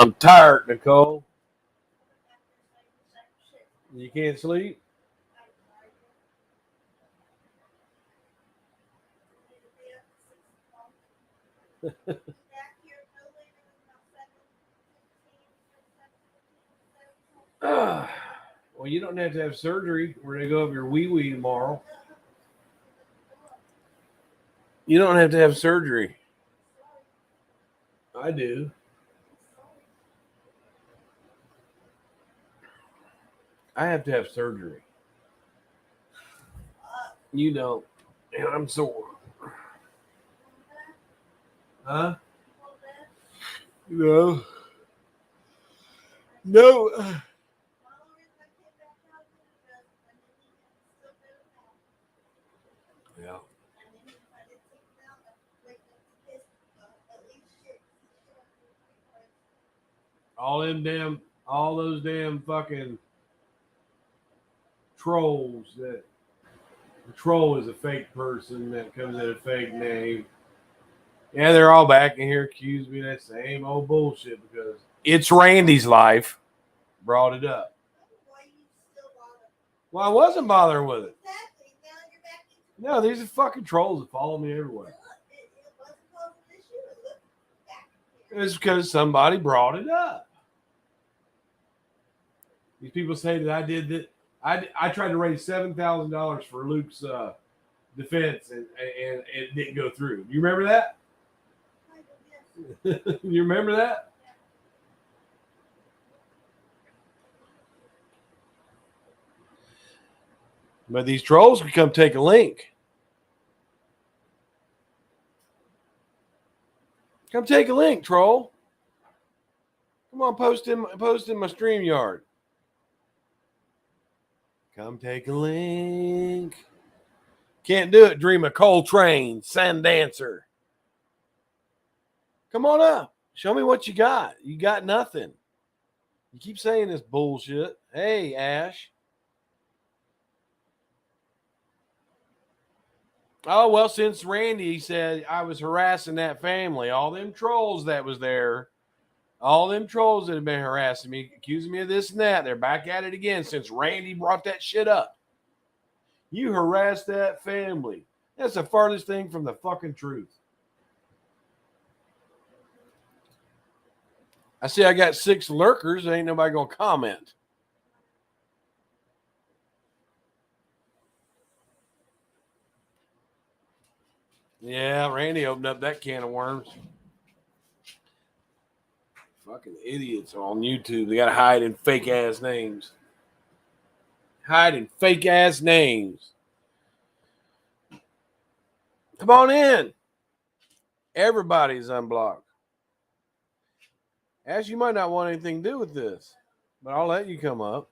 I'm tired, Nicole. You can't sleep? Well, you don't have to have surgery. We're going to go over your wee tomorrow. You don't have to have surgery. I do. I have to have surgery. You don't. And I'm sore. Huh? No. No. Yeah. All those damn fucking trolls that the troll is a fake person that comes in a fake name. Yeah, they're all back in here accusing me of that same old bullshit because it's Randy's life. Brought it up. Well, I wasn't bothering with it. No, these are fucking trolls that follow me everywhere. It's because somebody brought it up. These people say that I did that. I tried to raise $7,000 for Luke's defense, and it didn't go through. You remember that? You remember that? But these trolls can come take a link. Come take a link, troll. Come on, post in my StreamYard. Come take a link. Can't do it, Dream of Coltrane, Sun Dancer. Come on up. Show me what you got. You got nothing. You keep saying this bullshit. Hey, Ash. Oh, well, since Randy said I was harassing that family, all them trolls that was there, all them trolls that have been harassing me, accusing me of this and that, they're back at it again since Randy brought that shit up. You harassed that family. That's the farthest thing from the fucking truth. I see I got 6 lurkers. Ain't nobody going to comment. Yeah, Randy opened up that can of worms. Fucking idiots on YouTube. They got to hide in fake ass names. Hide in fake ass names. Come on in. Everybody's unblocked. Ash, you might not want anything to do with this, but I'll let you come up.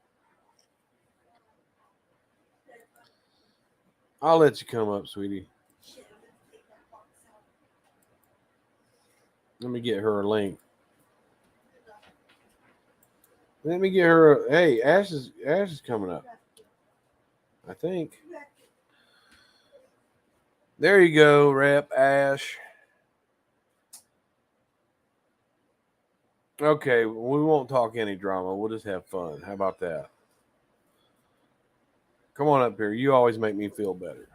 I'll let you come up, sweetie. Let me get her a link. Let me get her. Hey, Ash is coming up. I think. There you go, Rep Ash. Okay, we won't talk any drama. We'll just have fun. How about that? Come on up here. You always make me feel better.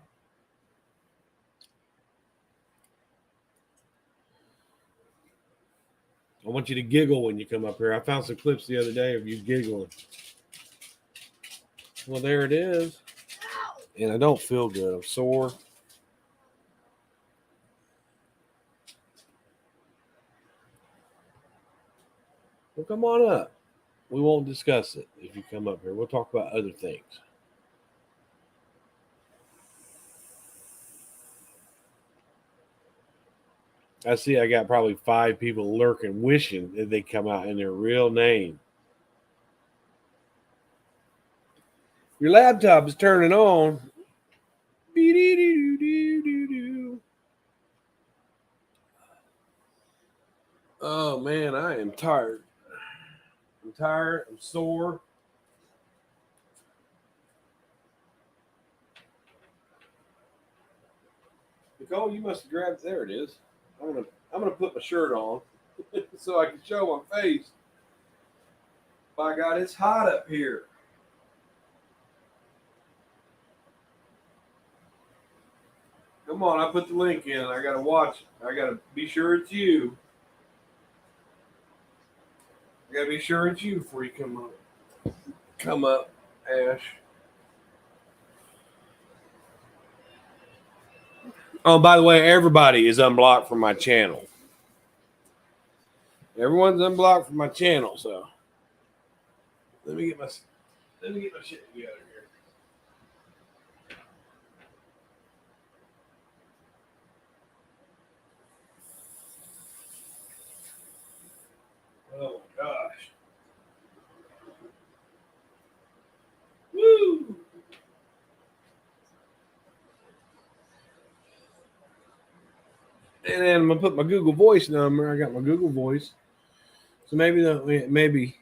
I want you to giggle when you come up here. I found some clips the other day of you giggling. Well, there it is. And I don't feel good. I'm sore. Well, come on up. We won't discuss it if you come up here. We'll talk about other things. I see I got probably 5 people lurking, wishing that they come out in their real name. Your laptop is turning on. Oh, man, I am tired. I'm tired. I'm sore. Nicole, you must have grabbed. There it is. I'm gonna put my shirt on so I can show my face. By God, it's hot up here. Come on, I put the link in. I gotta watch it. I gotta be sure it's you. I gotta be sure it's you before you come up. Come up, Ash. Oh, by the way, everybody is unblocked from my channel. Everyone's unblocked from my channel, so let me get my shit together here. Oh my gosh. Woo! And then I'm gonna put my Google Voice number. I got my Google Voice, so maybe.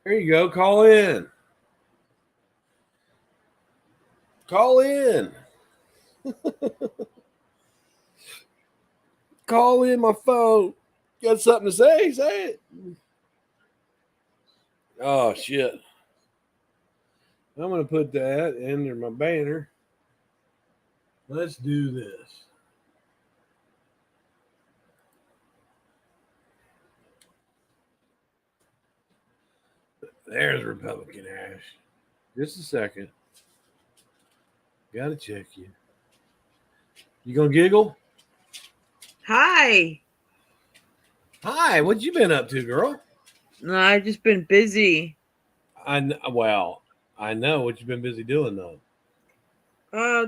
There you go. Call in. Call in. Call in my phone. Got something to say? Say it. Oh shit. I'm gonna put that under my banner. Let's do this. There's Republican Ash. Just a second. Gotta check you. You gonna giggle? Hi. Hi, what you been up to, girl? No, I've just been busy. I know what you've been busy doing though.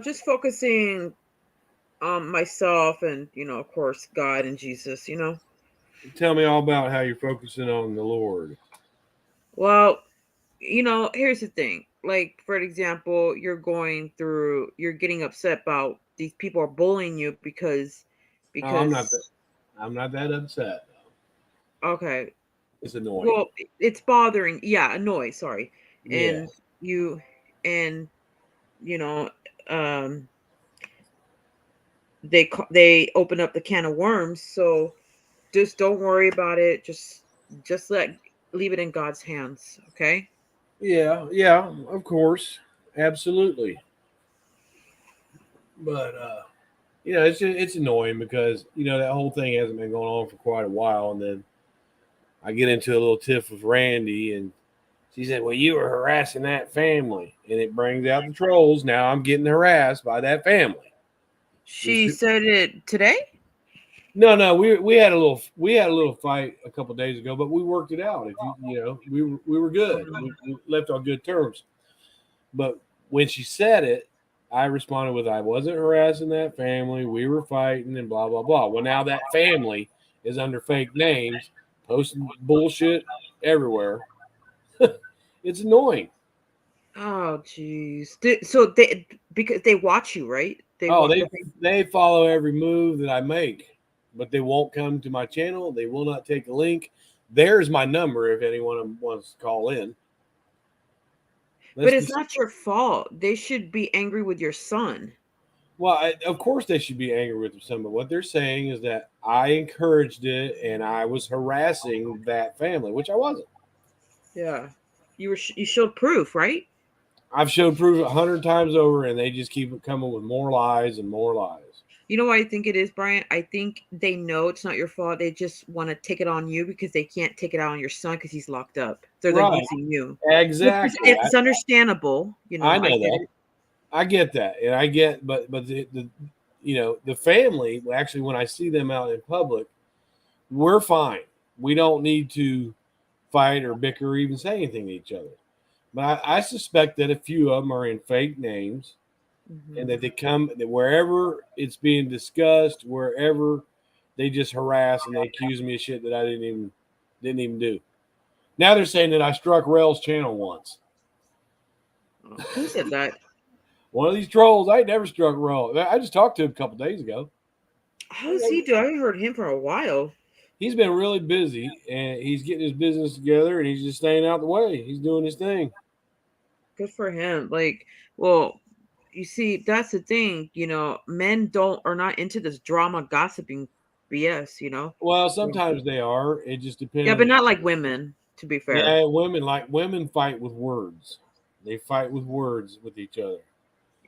Just focusing on myself and, of course, God and Jesus, Tell me all about how you're focusing on the Lord. Well, here's the thing. Like, for example, you're getting upset about these people are bullying you because, Oh, I'm not that upset. okay, It's annoying. well, it's bothering, yeah, annoying, sorry. Yeah. And and, you know, um, they open up the can of worms, so just don't worry about it. Just leave it in God's hands, okay? Yeah, of course. Absolutely. But it's annoying because, that whole thing hasn't been going on for quite a while, and then I get into a little tiff with Randy, and she said, "Well, you were harassing that family," and it brings out the trolls. Now I'm getting harassed by that family. She said it today? No, we had a little fight a couple days ago, but we worked it out. If we were good. We left on good terms. But when she said it, I responded with, "I wasn't harassing that family. We were fighting and blah blah blah." Well, now that family is under fake names, posting bullshit everywhere. It's annoying. Oh, jeez. So they because they watch you, right? They Oh, watch they every. they follow every move that I make, but they won't come to my channel. They will not take a link. There's my number if anyone wants to call in. But Let's be it's not your fault. They should be angry with your son. well. Of course, they should be angry with some, but what they're saying is that I encouraged it and I was harassing that family, which I wasn't. Yeah. You showed proof, right? I've showed proof 100 times over, and they just keep coming with more lies and more lies. You know what I think it is, Brian? I think they know it's not your fault. They just want to take it on you because they can't take it out on your son because he's locked up. So they're Right? using you. Which is, Exactly. it's understandable. I I know get that. it. I get that, and I get, but the family, actually, when I see them out in public, we're fine. We don't need to fight or bicker or even say anything to each other. But I suspect that a few of them are in fake names, and that Mhm. they come that wherever it's being discussed, wherever they just harass and they accuse me of shit that I didn't even do. Now they're saying that I struck Rail's channel once. Who said that? One of these trolls, I ain't never struck Rail. I just talked to him a couple days ago. How does he do? I haven't heard him for a while. He's been really busy and he's getting his business together and he's just staying out the way. He's doing his thing. Good for him. Like, well, you see, that's the thing, men are not into this drama gossiping BS, Well, Yeah. sometimes they are. It just Yeah, but depends. not like women, to be fair. Yeah, women fight with words. They fight with words with each other.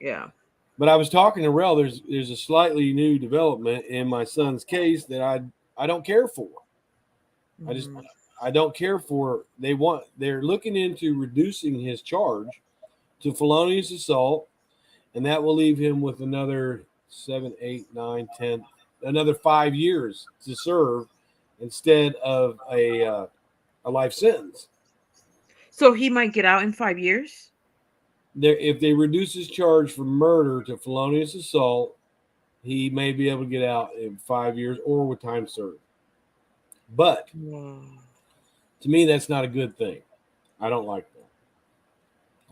Yeah. But I was talking to Rel. There's a slightly new development in my son's case that I don't care for. I just Mhm. I don't care for. They're looking into reducing his charge to felonious assault, and that will leave him with another 7, 8, 9, 10, another 5 years to serve instead of a life sentence. So he might get out in 5 years? If they reduce his charge from murder to felonious assault, he may be able to get out in 5 years or with time served. But Wow. to me, that's not a good thing. I don't like that.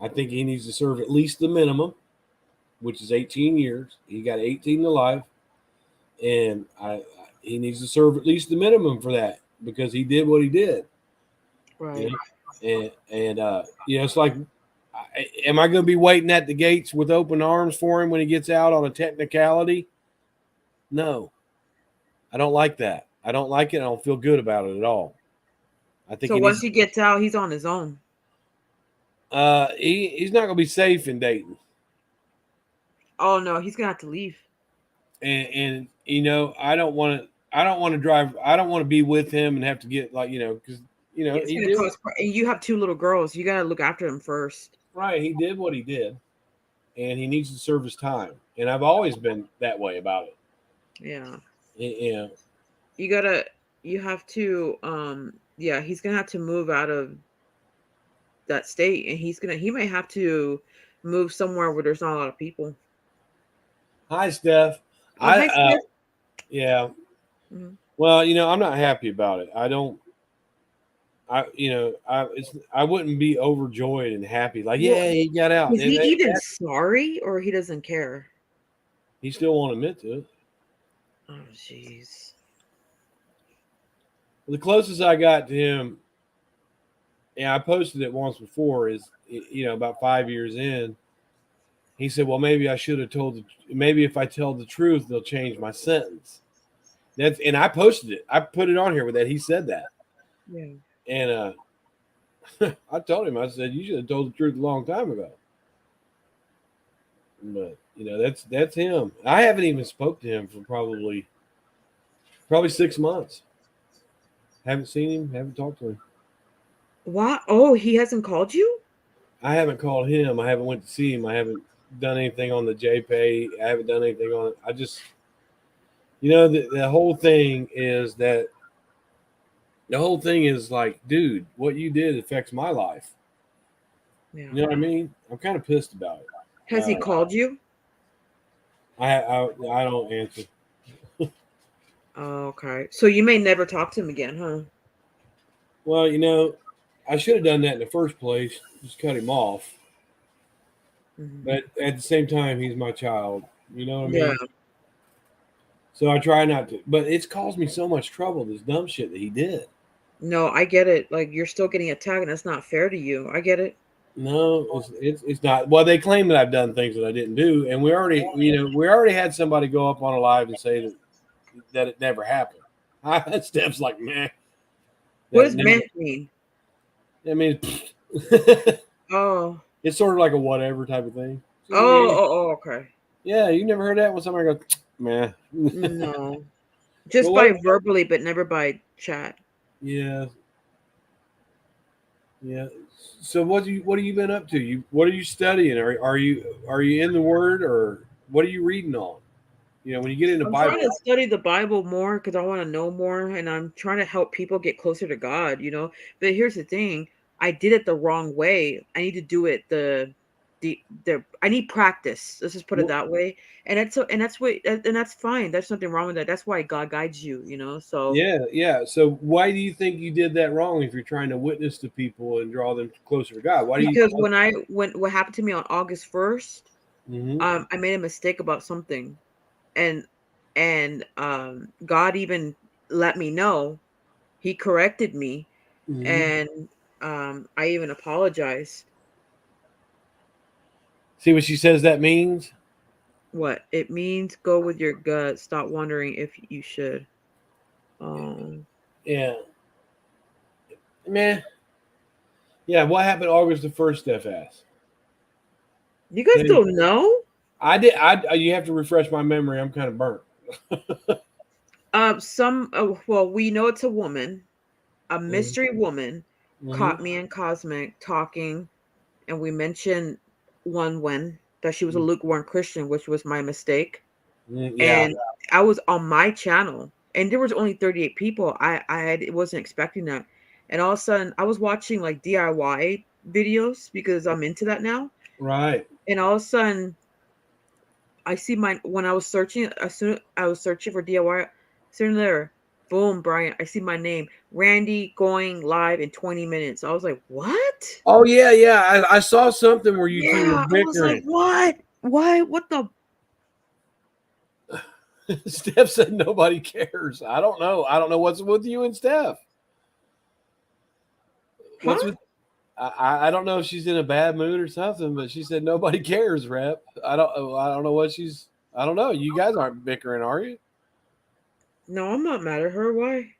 I think he needs to serve at least the minimum, which is 18 years. He got 18 to life, and he needs to serve at least the minimum for that because he did what he did. You Right. know, it's like, am I going to be waiting at the gates with open arms for him when he gets out on a technicality? No, I don't like that. I don't like it. I don't feel good about it at all. I think So he once needs. he gets out, he's on his own. He's not going to be safe in Dayton, Oh no, he's gonna have to leave. and I don't want to. I don't want to drive. I don't want to be with him and have to get like because Yeah, it's he gonna did cost. And you have two little girls. You gotta look after them first. right. He did what he did, and he needs to serve his time. And I've always been that way about it. Yeah. You know, You gotta. You have to. Yeah, he's gonna have to move out of that state, and He might have to move somewhere where there's not a lot of people. hi Steph. Oh, I hi, Steph. Yeah. Mhm. Well, I'm not happy about it. I don't. I wouldn't be overjoyed and happy like, Well, yeah, he got out. is he even sorry, or he doesn't care? He still won't admit to it. Oh, jeez. The closest I got to him, yeah, I posted it once before, is about 5 years in. He said, "Well, maybe I should have told. Maybe if I tell the truth, they'll change my sentence." And I posted it. I put it on here with that. He said that, Yeah. and I told him. I said, "You should have told the truth a long time ago." But that's him. I haven't even spoke to him for probably 6 months. Haven't seen him. Haven't talked to him. What? Oh, he hasn't called you? I haven't called him. I haven't went to see him. I haven't done anything on the JPay. I haven't done anything on it. I just, the whole thing is that the whole thing is like, dude, what you did affects my life. Yeah. You know what I mean? I'm kind of pissed about it. Has he called you? I don't answer. Oh, okay. So you may never talk to him again, huh? Well, I should have done that in the first place. Just cut him off. Mhm. But at the same time, he's my child. You know what I Yeah. mean? So I try not to. But it's caused me so much trouble. This dumb shit that he did. No, I get it. Like you're still getting attacked, and that's not fair to you. I get it. No, it's not. Well, they claim that I've done things that I didn't do, and we already had somebody go up on a live and say that it never happened. Steph's like, man, What that it does never. man mean? I mean, Oh, it's sort of like a whatever type of thing. So, okay. yeah, you never heard that when somebody goes, man. No, But just what? by verbally, but never by chat. Yeah, yeah. So what have you been up to? What are you studying? Are you in the Word, or what are you reading on? When you get into I'm trying Bible. to study the Bible more because I want to know more, and I'm trying to help people get closer to God. But here's the thing: I did it the wrong way. I need to do it the I need practice. Let's just put it that way. And that's fine. There's nothing wrong with that. That's why God guides you. So Yeah, yeah. So why do you think you did that wrong if you're trying to witness to people and draw them closer to God? Why do you? because when what happened to me on August 1st, Mm-hmm, I made a mistake about something, and God even let me know. He corrected me, mm-hmm. and I even apologized. See what she says that means? What it means? Go with your gut. Stop wondering if you should. Yeah. Man. Yeah, what happened August the 1st, Steph asked? You guys don't know? I did. You have to refresh my memory. I'm kind of burnt. Well, we know it's a woman, a mystery woman, caught Mm-hmm. me and Cosmic talking, and we mentioned when that she was a lukewarm Christian, which was my mistake. Yeah. And I was on my channel, and there was only 38 people. I wasn't expecting that, and all of a sudden, I was watching like DIY videos because I'm into that now. Right. And all of a sudden, I see when I was searching, as soon I was searching for DIY, soon there, boom, Brian, I see my name, Randy going live in 20 minutes. I was like, what? Oh yeah, yeah. I saw something where you two were Yeah, I was like, bickering. what? Why? What the? Steph said nobody cares. I don't know. I don't know what's with you and Steph. What's Huh? with? I don't know if she's in a bad mood or something, but she said nobody cares, Rep. I don't know what she's. I don't know. You guys aren't bickering, are you? No, I'm not mad at her. Why?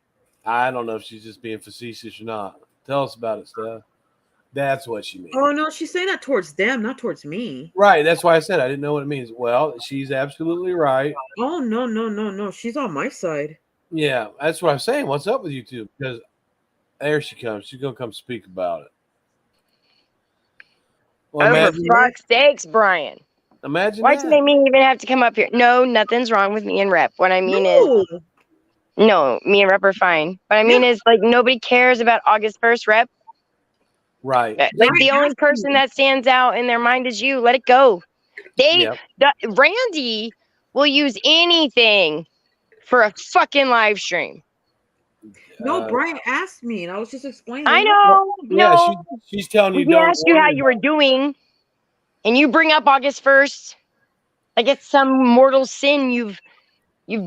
I don't know if she's just being facetious or not. Tell us about it, Steph. That's what she means. Oh no, she's saying that towards them, not towards me. Right. That's why I said I didn't know what it means. Well, she's absolutely right. Oh no, no, no, no. She's on my side. Yeah, that's what I'm saying. What's up with you two? Because there she comes. She's gonna come speak about it. Well, Oh, for imagine that. fuck's sakes, Brian. Imagine Why'd you that. make me even have to come up here? No, nothing's wrong with me and Rep. What I mean is, No. no, me and Rep are fine. What I mean is, like, nobody cares about August 1st, Rep. Right. Like, the Brian only asked person me. that stands out in their mind is you. Let it go. Yeah. Randy will use anything for a fucking live stream. No, Brian asked me, and I was just explaining. I Well, know, yeah, no. she's telling you We don't asked you how worry you about were doing, and you bring up August 1st like it's some mortal sin you've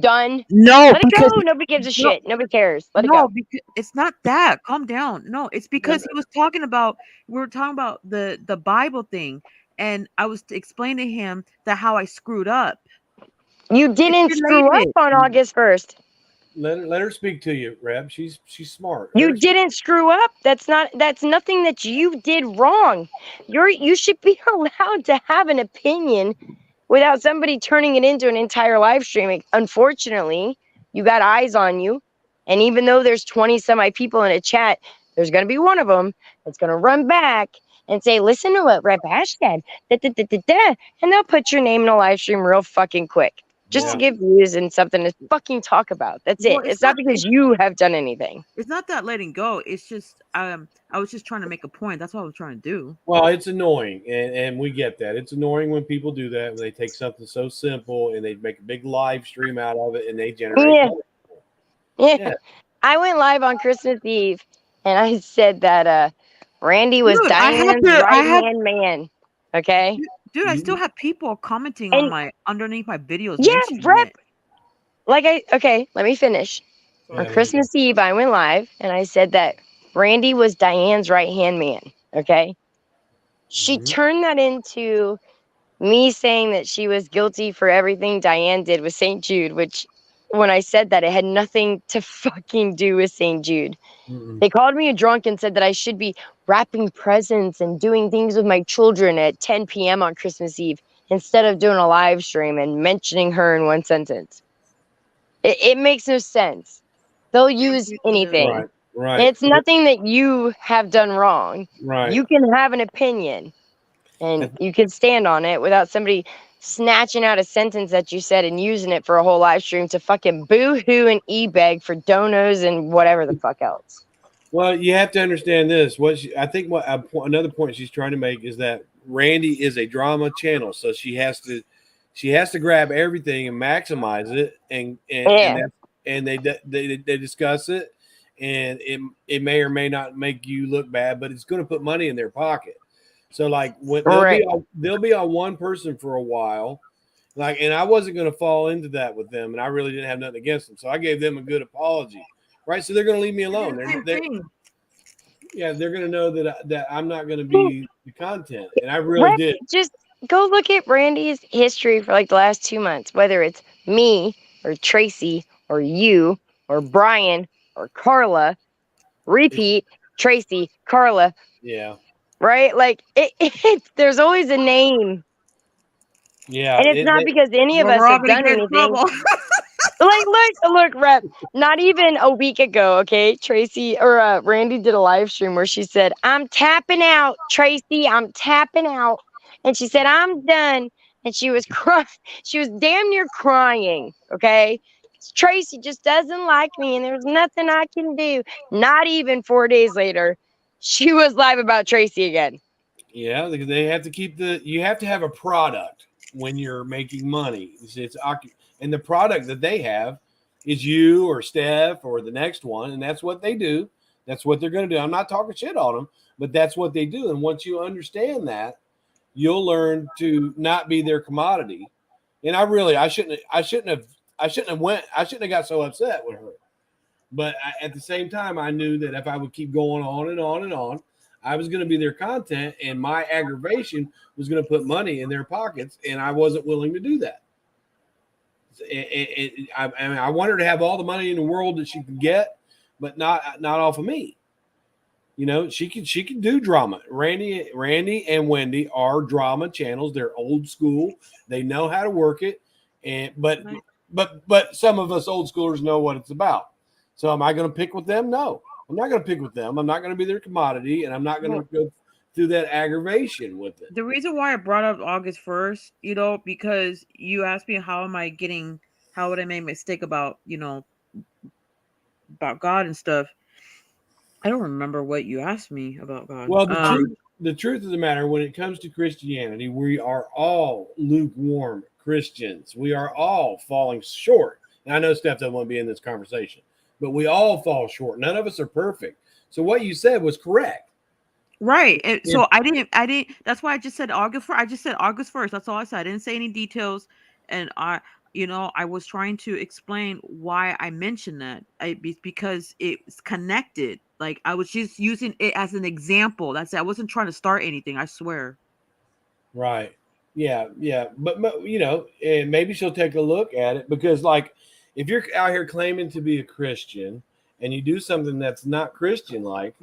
done. No, Let it go. Nobody gives a no, shit. Nobody cares. Let it no, go. because it's not that. Calm down. No, it's because it. he was talking about we were talking about the Bible thing, and I was explaining to him that how I screwed up. You It's didn't screw up related. on August 1st. Let her speak to you, Reb. She's smart. You didn't screw up. That's nothing that you did wrong. You should be allowed to have an opinion without somebody turning it into an entire live stream. Unfortunately, you got eyes on you. And even though there's 20 some people in a chat, there's going to be one of them that's going to run back and say, listen to what Rep Ash said. Da, da, da, da, da. And they'll put your name in a live stream real fucking quick just to Yeah. give views and something to fucking talk about. That's Well, it. It's not because you have done anything. it's not that letting go. It's just I was just trying to make a point. That's what I was trying to do. Well, it's annoying, and we get that. It's annoying when people do that. When they take something so simple and they make a big live stream out of it, and they generate Yeah. money. Yeah. Yeah. I went live on Christmas Eve and I said that Randy was Dude, Diane's right hand man. Okay. dude, I still You, have people commenting on And my underneath my videos yeah, mentioning Rep, it. okay, let me finish. On yeah, there you go. Christmas Eve, I went live and I said that Randy was Diane's right hand man. Okay. She Mhm. turned that into me saying that she was guilty for everything Diane did with St. Jude, which when I said that, it had nothing to fucking do with St. Jude. Mm-mm. They called me a drunk and said that I should be wrapping presents and doing things with my children at 10 p.m. on Christmas Eve instead of doing a live stream and mentioning her in one sentence. It makes no sense. They'll use anything. Right. Right. It's nothing that you have done wrong. Right. You can have an opinion and you can stand on it without somebody snatching out a sentence that you said and using it for a whole live stream to fucking boo-hoo and e-beg for donos and whatever the fuck else. Well, you have to understand this. I think another point she's trying to make is that Randy is a drama channel, so she has to grab everything and maximize it, Yeah. and they discuss it, and it may or may not make you look bad, but it's going to put money in their pocket. So like when Right. they'll be on one person for a while, like, and I wasn't going to fall into that with them, and I really didn't have nothing against them, so I gave them a good apology. Right, so they're going to leave me alone. They're going to know that I'm not going to be the content, and I really Rep, did. go look at Randy's history for like the last 2 months, whether it's me or Tracy or you or Brian or Carla. Repeat, Tracy, Carla, Yeah. right? Like there's always a name. Yeah. And it's not because any of Well, us we're all have gonna done get in anything. trouble. Like, look, Rep. Not even a week ago, okay? Tracy or Randy did a live stream where she said, "I'm tapping out, Tracy. I'm tapping out," and she said, "I'm done." And she was crying. She was damn near crying. Okay, Tracy just doesn't like me, and there's nothing I can do. Not even 4 days later, she was live about Tracy again. Yeah, because they have to keep you have to have a product when you're making money. And the product that they have is you or Steph or the next one, and that's what they do. That's what they're going to do. I'm not talking shit on them, but that's what they do. And once you understand that, you'll learn to not be their commodity. And I shouldn't have got so upset with her. But at the same time, I knew that if I would keep going on and on and on, I was going to be their content, and my aggravation was going to put money in their pockets, and I wasn't willing to do that. I want her to have all the money in the world that she can get, but not off of me. You know, she can do drama. Randy and Wendy are drama channels. They're old school. They know how to work it, but some of us old schoolers know what it's about. So am I going to pick with them? No, I'm not going to pick with them. I'm not going to be their commodity, and I'm not going to go through that aggravation with it. The reason why I brought up August 1st, because you asked me how would I make a mistake about, about God and stuff. I don't remember what you asked me about God. Well, the truth of the matter, when it comes to Christianity, we are all lukewarm Christians. We are all falling short. And I know Steph doesn't want to be in this conversation, but we all fall short. None of us are perfect. So what you said was correct. Right. So I didn't, that's why I just said August 1st. I just said August 1st. That's all I said. I didn't say any details. And I was trying to explain why I mentioned that. Because it's connected. Like I was just using it as an example. That's it. I wasn't trying to start anything. I swear. Right. Yeah. But and maybe she'll take a look at it, because like if you're out here claiming to be a Christian and you do something that's not Christian like,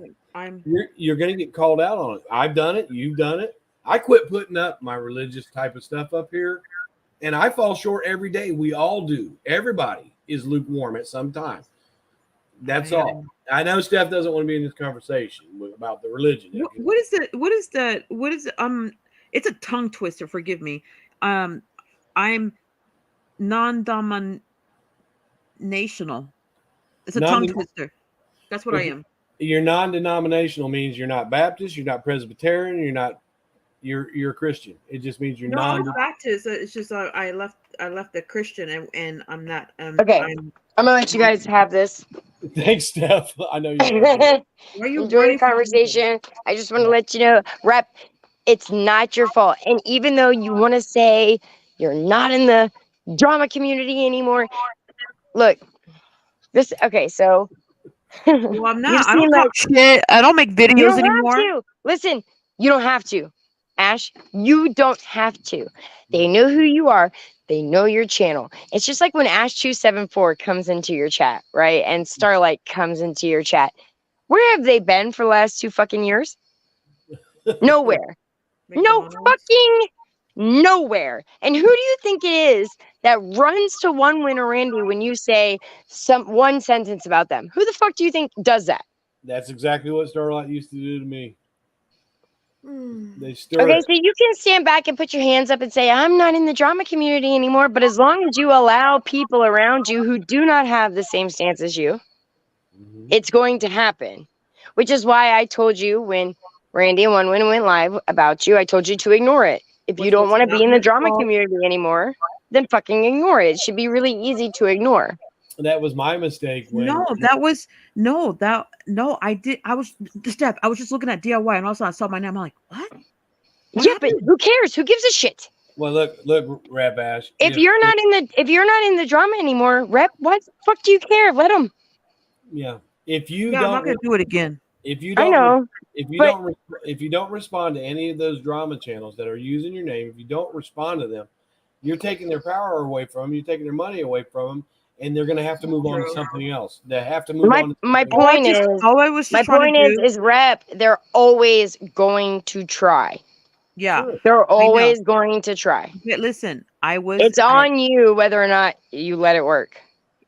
you're going to get called out on it. I've done it. You've done it. I quit putting up my religious type of stuff up here, and I fall short every day. We all do. Everybody is lukewarm at some time. That's all. I know Steph doesn't want to be in this conversation about the religion. What is it's a tongue twister. Forgive me. I'm non-denominational. It's a tongue twister. That's what I am. You're non-denominational means you're not Baptist, you're not Presbyterian, you're a Christian. It just means you're I'm Baptist. It's just I left the Christian and I'm not. Okay, I'm gonna let you guys have this. Thanks, Steph. I know you. Why are you enjoying the conversation? I just want to let you know, Rep, it's not your fault. And even though you want to say you're not in the drama community anymore, look, so. Well, I'm not. I don't talk shit. I don't make videos anymore. You don't have to. Listen, you don't have to. Ash, you don't have to. They know who you are. They know your channel. It's just like when Ash274 comes into your chat, right? And Starlight comes into your chat. Where have they been for the last 2 fucking years? Nowhere. No fucking nowhere. And who do you think it is that runs to one winner, Randy, when you say one sentence about them? Who the fuck do you think does that? That's exactly what Starlight used to do to me. Okay, so you can stand back and put your hands up and say, I'm not in the drama community anymore. But as long as you allow people around you who do not have the same stance as you, it's going to happen. Which is why I told you when Randy and One Win went live about you, I told you to ignore it. If you don't want to be in the drama community anymore, then fucking ignore it. It should be really easy to ignore. That was my mistake. I did. I was just looking at DIY and also I saw my name. I'm like, what? Yeah, but who cares? Who gives a shit? Well, look, Rep Ash. If you're not in the drama anymore, Rep, what the fuck do you care? Let them. Yeah. If you I'm not gonna do it again. If you I don't, know, but if you don't respond to any of those drama channels that are using your name, if you don't respond to them, you're taking their power away from them. You're taking their money away from them, and they're going to have to move on to True. something else. They have to move my on to my something else. All I was just trying to do. is rep. They're always going to try. Yeah, Sure. They're I know. always going to try. But listen, It's on you whether or not you let it work.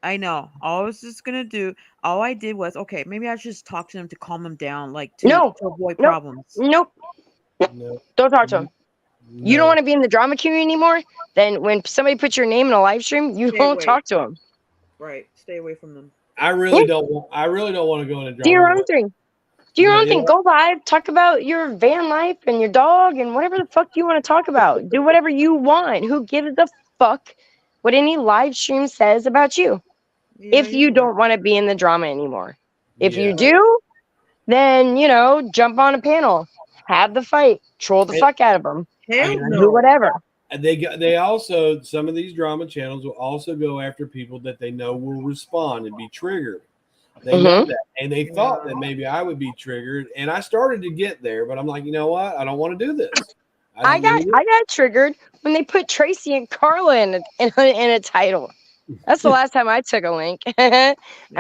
I know. All I was just gonna do. All I did was okay. Maybe I should just talk to them to calm them down, like No, to avoid nope, problems. nope. No, Don't talk to them. You don't no. want to be in the drama community anymore. Then when somebody puts your name in a live stream, you Stay don't away. talk to them. Right. Stay away from them. I really don't want. I really don't want to go into Do your drama. own thing. Do your But, own thing. Go live. Talk about your van life and your dog and whatever the fuck you want to talk about. Do whatever you want. Who gives a fuck what any live stream says about you? Yeah, If you don't want to be in the drama anymore. If yeah. you do, then jump on a panel, have the fight, troll the And- fuck out of them, Hell I do no. whatever. They also, some of these drama channels will also go after people that they know will respond and be triggered. They know that, and they thought that maybe I would be triggered, and I started to get there, but I'm like, you know what? I don't want to do this. I got triggered when they put Tracy and Carla in a title. That's the last time I took a link, and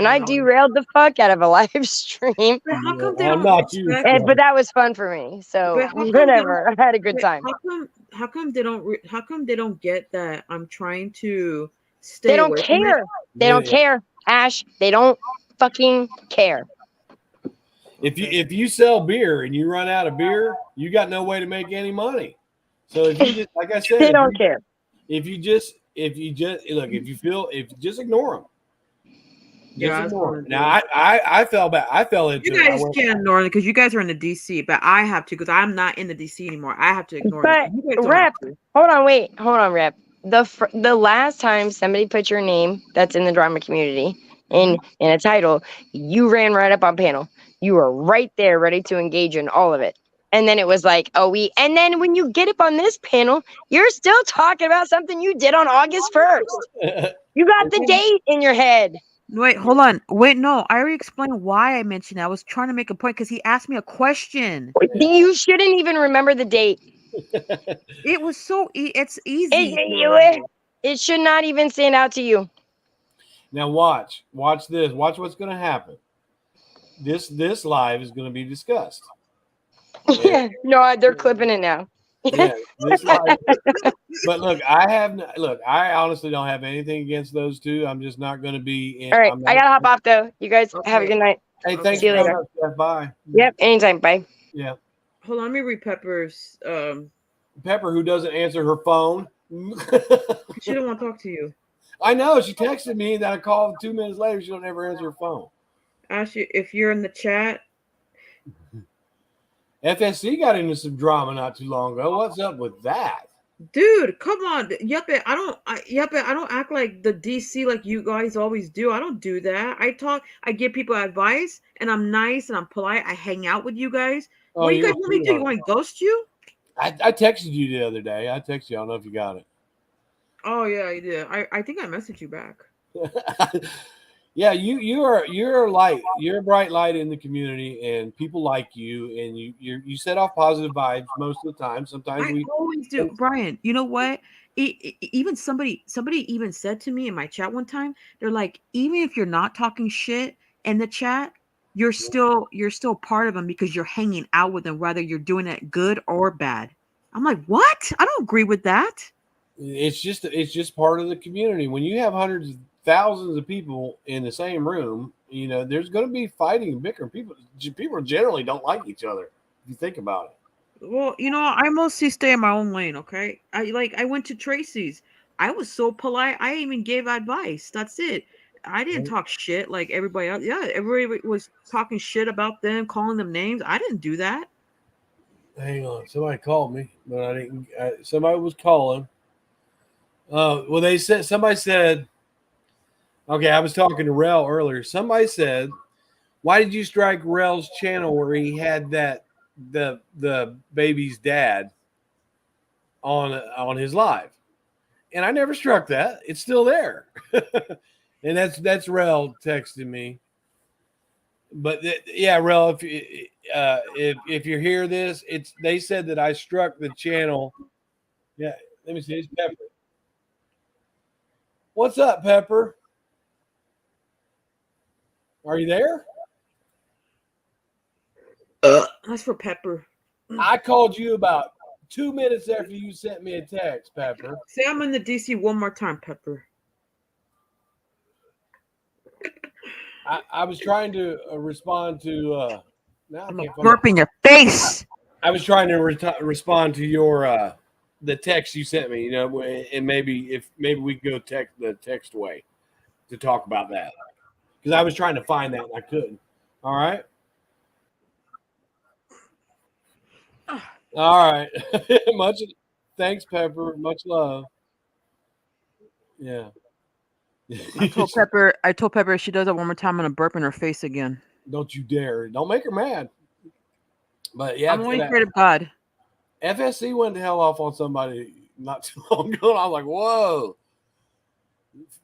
I derailed the fuck out of a live stream. But how come they I'm don't not you. respect? But that was fun for me. So But how come they whatever, don't? I had a good Wait, time. how come they don't? How come they don't get that? I'm trying to They stay don't away from it. care. They don't care, Ash. They don't fucking care. If you sell beer and you run out of beer, you got no way to make any money. So if you just, like I said, They don't care. If you just look, if you just ignore them. Yeah, Just that's ignore what 'em. I'm Now I fell back. I fell into You it. guys can't ignore it because you guys are in the DC, but I have to because I'm not in the DC anymore. I have to ignore But it. You guys don't Rep, have to. hold on, Rep. The last time somebody put your name that's in the drama community in a title, you ran right up on panel. You were right there, ready to engage in all of it. And then it was like, and then when you get up on this panel, you're still talking about something you did on August 1st. You got the date in your head. Wait, hold on. Wait, no. I already explained why I mentioned it. I was trying to make a point because he asked me a question. You shouldn't even remember the date. It was so it's easy. It should not even stand out to you. Now watch this. Watch what's going to happen. This live is going to be discussed. No, they're clipping it now. Yeah, this live. But look, I honestly don't have anything against those two. I'm just not going to be in. All right, I gotta hop off though. You guys have a good night. Hey, thanks See you for later. coming up, Steph. Bye. Yep, anytime. Bye. Yeah. Hold on, let me read Pepper's. Pepper, who doesn't answer her phone. She don't want to talk to you. I know. She texted me that I called 2 minutes later. She don't ever answer her phone. Ask you if you're in the chat. FSC got into some drama not too long ago. What's up with that? Dude, come on. Yuppie, I don't act like the DC like you guys always do. I don't do that. I give people advice and I'm nice and I'm polite. I hang out with you guys. Oh, What do you you're guys want me to do? You want me to ghost you? I texted you the other day. I texted you. I don't know if you got it. Oh yeah, you did. I think I messaged you back. Yeah, you're a light. You're a bright light in the community, and people like you, and you set off positive vibes most of the time. Sometimes I always do, Brian. You know what? Even somebody even said to me in my chat one time, they're like, even if you're not talking shit in the chat, you're still part of them because you're hanging out with them, whether you're doing it good or bad. I'm like, what? I don't agree with that. It's just part of the community. When you have hundreds of thousands of people in the same room, there's going to be fighting and bickering. People generally don't like each other. If you think about it. Well, I mostly stay in my own lane. Okay, I went to Tracy's. I was so polite. I even gave advice. That's it. I didn't talk shit like everybody else. Yeah, everybody was talking shit about them, calling them names. I didn't do that. Hang on, somebody called me, but I didn't. Somebody was calling. Well, somebody said. Okay, I was talking to Rel earlier. Somebody said, "Why did you strike Rel's channel where he had that the baby's dad on his live?" And I never struck that. It's still there. And that's Rel texting me. But yeah, Rel, if you hear this, they said that I struck the channel. Yeah, let me see. It's Pepper. What's up, Pepper? Are you there? That's for Pepper. I called you about 2 minutes after you sent me a text, Pepper. Say I'm in the DC one more time, Pepper. I was trying to respond to. Now I I'm gonna can't find burp in your face. I was trying to respond to your the text you sent me. And maybe we could go the text way to talk about that because I was trying to find that and I couldn't. All right. All right. Thanks, Pepper. Much love. Yeah. I told Pepper if she does it one more time, I'm gonna burp in her face again. Don't you dare. Don't make her mad. But yeah, I'm only afraid of God. FSC went to hell off on somebody not too long ago. And I was like, whoa.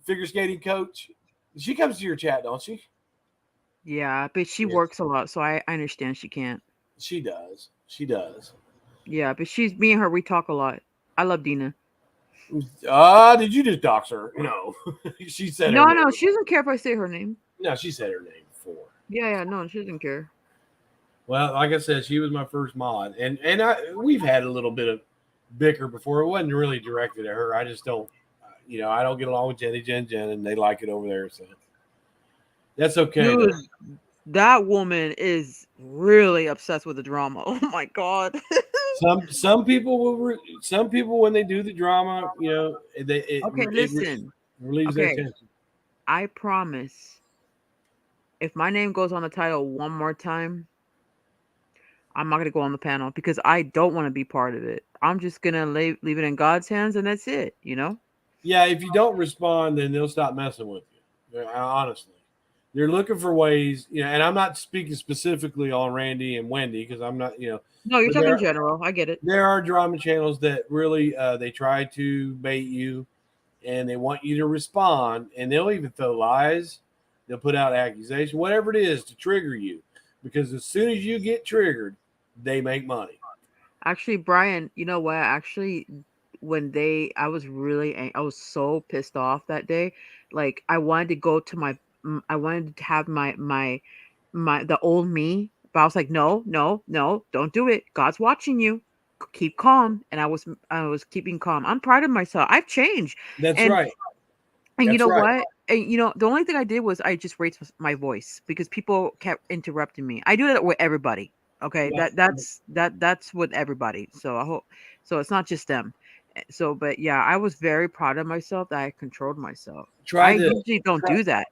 Figure skating coach. She comes to your chat, don't she? Yeah, but she works a lot, so I understand she can't. She does. She does. Yeah, but me and her, we talk a lot. I love Dina. Did you just dox her? No. She said No, her name. she doesn't care if I say her name. No, she said her name before. Yeah, no, she doesn't care. Well, like I said, she was my first mod, and we've had a little bit of bicker before. It wasn't really directed at her. I just don't, I don't get along with Jen, and they like it over there, so that's okay. Dude, that woman is really obsessed with the drama. Oh my god. Some people when they do the drama, Listen. relieves their attention. I promise, if my name goes on the title one more time, I'm not going to go on the panel because I don't want to be part of it. I'm just going to leave it in God's hands and that's it, Yeah, if you don't respond, then they'll stop messing with you. Honestly. They're looking for ways, and I'm not speaking specifically on Randy and Wendy because I'm not, No, you're talking in general. I get it. There are drama channels that really, they try to bait you and they want you to respond, and they'll even throw lies. They'll put out accusations, whatever it is to trigger you, because as soon as you get triggered, they make money. Actually, Brian, you know what? Actually, I was so pissed off that day. Like, I wanted to go to I wanted to have my the old me, but I was like, no, don't do it. God's watching you. Keep calm. And I was keeping calm. I'm proud of myself. I've changed. That's right. And you know what? And the only thing I did was I just raised my voice because people kept interrupting me. I do that with everybody. Okay, yeah. that's with everybody. So I hope it's not just them. So, but yeah, I was very proud of myself that I controlled myself. I usually don't do that.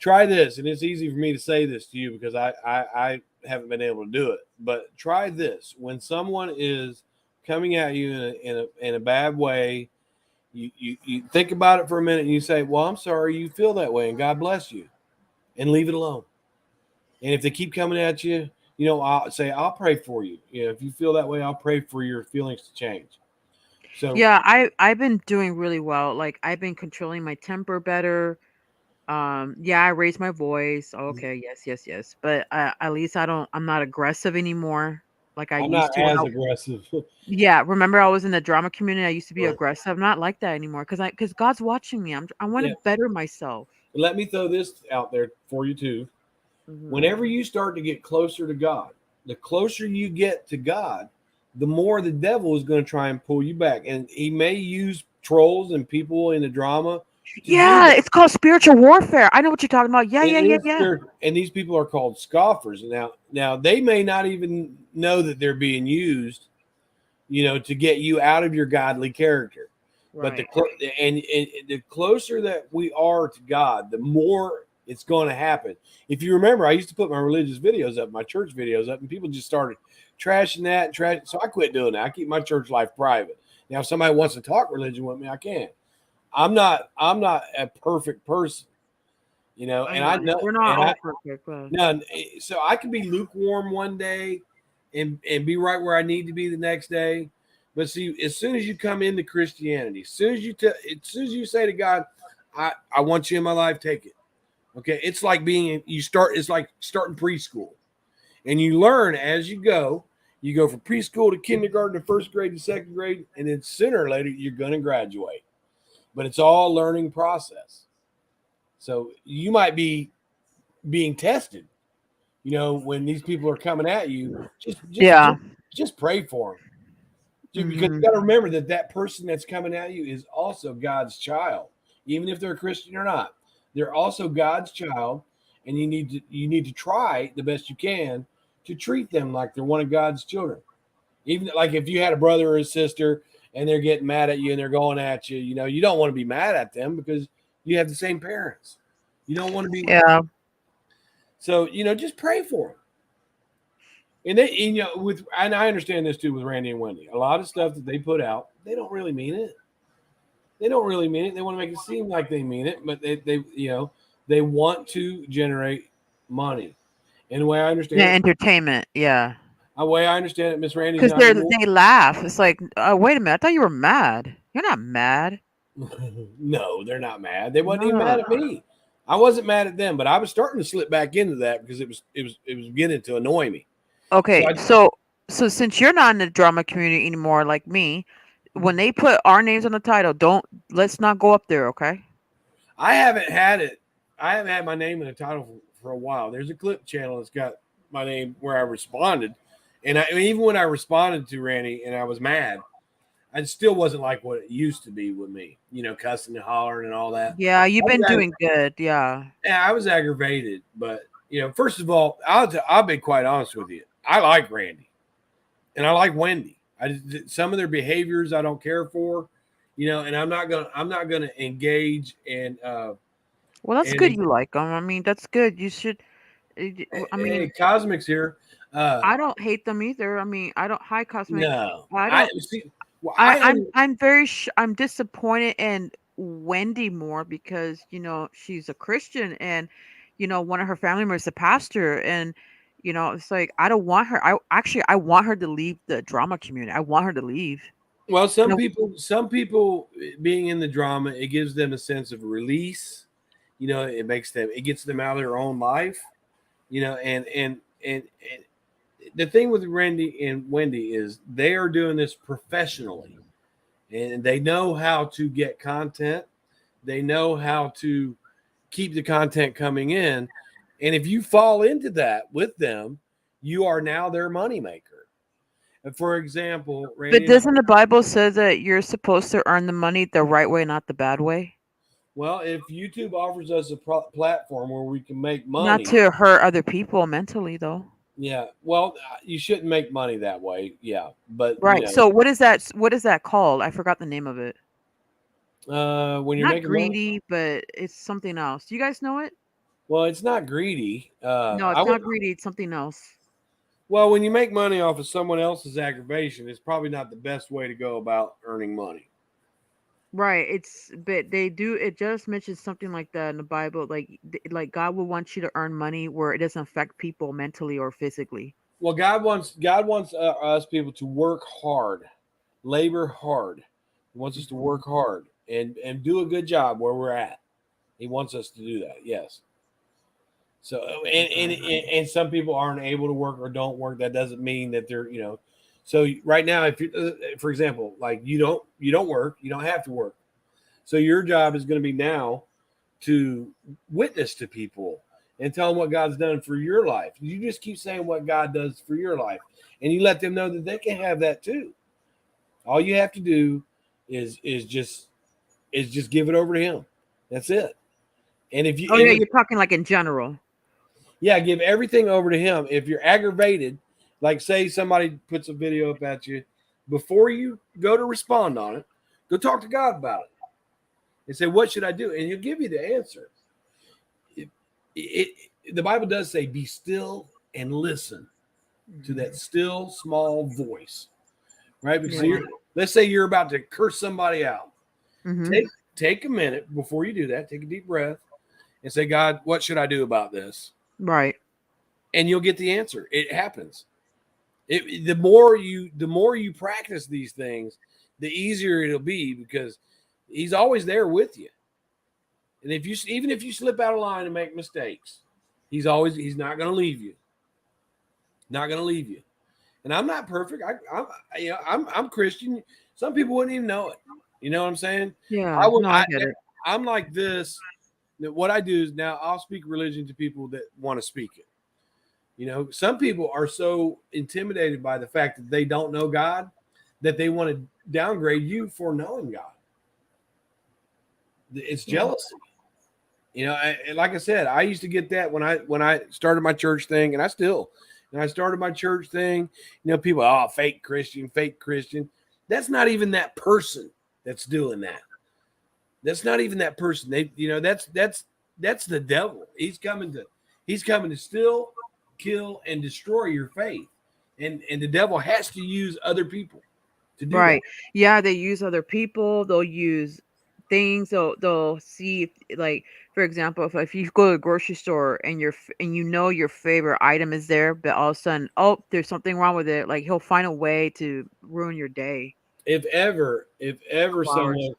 Try this, and it's easy for me to say this to you because I haven't been able to do it. But try this: when someone is coming at you in a bad way, you think about it for a minute and you say, "Well, I'm sorry you feel that way, and God bless you," and leave it alone. And if they keep coming at you, I'll say, "I'll pray for you." If you feel that way, I'll pray for your feelings to change. So yeah, I've been doing really well. Like, I've been controlling my temper better. Yeah, I raised my voice. Okay, yes. But at least I'm not aggressive anymore like I I'm used not to. as aggressive. Yeah, remember I was in the drama community. I used to be aggressive. I'm not like that anymore because God's watching me. I want to better myself. Let me throw this out there for you too. Mm-hmm. Whenever you start to get closer to God, the closer you get to God, the more the devil is going to try and pull you back. And he may use trolls and people in the drama. Yeah, it's called spiritual warfare. I know what you're talking about. Yeah. And these people are called scoffers. Now they may not even know that they're being used, to get you out of your godly character. Right. But the closer that we are to God, the more it's going to happen. If you remember, I used to put my religious videos up, my church videos up, and people just started trashing that. So I quit doing that. I keep my church life private. Now, if somebody wants to talk religion with me, I can. I'm not a perfect person, and I know we're not all perfect. No, so I can be lukewarm one day and be right where I need to be the next day. But see, as soon as you come into Christianity, as soon as you say to God, I want you in my life, take it. Okay, it's like it's like starting preschool, and you learn as you go. You go from preschool to kindergarten to first grade to second grade, and then sooner or later you're going to graduate. But it's all a learning process. So you might be being tested. When these people are coming at you, Yeah. just pray for them. Because Mhm. you got to remember that person that's coming at you is also God's child, even if they're a Christian or not. They're also God's child, and you need to try the best you can to treat them like they're one of God's children. Even like if you had a brother or a sister and they're getting mad at you and they're going at you, you don't want to be mad at them because you have the same parents. You don't want to be. Yeah. So just pray for them. And and I understand this too with Randy and Wendy. A lot of stuff that they put out, they don't really mean it. They don't really mean it. They want to make it seem like they mean it, but they want to generate money. And the way I understand Yeah, it, entertainment. Yeah. Miss Randy's Because not anymore. they laugh. It's like, wait a minute, I thought you were mad. You're not mad. No, they're not mad. They wasn't even No. mad at me. I wasn't mad at them, but I was starting to slip back into that because it was beginning to annoy me. So Okay, so since you're not in the drama community anymore, like me, when they put our names on the title, let's not go up there, okay? I haven't had it. I haven't had my name in the title for a while. There's a clip channel that's got my name where I responded, and even when I responded to Randy and I was mad, I still wasn't like what it used to be with me. Cussing and hollering and all that. Yeah, you've been doing good. Yeah. Yeah, I was aggravated, but first of all, I'll be quite honest with you. I like Randy, and I like Wendy. Some of their behaviors I don't care for, and I'm not gonna engage Well, that's good and you like them. I mean, that's good. You should. I hey, mean, Cosmic's here. I don't hate them either. I mean, I don't. Hi, Cosmic. No, I I don't. see. Well, I am. I'm disappointed in Wendy more because she's a Christian and one of her family members is a pastor and it's like I don't want her. I want her to leave the drama community. I want her to leave. Well, You know, some people being in the drama, it gives them a sense of release. It gets them out of their own life. And the thing with Randy and Wendy is they are doing this professionally, and they know how to get content. They know how to keep the content coming in. And if you fall into that with them, you are now their moneymaker. And for example, but Randy and I, doesn't the Bible say that you're supposed to earn the money the right way, not the bad way? well, if YouTube offers us a platform where we can make Not money, to hurt other people mentally, though. yeah, well, you shouldn't make money that way. Yeah. But, Right. So what is that? What is that called? I forgot the name of it. when you're Not making money, greedy, but it's something else. Do you guys know it? well, it's not greedy. No, I it's would, not greedy. It's something else. well, when you make money off of someone else's aggravation, it's probably not the best way to go about earning money. Right. But they do. It just mentions something like that in the Bible. Like God will want you to earn money where it doesn't affect people mentally or physically. Well, God wants us people to work hard, labor hard. He wants us to Mhm. work hard and do a good job where we're at. He wants us to do that. Yes. So and some people aren't able to work or don't work. That doesn't mean that they're. So right now, if you, for example, like you don't work, you don't have to work. So your job is going to be now to witness to people and tell them what God's done for your life. You just keep saying what God does for your life, and you let them know that they can have that too. All you have to do is just give it over to Him. That's it. And if you Oh and yeah, if, you're talking like in general. yeah, give everything over to Him. If you're aggravated, like say somebody puts a video up at you, before you go to respond on it, go talk to God about it and say, "What should I do?" And He'll give you the answer. The Bible does say, "Be still and listen to that still small voice." Right? Because Yeah. let's say you're about to curse somebody out. Hmm. Take a minute before you do that. Take a deep breath and say, "God, what should I do about this?" Right. And you'll get the answer. It happens. The more you practice these things, the easier it'll be because He's always there with you. And even if you slip out of line and make mistakes, he's not going to leave you. Not going to leave you. And I'm not perfect. I'm Christian. Some people wouldn't even know it. You know what I'm saying? Yeah. No, I get it. I'm like this. That what I do is now I'll speak religion to people that want to speak it. You know, some people are so intimidated by the fact that they don't know God that they want to downgrade you for knowing God. It's jealousy. You know, like I said, I used to get that when I started my church thing, and I started my church thing. You know, people, oh, fake Christian. That's not even that person that's doing that. That's not even that person. That's the devil. He's coming to steal, kill, and destroy your faith. And the devil has to use other people to do Right. that. Yeah, they use other people. They'll use things. They'll see if, like, for example, if you go to a grocery store and you know your favorite item is there, but all of a sudden, oh, there's something wrong with it. Like, he'll find a way to ruin your day. If ever Flowers.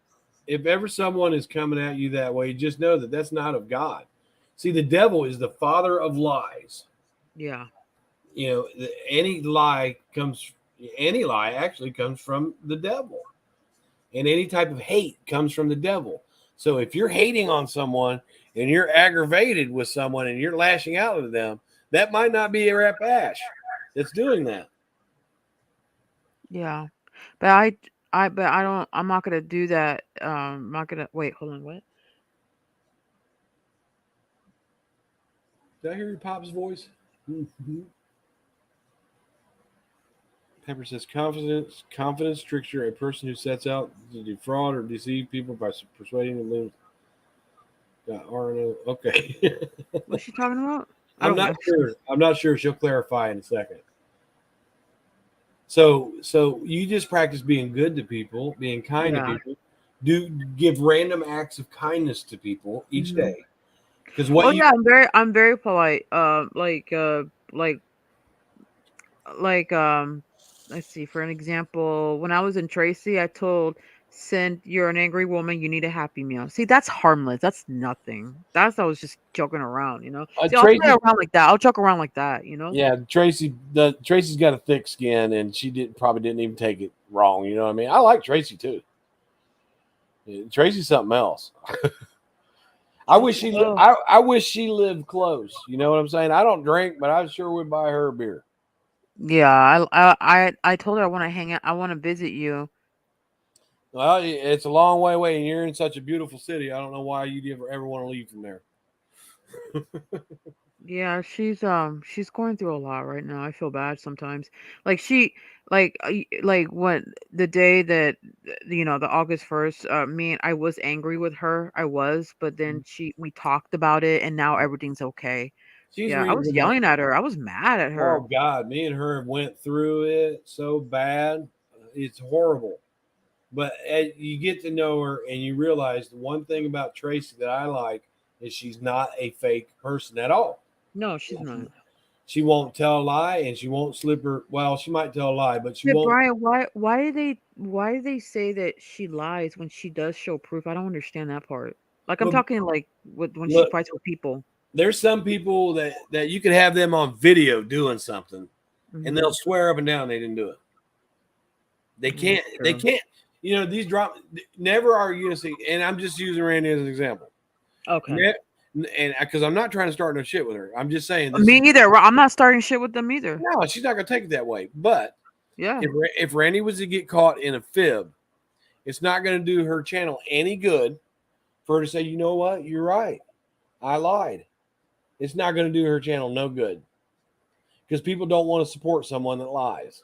someone is coming at you that way, just know that that's not of God. See, the devil is the father of lies. Yeah. You know, any lie actually comes from the devil, and any type of hate comes from the devil. So if you're hating on someone and you're aggravated with someone and you're lashing out at them, that might not be a Rep Ash that's doing that. Yeah. But I'm not gonna do that. I'm not gonna wait, hold on, what? Did I hear your pop's voice? Mm-hmm. Pepper says confidence trickster, a person who sets out to defraud or deceive people by persuading them. Got RNO. Okay. What's she talking about? I I'm don't not know. sure. I'm not sure. She'll clarify in a second. So you just practice being good to people, being kind to Yeah. people. Do give random acts of kindness to people each Hmm. day. Because Oh yeah, I'm very polite. Like let's see, for an example, when I was in Tracy, I told Send, you're an angry woman, you need a happy meal. See, that's harmless. That's nothing. I was just joking around, you know. See, I'll play Tracy, around like that. I'll joke around like that, you know. yeah, Tracy's got a thick skin, and she probably didn't even take it wrong. You know what I mean? I like Tracy too. Tracy's something else. I wish Oh, I wish she lived close. You know what I'm saying? I don't drink, but I sure would buy her a beer. yeah. I told her I want to hang out. I want to visit you. Well, it's a long way away, and you're in such a beautiful city. I don't know why you'd ever want to leave from there. Yeah, she's going through a lot right now. I feel bad sometimes. Like like when the day that the August 1st, I was angry with her. I was, but then we talked about it and now everything okay. She's Yeah, I was reasonable. yelling at her. I was mad at her. Oh God, me and her went through it so bad. It's horrible. But as you get to know her and you realize the one thing about Tracy that I like is she's not a fake person at all. No, she's not. She won't tell a lie and she won't slip her. Well, she might tell a lie, but she But won't. Brian, why do they say that she lies when she does show proof? I don't understand that part. Like I'm Look, talking like when she look, fights with people. there's some people that you could have them on video doing something, and Hmm. they'll swear up and down they didn't do it. They can't. That's They true. can't. You know, these drama. Never are you going to see. And I'm just using Randy as an example. Okay. And because I'm not trying to start no shit with her, I'm just saying this Me is either. I'm not starting shit with them either. no. She's not going to take it that way. But Yeah. if Randy was to get caught in a fib, it's not going to do her channel any good for her to say, you know what, you're right, I lied. It's not going to do her channel no good because people don't want to support someone that lies.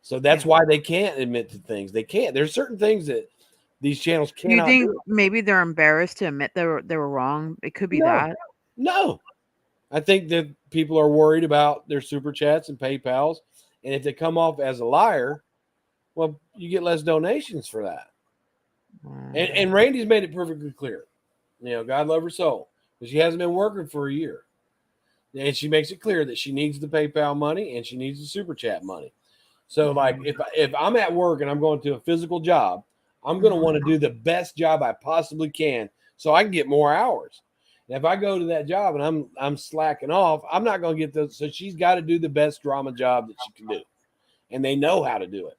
So that's Yeah. why they can't admit to things. They can't. There's certain things that these channels Do you cannot think do. maybe they're embarrassed to admit they were wrong? It could be No, that. no. I think that people are worried about their super chats and PayPals, and if they come off as a liar, well, you get less donations for that. And Randy's made it perfectly clear. You know, God love her soul, but she hasn't been working for a year, and she makes it clear that she needs the PayPal money and she needs the super chat money. So, like, if I'm at work and I'm going to a physical job, I'm going to want to do the best job I possibly can so I can get more hours. And if I go to that job and I'm slacking off, I'm not going to get those. So she's got to do the best drama job that she can do, and they know how to do it.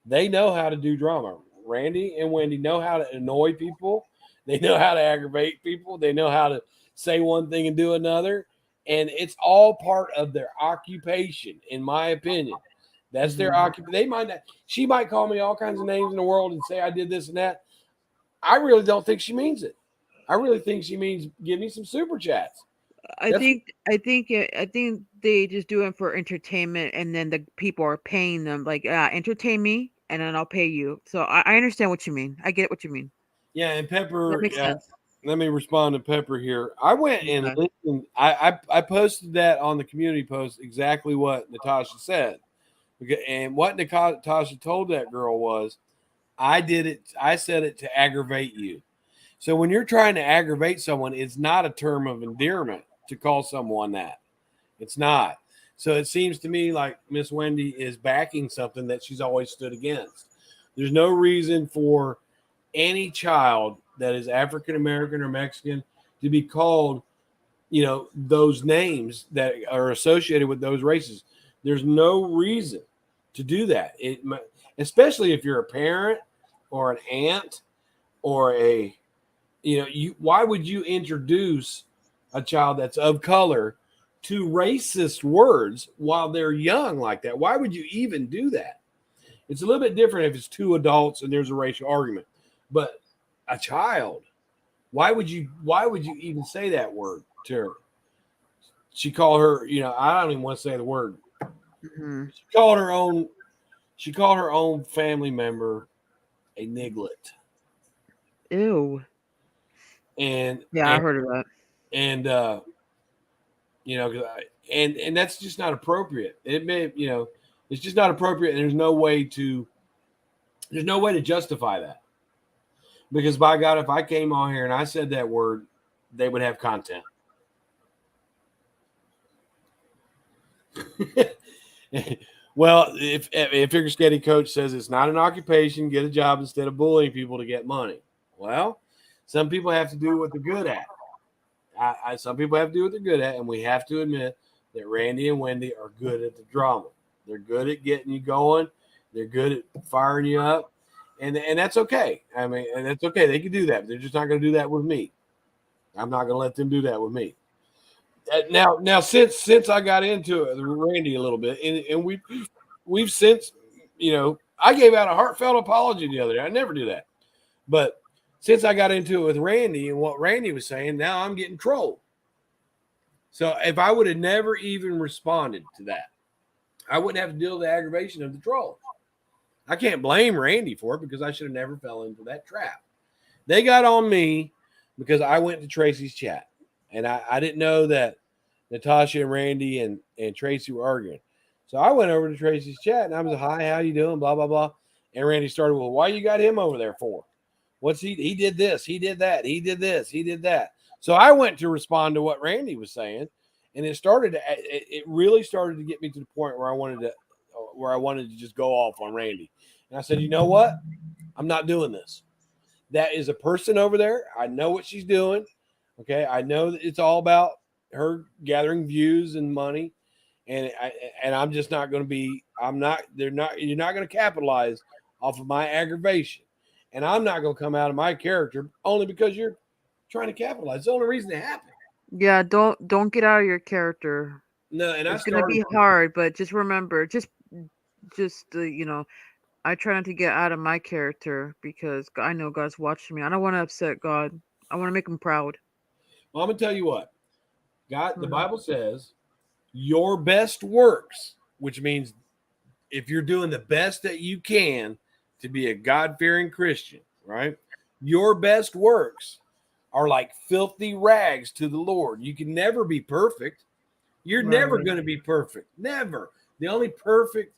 They know how to do drama. Randy and Wendy know how to annoy people. They know how to aggravate people. They know how to say one thing and do another. And it's all part of their occupation, in my opinion. That's their occupation. They might not, she might call me all kinds of names in the world and say I did this and that. I really don't think she means it. I really think she means give me some super chats. I think they just do it for entertainment, and then the people are paying them like, entertain me, and then I'll pay you. So I understand what you mean. I get what you mean. Yeah, and Pepper. That makes sense. Let me respond to Pepper here. I went and listened. I posted that on the community post exactly what Natasha said, and what Natasha told that girl was, I did it. I said it to aggravate you. So when you're trying to aggravate someone, it's not a term of endearment to call someone that. It's not. So it seems to me like Miss Wendy is backing something that she's always stood against. There's no reason for any child that is African American or Mexican to be called, those names that are associated with those races. There's no reason to do that. Especially if you're a parent or an aunt or why would you introduce a child that's of color to racist words while they're young like that? Why would you even do that? It's a little bit different if it's two adults and there's a racial argument, but a child, why would you even say that word to her? She called her, I don't even want to say the word. Mm-hmm. She called her own family member a niglet. Ew. And I heard of that. And and that's just not appropriate. It may, it's just not appropriate, and there's no way to justify that. Because by God, if I came on here and I said that word, they would have content. Well, if a figure skating coach says it's not an occupation, get a job instead of bullying people to get money. Well, some people have to do what they're good at. Some people have to do what they're good at, and we have to admit that Randy and Wendy are good at the drama. They're good at getting you going. They're good at firing you up, and that's okay. I mean, and that's okay. They can do that. But they're just not going to do that with me. I'm not going to let them do that with me. Now, since I got into it with Randy a little bit, and we've since, I gave out a heartfelt apology the other day. I never do that, but since I got into it with Randy and what Randy was saying, now I'm getting trolled. So if I would have never even responded to that, I wouldn't have to deal with the aggravation of the troll. I can't blame Randy for it because I should have never fell into that trap. They got on me because I went to Tracy's chat. And I didn't know that Natasha and Randy and Tracy were arguing. So I went over to Tracy's chat and I was like, hi, how you doing? Blah, blah, blah. And Randy started, well, why you got him over there for? What's he did this, he did that, he did this, he did that. So I went to respond to what Randy was saying. And it really started to get me to the point where I wanted to just go off on Randy. And I said, you know what? I'm not doing this. That is a person over there. I know what she's doing. Okay, I know that it's all about her gathering views and money, and I'm just not going to be. You're not going to capitalize off of my aggravation, and I'm not going to come out of my character only because you're trying to capitalize. It's the only reason it happened. Yeah, don't get out of your character. No, and it's going to be hard, but just remember, I try not to get out of my character because I know God's watching me. I don't want to upset God. I want to make him proud. Well, I'm going to tell you what. God, the Bible says your best works, which means if you're doing the best that you can to be a God-fearing Christian, right? Your best works are like filthy rags to the Lord. You can never be perfect. You're never going to be perfect. Never. The only perfect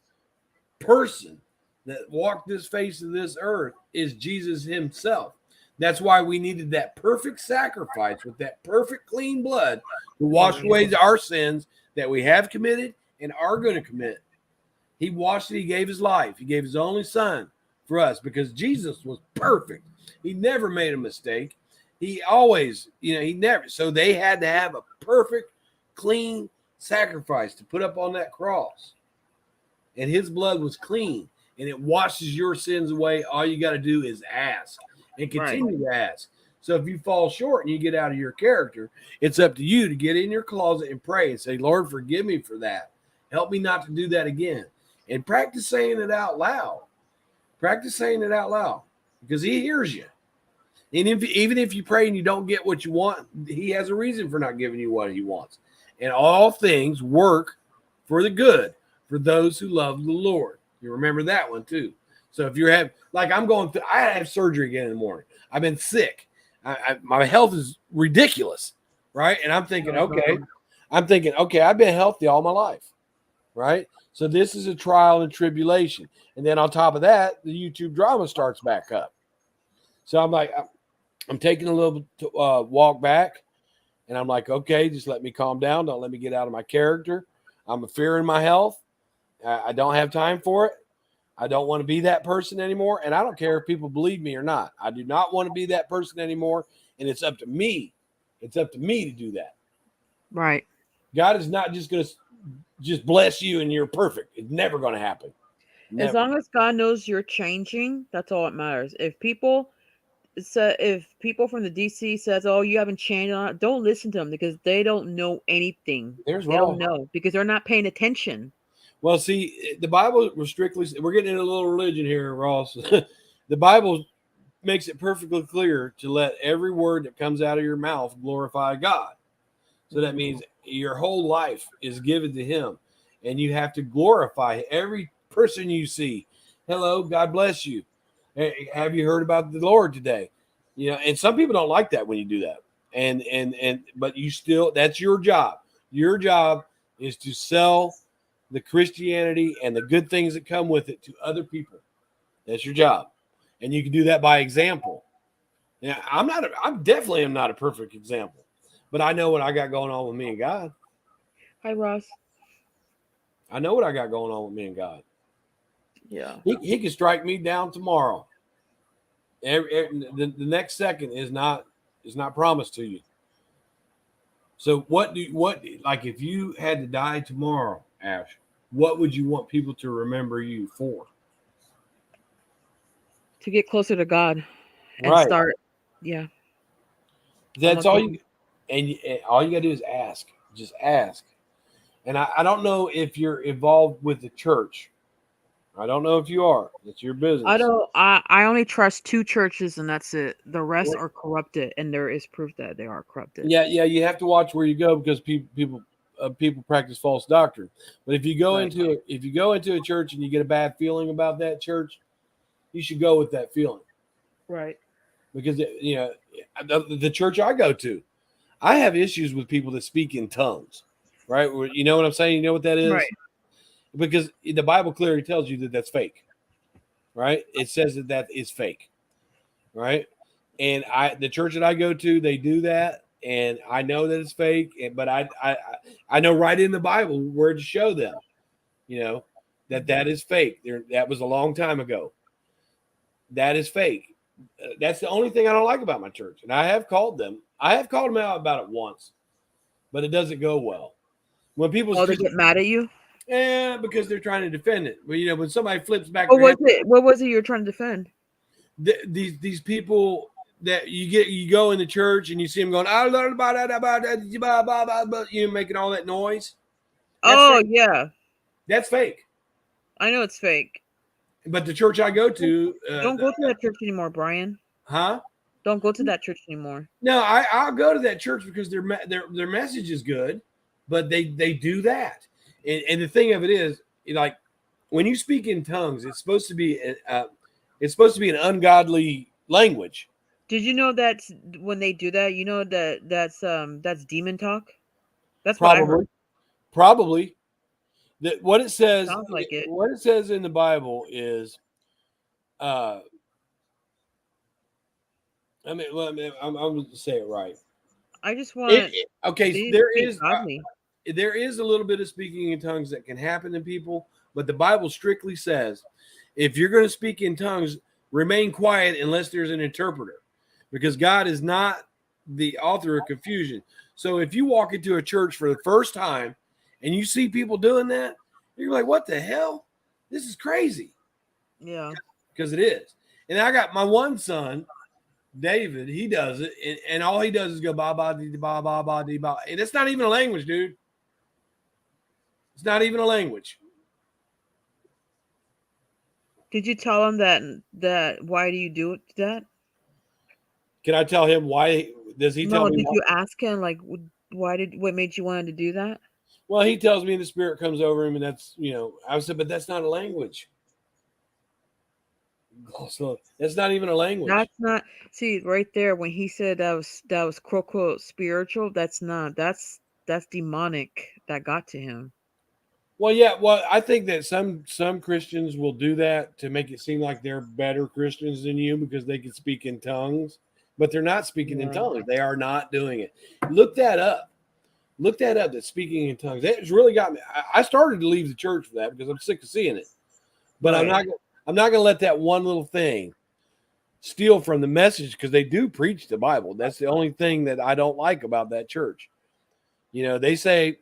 person that walked this face of this earth is Jesus himself. That's why we needed that perfect sacrifice with that perfect clean blood to wash away our sins that we have committed and are going to commit. He washed it. He gave his life. He gave his only son for us because Jesus was perfect. He never made a mistake. He always, he never. So they had to have a perfect, clean sacrifice to put up on that cross. And his blood was clean and it washes your sins away. All you got to do is ask and continue to ask. So if you fall short and you get out of your character, it's up to you to get in your closet and pray and say, Lord, forgive me for that. Help me not to do that again. And practice saying it out loud. Practice saying it out loud because he hears you. And even if you pray and you don't get what you want, he has a reason for not giving you what he wants. And all things work for the good for those who love the Lord. You remember that one too. So if you're having, like I have surgery again in the morning. I've been sick. My health is ridiculous, right? And I'm thinking, okay, I've been healthy all my life, right? So this is a trial and tribulation. And then on top of that, the YouTube drama starts back up. So I'm like, I'm taking a little walk back, and I'm like, okay, just let me calm down. Don't let me get out of my character. I'm fearing my health. I don't have time for it. I don't want to be that person anymore. And I don't care if people believe me or not. I do not want to be that person anymore. And it's up to me. It's up to me to do that. Right. God is not just going to just bless you and you're perfect. It's never going to happen. Never. As long as God knows you're changing, that's all that matters. If people from the DC says, "Oh, you haven't changed," don't listen to them because they don't know anything. They don't know because they're not paying attention. Well, see, the Bible we're getting into a little religion here, Ross. The Bible makes it perfectly clear to let every word that comes out of your mouth glorify God. So that means your whole life is given to him, and you have to glorify every person you see. Hello, God bless you. Hey, have you heard about the Lord today? And some people don't like that when you do that. But you still, that's your job. Your job is to sell the Christianity and the good things that come with it to other people. That's your job. And you can do that by example. Now, I'm definitely am not a perfect example, but I know what I got going on with me and God. Hi, Ross. I know what I got going on with me and God. Yeah. He can strike me down tomorrow. The next second is not promised to you. So if you had to die tomorrow, Ash, what would you want people to remember you for? To get closer to God and Right. start. Yeah. That's all you, and all you got to do is ask. Just ask. And I don't know if you're involved with the church. I don't know if you are. It's your business. I only trust 2 churches and that's it. The rest are corrupted, and there is proof that they are corrupted. Yeah. You have to watch where you go because people practice false doctrine. But if you go into a church and you get a bad feeling about that church, you should go with that feeling. Right. Because the church I go to, I have issues with people that speak in tongues. Right? You know what I'm saying? You know what that is? Right. Because the Bible clearly tells you that that's fake. Right? It says that is fake. Right? And the church that I go to, they do that, and I know that it's fake. But I know right in the Bible where to show them, that is fake. That was a long time ago. That is fake. That's the only thing I don't like about my church, and I have called them. I have called them out about it once, but it doesn't go well. When people they get mad at you? Yeah, because they're trying to defend it. But when somebody flips back, What was it you were trying to defend? These people that you go in the church and you see them going, I learned about that, making all that noise. That's fake. Yeah, that's fake. I know it's fake. But the church I go to, don't go to that church anymore, Brian. Huh? Don't go to that church anymore. No, I'll go to that church because their message is good, but they do that. And the thing of it is, like when you speak in tongues, it's supposed to be an ungodly language. Did you know that when they do that, that's demon talk? That's probably. What I heard. Probably. That what it says. Sounds like it. What it says in the Bible is, I'm going to say it right. I just want. There is a little bit of speaking in tongues that can happen to people, but the Bible strictly says, if you're going to speak in tongues, remain quiet unless there's an interpreter, because God is not the author of confusion. So if you walk into a church for the first time and you see people doing that, you're like, what the hell? This is crazy. Yeah. Because it is. And I got my one son, David, he does it, and all he does is go ba ba dee ba ba ba dee ba. And it's not even a language, dude. It's not even a language. Did you tell him that why do you do that? Can I tell him why? Does he tell No, me? did Why? you ask him like what made you want to do that? Well, he tells me the spirit comes over him, and that's I said, but that's not a language. So that's not even a language. That's not see right there when he said that was quote quote spiritual. That's not that's demonic that got to him. Well, yeah. Well, I think that some Christians will do that to make it seem like they're better Christians than you because they can speak in tongues, but they're not speaking in tongues. They are not doing it. Look that up. Look that up. That speaking in tongues. That's really got me. I started to leave the church for that because I'm sick of seeing it. But I'm not going to let that one little thing steal from the message because they do preach the Bible. That's the only thing that I don't like about that church. They say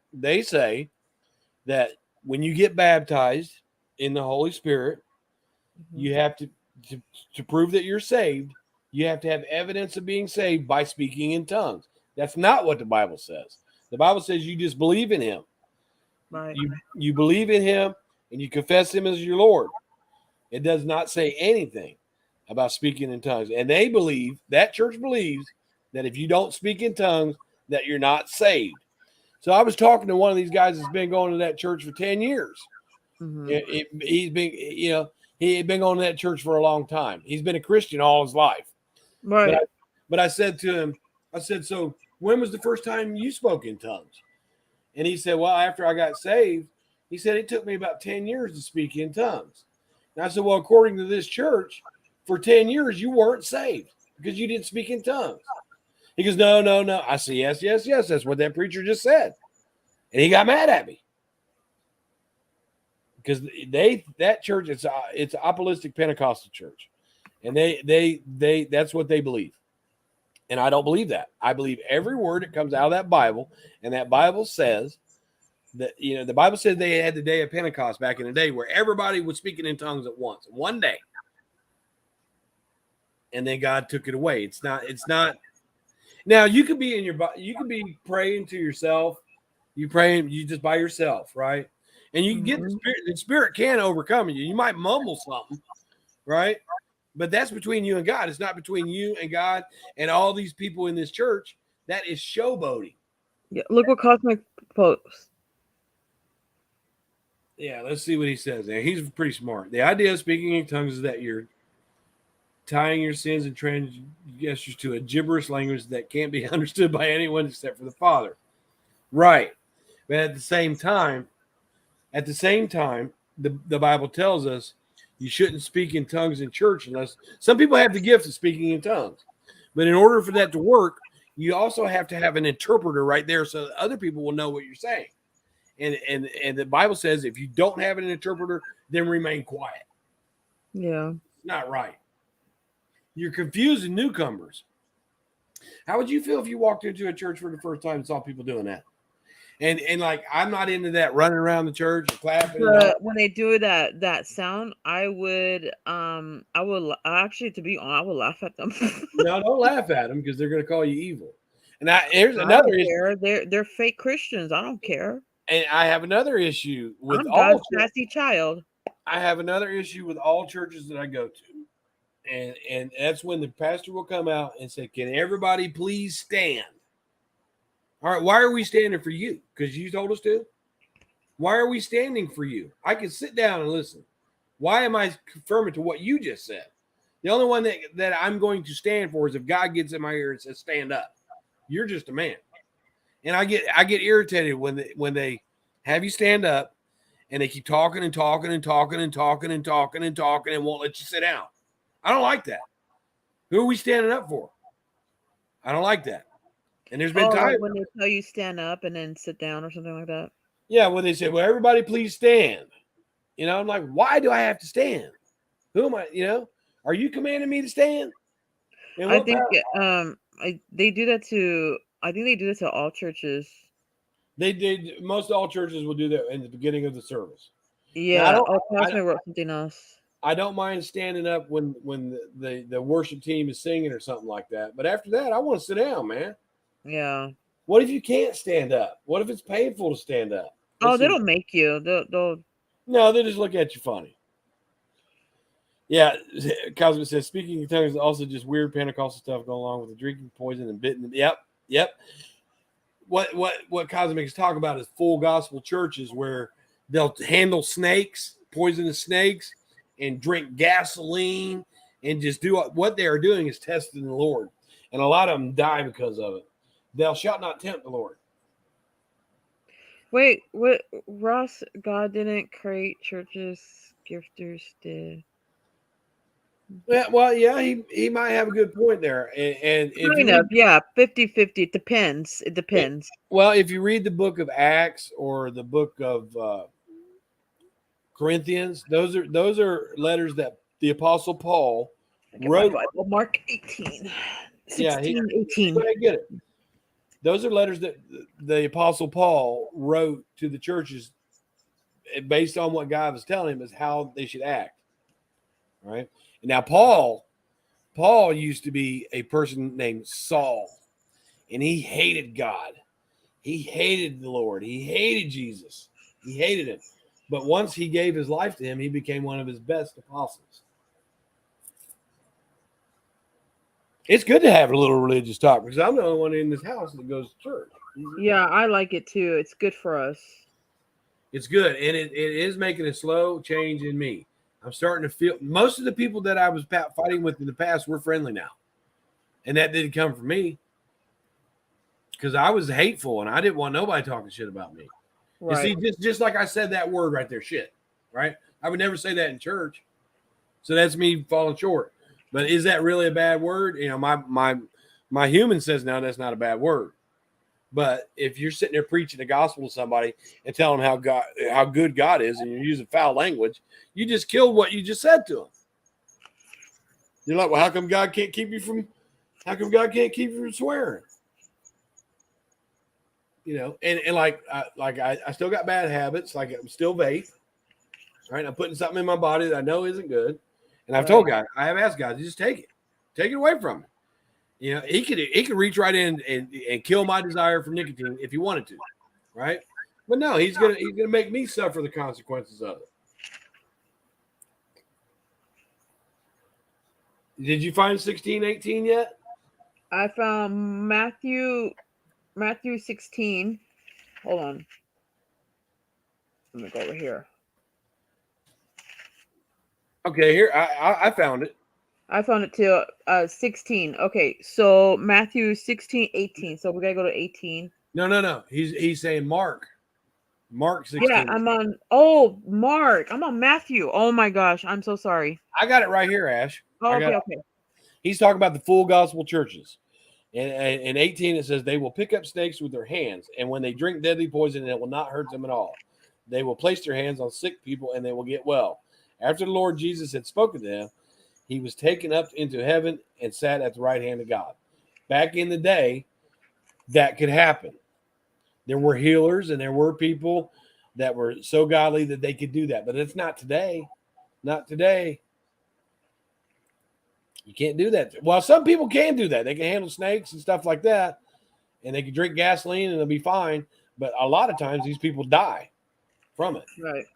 that when you get baptized in the Holy Spirit, you have to prove that you're saved. You have to have evidence of being saved by speaking in tongues. That's not what the Bible says. The Bible says you just believe in him. Right. You believe in him and you confess him as your Lord. It does not say anything about speaking in tongues. And that church believes that if you don't speak in tongues, that you're not saved. So I was talking to one of these guys that's been going to that church for 10 years. Mm-hmm. He's been, he had been going to that church for a long time. He's been a Christian all his life. Right. But I said to him, so when was the first time you spoke in tongues? And he said, well, after I got saved, he said, it took me about 10 years to speak in tongues. And I said, well, according to this church, for 10 years, you weren't saved because you didn't speak in tongues. He goes, no. I said, yes. That's what that preacher just said. And he got mad at me. Because that church, it's an apostolic Pentecostal church. And they that's what they believe. And I don't believe that. I believe every word that comes out of that Bible. And that Bible says that, the Bible said they had the day of Pentecost back in the day where everybody was speaking in tongues at once, one day. And then God took it away. It's not. Now you could be you could be praying to yourself. You just by yourself, right? And you can get the spirit. The spirit can overcome you. You might mumble something, right? But that's between you and God. It's not between you and God and all these people in this church. That is showboating. Yeah, look what Cosmic posts. Yeah, let's see what he says there. He's pretty smart. The idea of speaking in tongues is that you're tying your sins and transgressions to a gibberish language that can't be understood by anyone except for the Father. Right. But at the same time, the Bible tells us you shouldn't speak in tongues in church unless some people have the gift of speaking in tongues. But in order for that to work, you also have to have an interpreter right there so that other people will know what you're saying. And the Bible says if you don't have an interpreter, then remain quiet. Yeah. It's not right. You're confusing newcomers. How would you feel if you walked into a church for the first time and saw people doing that? And like, I'm not into that running around the church and clapping. When they do that sound, I would actually, to be honest, I would laugh at them. No, don't laugh at them because they're going to call you evil. And here's I another don't issue. care. They're fake Christians. I don't care. And I have another issue with I'm all God's nasty child. I have another issue with all churches that I go to. And that's when the pastor will come out and say, can everybody please stand? All right, why are we standing for you? Because you told us to? Why are we standing for you? I can sit down and listen. Why am I confirming to what you just said? The only one that I'm going to stand for is if God gets in my ear and says, stand up. You're just a man. And I get irritated when they have you stand up and they keep talking and talking and talking and talking and talking and talking and won't let you sit down. I don't like that. Who are we standing up for? I don't like that. And there's been times when they tell you stand up and then sit down or something like that. Yeah, when they say, well, everybody please stand. I'm like, why do I have to stand? Who am I? Are you commanding me to stand? I think They do that to. I think they do that to all churches. They did. Most all churches will do that in the beginning of the service. Now, Yeah. Oh, Cosmo wrote something else. I don't mind standing up when the worship team is singing or something like that. But after that, I want to sit down, man. Yeah. What if you can't stand up? What if it's painful to stand up? Oh, they don't make you. They'll. No, they just look at you funny. Yeah, Cosmo says, speaking in tongues is also just weird Pentecostal stuff going along with the drinking poison and bitten. Yep. What Cosmic is talking about is full gospel churches where they'll handle snakes, poisonous snakes, and drink gasoline and just do what they are doing is testing the Lord. And a lot of them die because of it. Thou shalt not tempt the Lord. Wait, what? Ross, God didn't create churches. Gifters did. Yeah, well, yeah, he might have a good point there. And if Kind you of, yeah. 50-50. It depends. It depends. well, if you read the book of Acts or the book of Corinthians, those are letters that the Apostle Paul wrote. Mark 18. Yeah, 16, 18. Go ahead, get it. Those are letters that the Apostle Paul wrote to the churches based on what God was telling him is how they should act. Right? And now Paul used to be a person named Saul, and he hated God. He hated the Lord. He hated Jesus. He hated him. But once he gave his life to him, he became one of his best apostles. It's good to have a little religious talk because I'm the only one in this house that goes to church. Yeah, I like it too. It's good for us. It's good. And it is making a slow change in me. I'm starting to feel most of the people that I was fighting with in the past were friendly now. And that didn't come from me because I was hateful and I didn't want nobody talking shit about me. Right. You see, just like I said that word right there, shit, right? I would never say that in church. So that's me falling short. But is that really a bad word? You know, my human says no, that's not a bad word. But if you're sitting there preaching the gospel to somebody and telling them how good God is, and you're using foul language, you just killed what you just said to them. You're like, well, how come God can't keep you from swearing? You know, and I still got bad habits, like I'm still vape. Right, I'm putting something in my body that I know isn't good, and I've told God, I have asked God to just take it away from me. You know, he could reach right in and kill my desire for nicotine if he wanted to, right? But no, he's gonna make me suffer the consequences of it. Did you find 16:18 yet? I found Matthew 16. Hold on. Let me go over here. Okay, here I found it. I found it too. 16. Okay, so Matthew 16, 18. So we gotta go to 18. No. He's saying Mark 16. Yeah, I'm on Mark. I'm on Matthew. Oh my gosh, I'm so sorry. I got it right here, Ash. Oh, okay. He's talking about the full gospel churches. And in 18, it says, they will pick up snakes with their hands, and when they drink deadly poison, it will not hurt them at all. They will place their hands on sick people, and they will get well. After the Lord Jesus had spoken to them, he was taken up into heaven and sat at the right hand of God. Back in the day, that could happen. There were healers, and there were people that were so godly that they could do that. But it's not today. Not today. You can't do that. Well, some people can do that. They can handle snakes and stuff like that, and they can drink gasoline and they'll be fine. But a lot of times these people die from it. Right.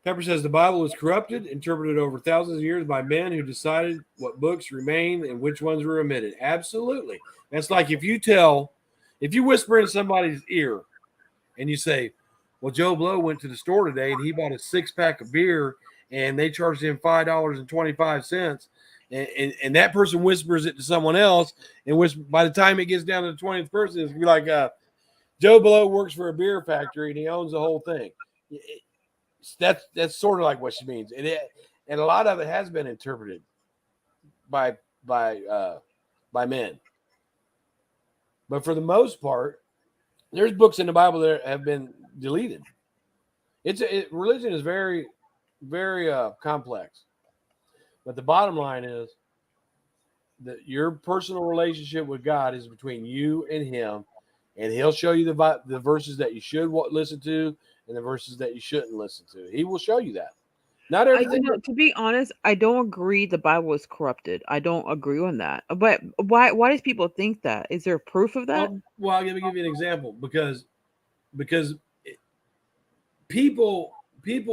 Pepper says the Bible is corrupted, interpreted over thousands of years by men who decided what books remain and which ones were omitted. Absolutely. That's like if you whisper in somebody's ear and you say, well, Joe Blow went to the store today and he bought a 6-pack of beer and they charged him $5.25. And that person whispers it to someone else. And by the time it gets down to the 20th person, it's be like, Joe Blow works for a beer factory and he owns the whole thing. That's sort of like what she means. And a lot of it has been interpreted by men. But for the most part, there's books in the Bible that have been deleted. Religion is very, very complex. But the bottom line is your personal relationship with God is between you and Him, and He'll show you the verses that you should listen to and the verses that you shouldn't listen to. He will show you that. Not everything. To be honest, I don't agree the Bible is corrupted. I don't agree on that. But why does people think that? Is there proof of that? Well, I'm going to give you an example because people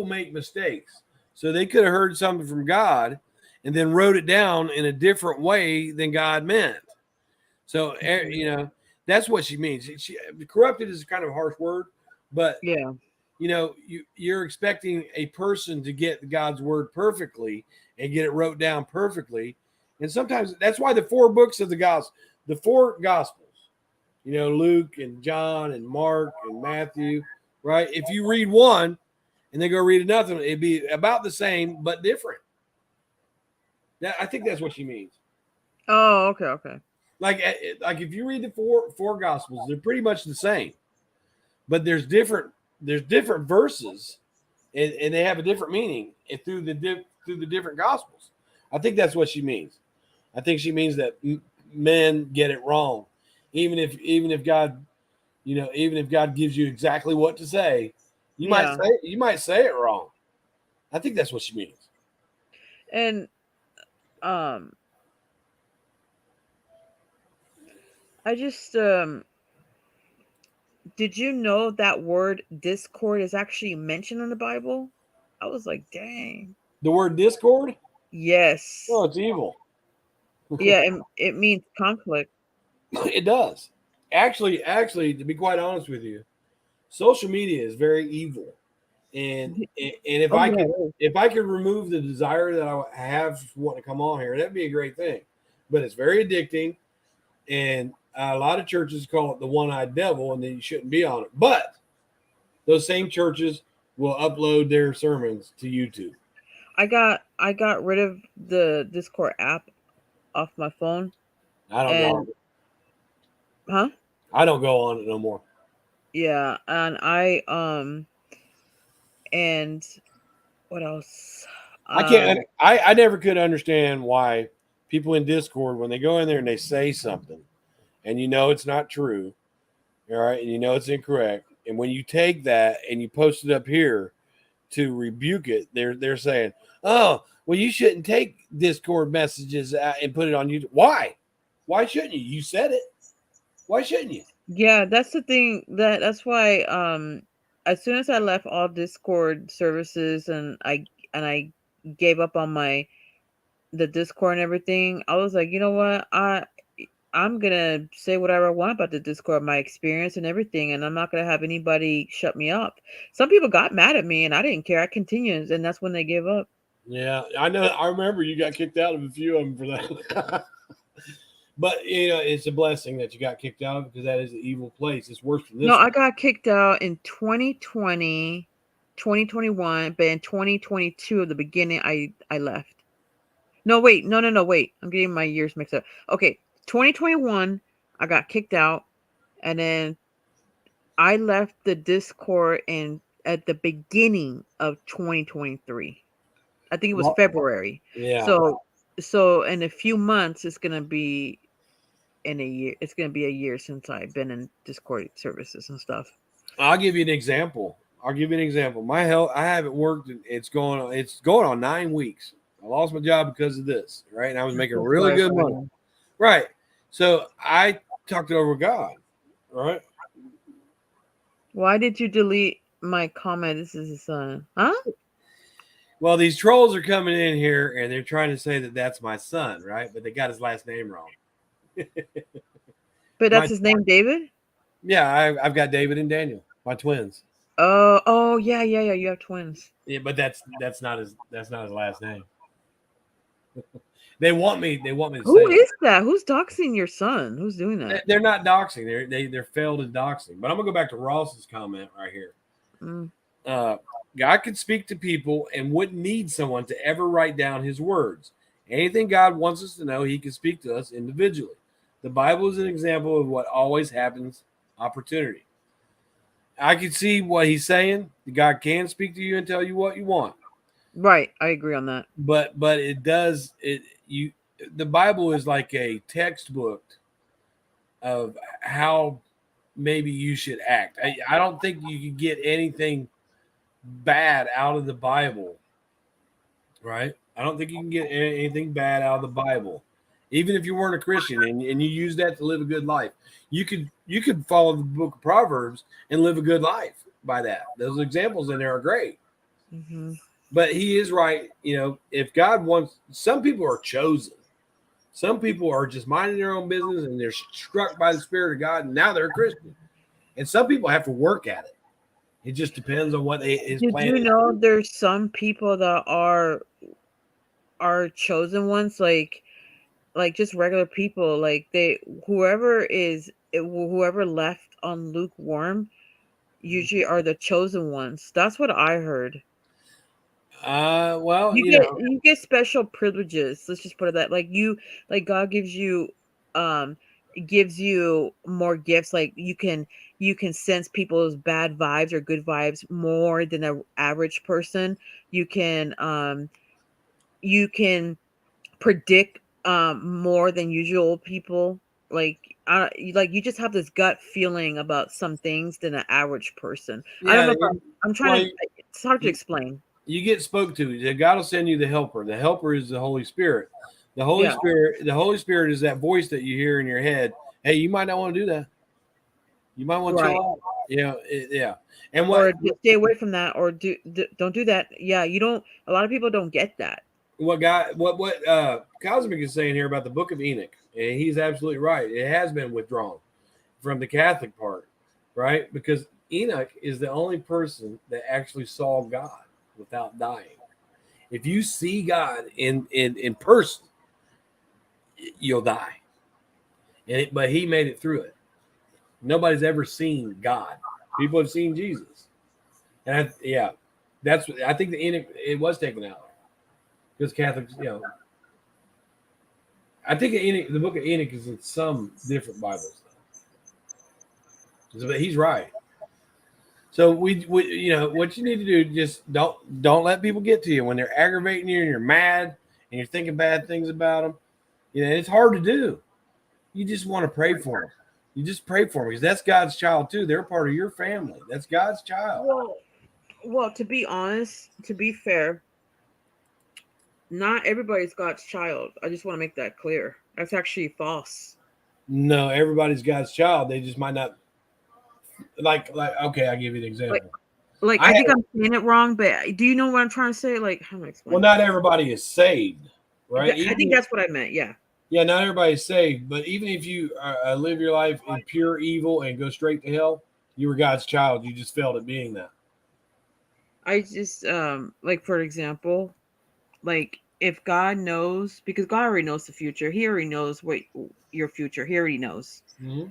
make mistakes. So they could have heard something from God and then wrote it down in a different way than God meant. So that's what she means. Corrupted is kind of a harsh word, but yeah, you're expecting a person to get God's word perfectly and get it wrote down perfectly. And sometimes that's why the four books of the four gospels, Luke and John and Mark and Matthew, right? If you read one and then go read another, it'd be about the same, but different. I think that's what she means. Oh, okay. Like if you read the four gospels, they're pretty much the same, but there's different verses, and they have a different meaning through the different gospels. I think that's what she means. I think she means that men get it wrong, even if God, even if God gives you exactly what to say, you might say it wrong. I think that's what she means. And I just did you know that word discord is actually mentioned in the Bible? I was like, dang. The word discord? Yes. Oh, it's evil. Yeah, it means conflict. It does. Actually, to be quite honest with you, social media is very evil. And if I could remove the desire that I have wanting to come on here, that'd be a great thing. But it's very addicting, and a lot of churches call it the one-eyed devil, and then you shouldn't be on it. But those same churches will upload their sermons to YouTube. I got rid of the Discord app off my phone. I don't go on it. Huh? I don't go on it no more. Yeah, and and what else? I can't. I never could understand why people in Discord, when they go in there and they say something, and it's not true, all right, and it's incorrect, and when you take that and you post it up here to rebuke it, they're saying, "Oh, well, you shouldn't take Discord messages and put it on YouTube." Why? Why shouldn't you? You said it. Why shouldn't you? Yeah, that's the thing. That's why as soon as I left all Discord services and I gave up on the Discord and everything, I was like, you know what? I'm gonna say whatever I want about the Discord, my experience and everything, and I'm not gonna have anybody shut me up. Some people got mad at me and I didn't care. I continued, and that's when they gave up. Yeah, I know. I remember you got kicked out of a few of them for that. But it's a blessing that you got kicked out of, because that is an evil place. It's worse than this. No, I got kicked out in 2020, 2021, but in 2022, at the beginning, I left. No, wait, no, wait. I'm getting my years mixed up. Okay, 2021, I got kicked out, and then I left the Discord at the beginning of 2023. I think it was February. Yeah. So in a few months, it's gonna be in a year. It's gonna be a year since I've been in Discord services and stuff. I'll give you an example. My health, I haven't worked. It's going on 9 weeks. I lost my job because of this, right? And I was making really good money, right? So I talked it over with God, right? Why did you delete my comment? This is his son, huh? Well, these trolls are coming in here and they're trying to say that that's my son, right? But they got his last name wrong. But that's his name, David? Yeah, I've got David and Daniel, my twins. Oh, yeah. You have twins. Yeah, but that's not his last name. They want me to Who say is that? Who's doxing your son? Who's doing that? They're not doxing. They're failed at doxing. But I'm gonna go back to Ross's comment right here. God could speak to people and wouldn't need someone to ever write down his words. Anything God wants us to know, he can speak to us individually. The Bible is an example of what always happens, opportunity. I can see what he's saying. God can speak to you and tell you what you want. Right, I agree on that. But it does it you the Bible is like a textbook of how maybe you should act. I don't think you can get anything bad out of the Bible, right? I don't think you can get anything bad out of the Bible, even if you weren't a Christian and you use that to live a good life. You could follow the book of Proverbs and live a good life by that. Those examples in there are great. Mm-hmm. But he is right. You know, if God wants, some people are chosen. Some people are just minding their own business and they're struck by the Spirit of God, and now they're a Christian. And some people have to work at it. It just depends on what his Did plan you is. know there's some people that are chosen ones, like just regular people, like whoever left on lukewarm usually are the chosen ones. That's what I heard. Well, You get special privileges. Let's just put it that, like God um gives you more gifts. Like you can sense people's bad vibes or good vibes more than an average person. You can predict more than usual people. Like you just have this gut feeling about some things than an average person. I don't yeah. know if I'm trying Well, to. It's hard to explain. you get spoke to. God will send you the helper. The helper is the Holy Spirit. Yeah. The Holy Spirit is that voice that you hear in your head. Hey, you might not want to do that. You might want to Right. chill out. Yeah. And Or just stay away from that, or don't do that. Yeah, you don't. A lot of people don't get that. what Cosmic is saying here about the Book of Enoch, and he's absolutely right. It has been withdrawn from the Catholic part, right? Because Enoch is the only person that actually saw God without dying. If you see God in person, you'll die. But he made it through it. Nobody's ever seen God. People have seen Jesus, and I think the Enoch, it was taken out because Catholics, I think the Book of Enoch is in some different Bibles, but he's right. So we what you need to do, just don't let people get to you when they're aggravating you and you're mad and you're thinking bad things about them. It's hard to do. You just want to pray for them. You just pray for them because that's God's child too. They're part of your family. That's God's child. Well, to be honest, to be fair, not everybody's God's child. I just want to make that clear. That's actually false. No, everybody's God's child. They just might not like. Okay, I'll give you an example. I think I'm saying it wrong, but do you know what I'm trying to say? Like, how am I explaining? Well, not everybody is saved, right? I think that's what I meant. Yeah. Yeah, not everybody's saved, but even if you live your life in pure evil and go straight to hell, you were God's child. You just failed at being that. I just like, for example, like if God knows, because God already knows the future. He already knows what your future. He already knows. Mm-hmm.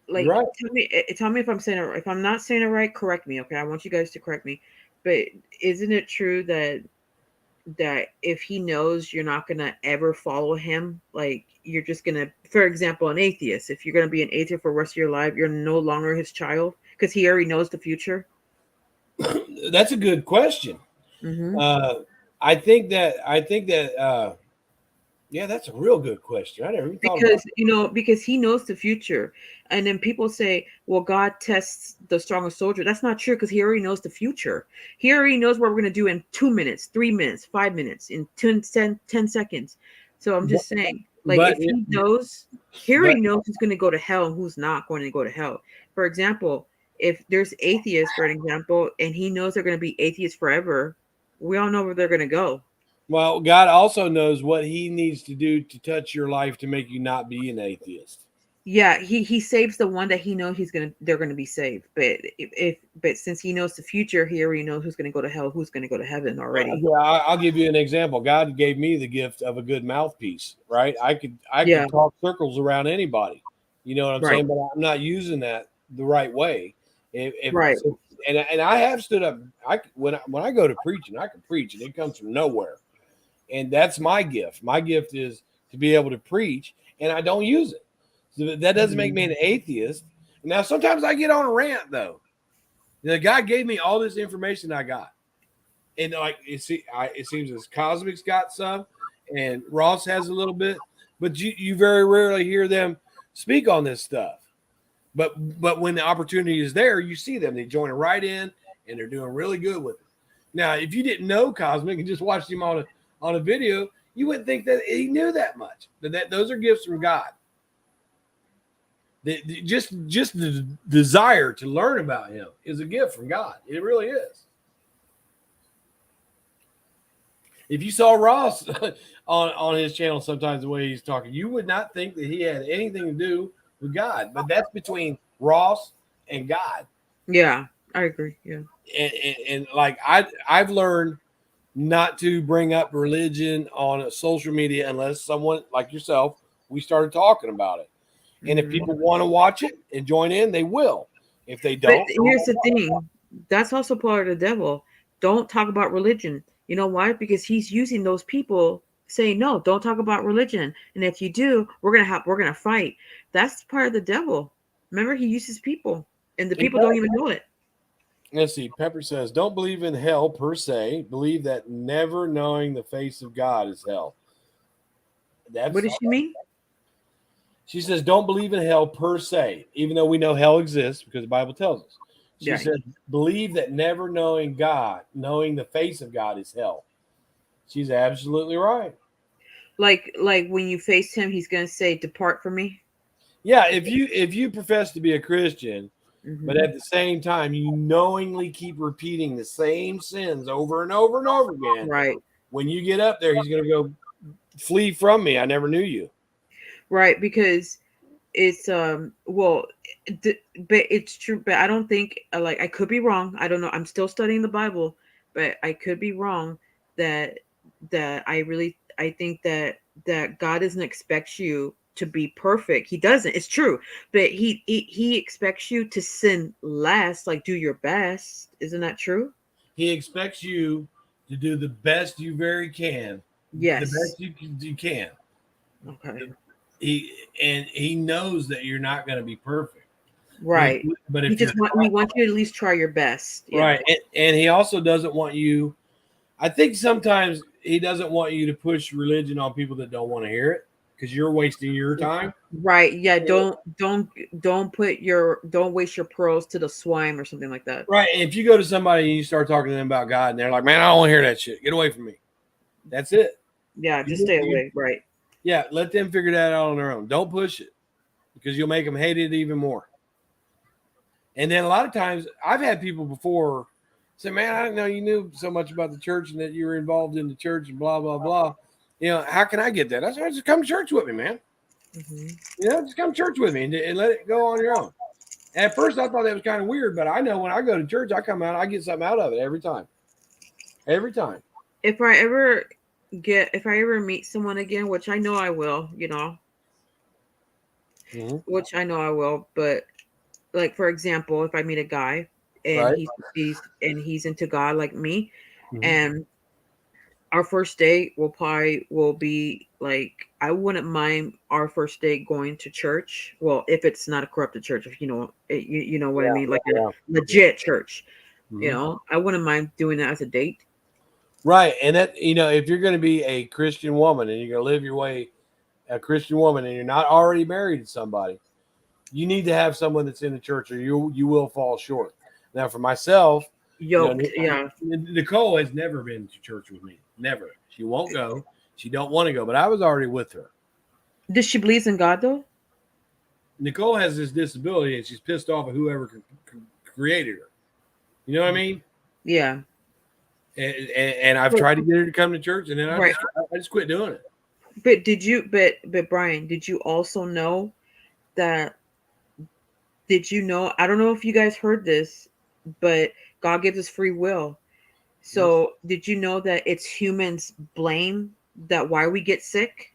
Like, Right. tell me if I'm saying it. If I'm not saying it right, correct me. Okay, I want you guys to correct me. But isn't it true that if he knows you're not gonna ever follow him, like you're just gonna, for example, an atheist, if you're gonna be an atheist for the rest of your life, you're no longer his child because he already knows the future? That's a good question. Mm-hmm. I think that yeah, that's a real good question. I never even thought about Because he knows the future. And then people say, well, God tests the strongest soldier. That's not true because he already knows the future. He already knows what we're going to do in 2 minutes, 3 minutes, 5 minutes, in 10 seconds. So I'm just saying, like, but if he knows, he but already knows who's going to go to hell and who's not going to go to hell. For example, if there's atheists, for an example, and he knows they're going to be atheists forever, we all know where they're going to go. well, God also knows what he needs to do to touch your life to make you not be an atheist. Yeah, he saves the one that he knows they're gonna be saved. But but since he knows the future, he already knows who's gonna go to hell, who's gonna go to heaven already. Yeah, I'll give you an example. God gave me the gift of a good mouthpiece, right? I could Yeah. talk circles around anybody. You know what I'm Right. saying? But I'm not using that the right way. Right. And I have stood up. When I go to preaching, I can preach, and it comes from nowhere. And that's my gift. My gift is to be able to preach, and I don't use it. So that doesn't make me an atheist. Now, sometimes I get on a rant, though. God gave me all this information I got. And like it seems as Cosmic's got some, and Ross has a little bit, but you very rarely hear them speak on this stuff. But when the opportunity is there, you see them. They join right in, and they're doing really good with it. Now, if you didn't know Cosmic and just watched him on a video, you wouldn't think that he knew that much. But those are gifts from God. Just the desire to learn about him is a gift from God. It really is. If you saw Ross on his channel, sometimes the way he's talking, you would not think that he had anything to do with God. But that's between Ross and God. Yeah, I agree. Yeah. And like I've learned not to bring up religion on social media unless someone like yourself, we started talking about it. And if people want to watch it and join in, they will. If they don't, but here's the thing. That's also part of the devil. Don't talk about religion. You know why? Because he's using those people saying, no, don't talk about religion. And if you do, we're gonna fight. That's part of the devil. Remember, he uses people, and the people don't even know it. Let's see. Pepper says, don't believe in hell per se. Believe that never knowing the face of God is hell. What does she mean? She says, don't believe in hell per se, even though we know hell exists because the Bible tells us. She said, believe that never knowing God, knowing the face of God is hell. She's absolutely right. Like when you face him, he's going to say, depart from me. Yeah, if you profess to be a Christian, but at the same time, you knowingly keep repeating the same sins over and over and over again. Right. When you get up there, he's going to go, flee from me. I never knew you. Right, because it's but it's true. But I don't think like I could be wrong. I don't know. I'm still studying the Bible, but I could be wrong that I think that God doesn't expect you to be perfect. He doesn't. It's true, but he expects you to sin less, like do your best. Isn't that true? He expects you to do the best you very can. Yes, the best you can. Okay. He knows that you're not going to be perfect, Right? But if he wants you to at least try your best, yeah. Right? And he also doesn't want you. I think sometimes he doesn't want you to push religion on people that don't want to hear it because you're wasting your time. Right? Yeah. Don't waste your pearls to the swine or something like that. Right? And if you go to somebody and you start talking to them about God, and they're like, "Man, I don't want to hear that shit. Get away from me." That's it. Yeah, just stay away. Right. Yeah, let them figure that out on their own. Don't push it because you'll make them hate it even more. And then a lot of times I've had people before say, man, I didn't know you knew so much about the church and that you were involved in the church and blah, blah, blah. You know, how can I get that? I said, just come to church with me, man. You know, just come to church with me and let it go on your own. And at first I thought that was kind of weird, but I know when I go to church, I come out, I get something out of it every time. Every time. If I ever meet someone again, which I know I will, you know, which I know I will, but like, for example, if I meet a guy and he's into God like me, and our first date will be like, I wouldn't mind our first date going to church. Well, if it's not a corrupted church, if you know what I mean, like a legit church, you know, I wouldn't mind doing that as a date. Right. And that, you know, if you're going to be a Christian woman and you're going to live your way a Christian woman and you're not already married to somebody, you need to have someone that's in the church or you will fall short. Now, for myself, Nicole has never been to church with me. Never. She won't go. She don't want to go, but I was already with her. Does she believe in God though? Nicole has this disability and she's pissed off at whoever created her. You know what I mean? Yeah. And I've tried to get her to come to church, and then I just quit doing it. But Brian, did you also know that? Did you know? I don't know if you guys heard this, but God gives us free will. So did you know that it's humans' blame that why we get sick?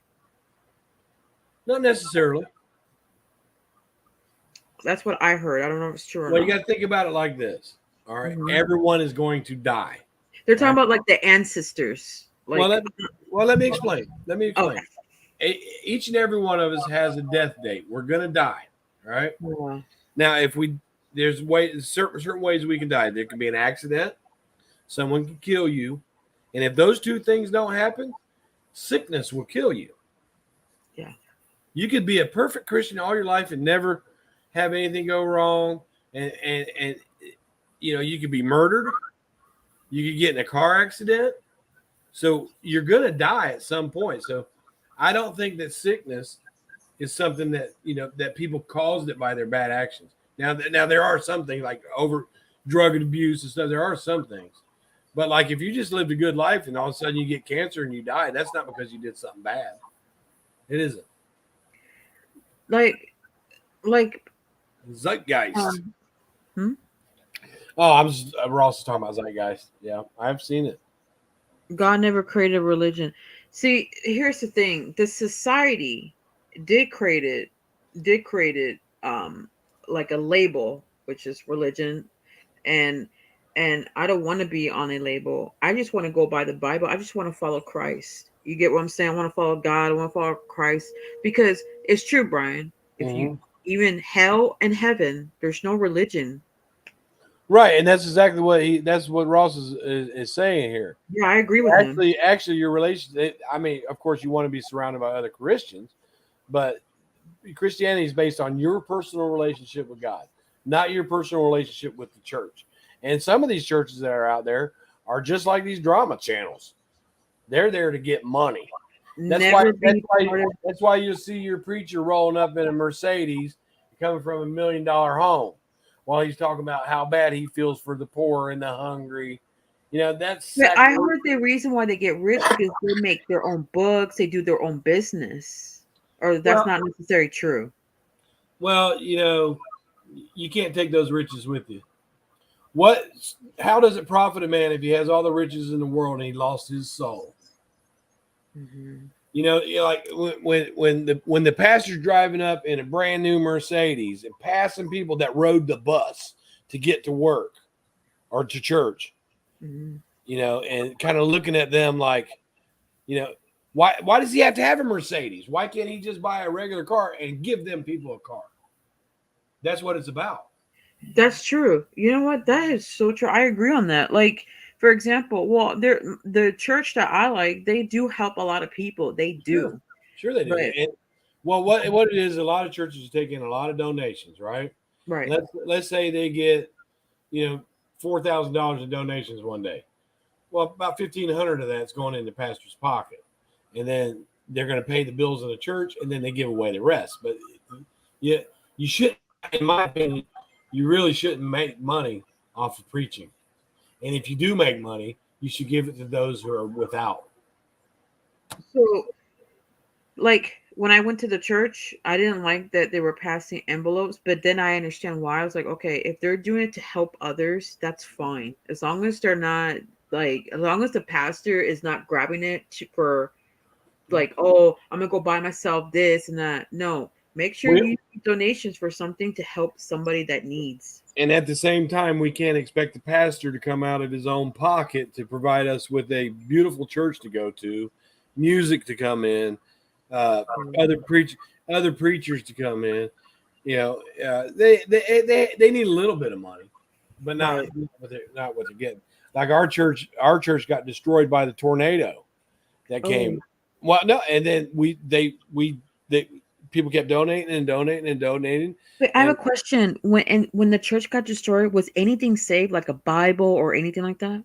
Not necessarily. That's what I heard. I don't know if it's true or not. Well, you got to think about it like this. All right, everyone is going to die. They're talking about like the ancestors. Like, let me explain. Okay. Each and every one of us has a death date. We're gonna die. All right. Yeah. Now, there's certain ways we can die. There can be an accident. Someone can kill you, and if those two things don't happen, sickness will kill you. Yeah. You could be a perfect Christian all your life and never have anything go wrong. And you could be murdered. You could get in a car accident. So you're going to die at some point. So I don't think that sickness is something that, that people caused it by their bad actions. Now there are some things like over drug abuse and stuff. There are some things. But like if you just lived a good life and all of a sudden you get cancer and you die, that's not because you did something bad. It isn't. Like Zeitgeist. hmm? Oh, Ross is talking about Zeitgeist. Yeah, I've seen it. God never created a religion. See, here's the thing: the society did create it, like a label, which is religion, and I don't want to be on a label. I just want to go by the Bible. I just want to follow Christ. You get what I'm saying? I want to follow God. I want to follow Christ because it's true, Brian. If you even hell and heaven, there's no religion. Right, and that's exactly that's what Ross is saying here. Yeah, I agree with him. Actually, your relationship. I mean, of course, you want to be surrounded by other Christians, but Christianity is based on your personal relationship with God, not your personal relationship with the church. And some of these churches that are out there are just like these drama channels. They're there to get money. That's why you see your preacher rolling up in a Mercedes coming from $1 million home while he's talking about how bad he feels for the poor and the hungry. That's. I heard the reason why they get rich because they make their own books, they do their own business, or that's not necessarily true. Well, you can't take those riches with you. How does it profit a man if he has all the riches in the world and he lost his soul? Mm-hmm. Like when the pastor's driving up in a brand new Mercedes and passing people that rode the bus to get to work or to church, mm-hmm. And kind of looking at them like, why does he have to have a Mercedes? Why can't he just buy a regular car and give them people a car? That's what it's about. That's true. You know what? That is so true. I agree on that. Like, for example, the church that I like, they do help a lot of people. They do. Sure they do. But, And, what it is, a lot of churches take in a lot of donations, right? Right. Let's say they get, $4,000 in donations one day. Well, about 1,500 of that's going into pastor's pocket, and then they're going to pay the bills of the church, and then they give away the rest. But you should, in my opinion, you really shouldn't make money off of preaching. And if you do make money, you should give it to those who are without. So, like, when I went to the church, I didn't like that they were passing envelopes, but then I understand why. I was like, okay, if they're doing it to help others, that's fine. As long as they're not, as long as the pastor is not grabbing it for, like, oh, I'm going to go buy myself this and that. No, make sure you do donations for something to help somebody that needs. And at the same time, we can't expect the pastor to come out of his own pocket to provide us with a beautiful church to go to, music to come in, other preachers to come in. They need a little bit of money, but not what they're getting. Like our church got destroyed by the tornado that came. Well, no, and then people kept donating and donating and donating. Wait, I have a question. When the church got destroyed, was anything saved, like a Bible or anything like that?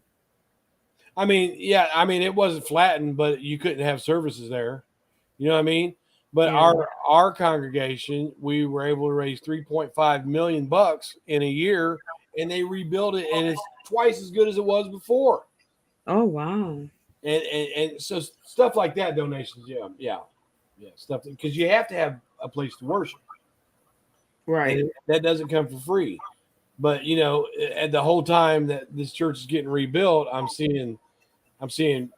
I mean, yeah, it wasn't flattened, but you couldn't have services there. You know what I mean? But our congregation, we were able to raise $3.5 million in a year, and they rebuilt it, and it's twice as good as it was before. Oh wow! And so stuff like that, donations, yeah, stuff, because you have to have a place to worship, right? And that doesn't come for free. But at the whole time that this church is getting rebuilt, I'm seeing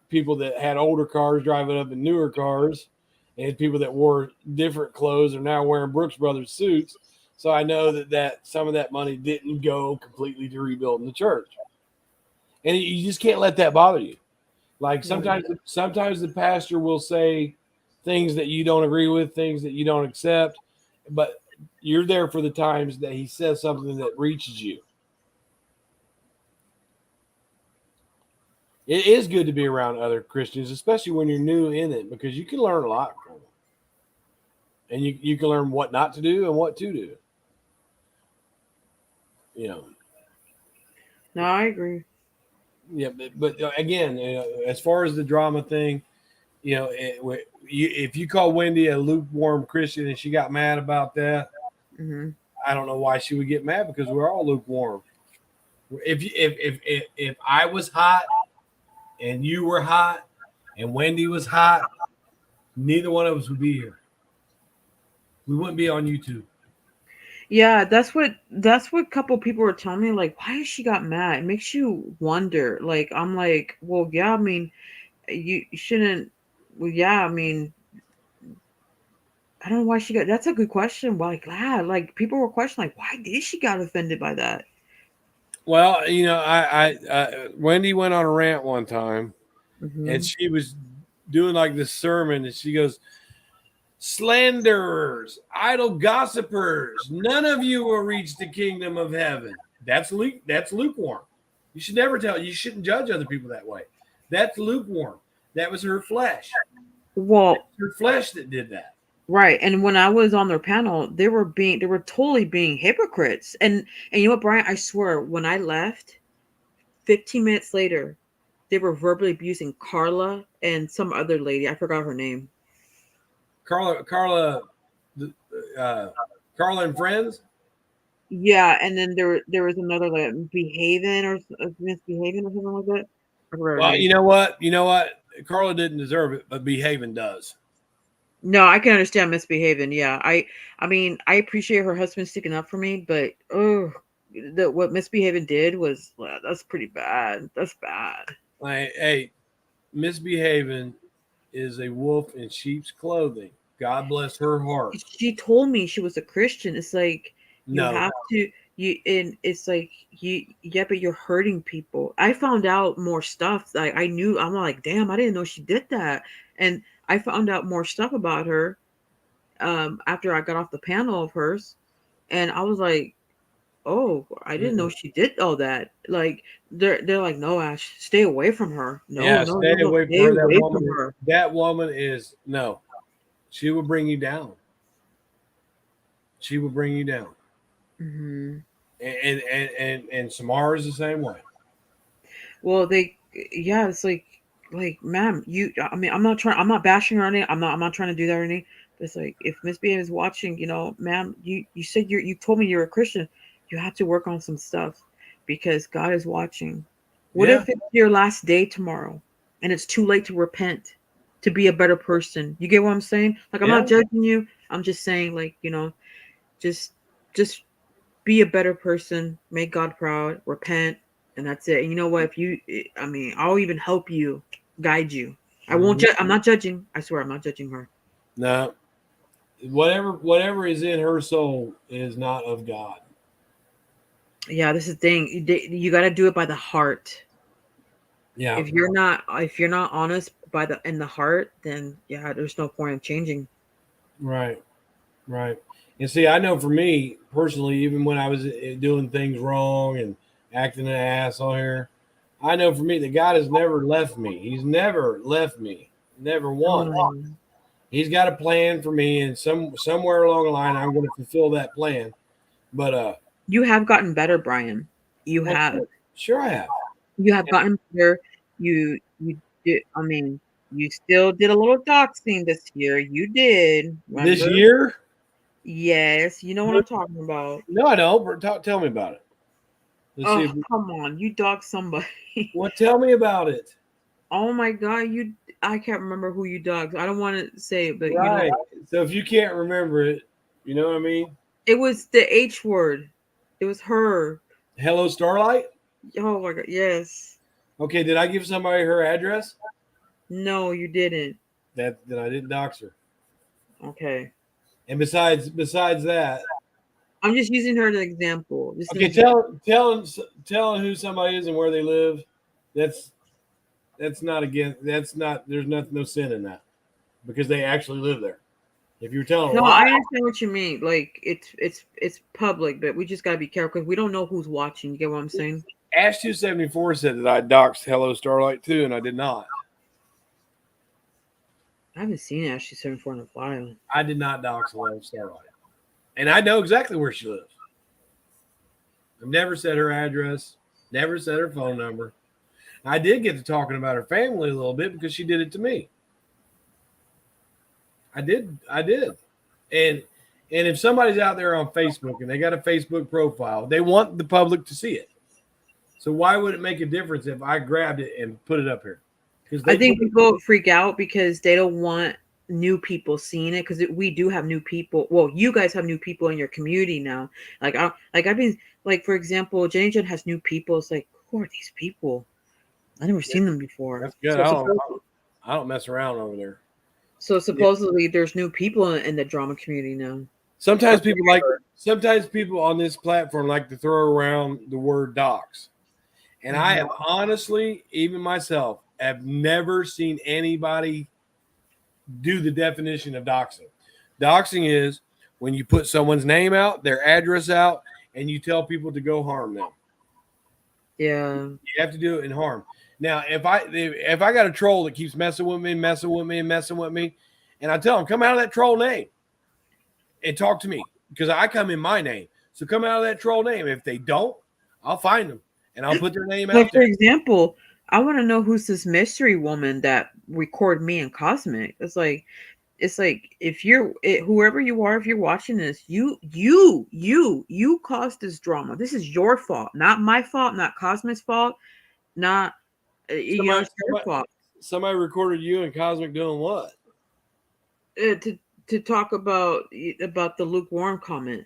people that had older cars driving up in newer cars, and people that wore different clothes are now wearing Brooks Brothers suits. So I know that some of that money didn't go completely to rebuilding the church, and you just can't let that bother you. Like sometimes the pastor will say things that you don't agree with, things that you don't accept, but you're there for the times that he says something that reaches you. It is good to be around other Christians, especially when you're new in it, because you can learn a lot from them, and you can learn what not to do and what to do. You know, No, I agree. yeah, but again, as far as the drama thing, if you call Wendy a lukewarm Christian and she got mad about that, Hmm. I don't know why she would get mad because we're all lukewarm. If I was hot and you were hot and Wendy was hot, neither one of us would be here. We wouldn't be on YouTube. Yeah, that's what a couple people were telling me. Like, why she got mad? It makes you wonder. Like, I'm like, well, yeah, I mean, you shouldn't. Well, yeah, I mean, I don't know why she got. That's a good question. Why, glad like people were questioning, like, why did she got offended by that? Well, Wendy went on a rant one time, and Hmm. she was doing like this sermon, and she goes, "Slanderers, idle gossipers, none of you will reach the kingdom of heaven." That's lukewarm. You should never tell. You shouldn't judge other people that way. That's lukewarm. That was her flesh. Well, That's her flesh that did that. right. And when I was on their panel, they were totally being hypocrites. And you know what, Brian? I swear, when I left, 15 minutes later, they were verbally abusing Carla and some other lady. I forgot her name. Carla, uh, Carla and friends. Yeah, and then there was another like behaving or misbehaving or something like that. I forgot her Well, name. you know what? You know what? Carla didn't deserve it, but behaving does. No, I can understand misbehaving. Yeah, I mean I appreciate her husband sticking up for me, but oh, the what misbehaving did was that's pretty bad. That's bad. Like, hey, misbehaving is a wolf in sheep's clothing. God bless her heart. She told me she was a Christian. It's like you No, have to you and it's like you yeah, but you're hurting people. I found out more stuff. Like I knew I'm like, damn, I didn't know she did that. And I found out more stuff about her after I got off the panel of hers. And I was like, oh, I didn't know mm-mm. she did all that. Like they're like, no, Ash, stay away from her. No, Yeah, no, no, stay no, away from stay her. away from her. That woman is no. She will bring you down. She will bring you down. Hmm. And Samara is the same way. Well, yeah, it's like, ma'am, I mean, I'm not bashing her or anything. I'm not trying to do that or anything. But it's like, if Miss B is watching, ma'am, you said you told me you're a Christian. You have to work on some stuff because God is watching. What Yeah. if it's your last day tomorrow and it's too late to repent, to be a better person? You get what I'm saying? Like, I'm not Yeah. judging you. I'm just saying, like, just, just be a better person, make God proud, repent, and that's it. And you know what? I mean, I'll even help you, guide you. I won't Mhm. judge. I'm not judging. I swear, I'm not judging her. No. Whatever is in her soul is not of God. Yeah, this is the thing. You got to do it by the heart. Yeah. If you're not honest by the in the heart, then yeah, there's no point in changing. Right. Right. And see, I know for me personally, even when I was doing things wrong and acting an ass on here, I know for me that God has never left me. He's never left me, never once. Um, He's got a plan for me, and somewhere along the line, I'm going to fulfill that plan. But you have gotten better, Brian. You well, have. sure I have. You have gotten better. You did. I mean, you still did a little doxing this year. You did. This Remember? year, Yes, you know what I'm talking about. no, I don't. Tell me about it. Let's see. Oh, come on. You dogged somebody. Well, tell me about it. Oh my God, I can't remember who you dogged. I don't want to say it, but Right. So if you can't remember it, you know what I mean? it was the H word. It was her. Hello, Starlight. Oh my God, yes. Okay, did I give somebody her address? No, you didn't. That I didn't dox her. Okay. And besides that, I'm just using her as an example. Just an okay, example. tell who somebody is and where they live. That's that's not again. That's not. There's no sin in that because they actually live there. If you're telling a No, lie, I understand what you mean. Like it's public, but we just gotta be careful because we don't know who's watching. You get what I'm saying? Ash 274 said that I doxed Hello Starlight too, and I did not. I haven't seen Ashley 74 in a while. I did not dox Hello Starlight, and I know exactly where she lives. I've never said her address, never said her phone number. I did get to talking about her family a little bit because she did it to me. I did. And if somebody's out there on Facebook and they got a Facebook profile, they want the public to see it. So why would it make a difference if I grabbed it and put it up here? Because I think people freak out because they don't want new people seeing it, because we do have new people. Well, you guys have new people in your community now. I've been like, for example, Jenny Jen has new people. It's like, who are these people? I never seen them before. That's good. So I don't mess around over there. So supposedly there's new people in the drama community now. Sometimes people on this platform like to throw around the word dox. And I have honestly, even myself, have never seen anybody do the definition of doxing. Doxing is when you put someone's name out, their address out, and you tell people to go harm them. Yeah. You have to do it in harm. Now, if I got a troll that keeps messing with me, and I tell them, come out of that troll name and talk to me, because I come in my name. So come out of that troll name. If they don't, I'll find them and I'll put their name out there. For example, I want to know who's this mystery woman that recorded me and Cosmic. It's like if whoever you are, if you're watching this, you caused this drama. This is your fault, not my fault, not Cosmic's fault, not it's your fault. Somebody recorded you and Cosmic doing what? To talk about the lukewarm comment.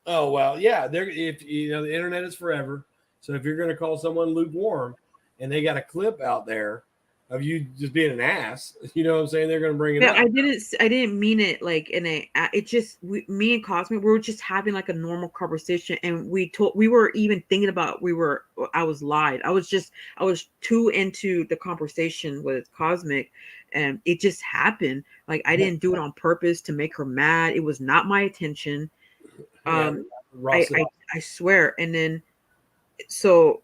Oh well, yeah. If you know, the internet is forever. So if you're going to call someone lukewarm, and they got a clip out there of you just being an ass, you know what I'm saying? They're going to bring it up. I didn't mean it like in a. It just me and Cosmic, we were just having like a normal conversation, and we were even thinking about I was lied. I was too into the conversation with Cosmic, and it just happened. Like I didn't do it on purpose to make her mad. It was not my intention. I swear. And then so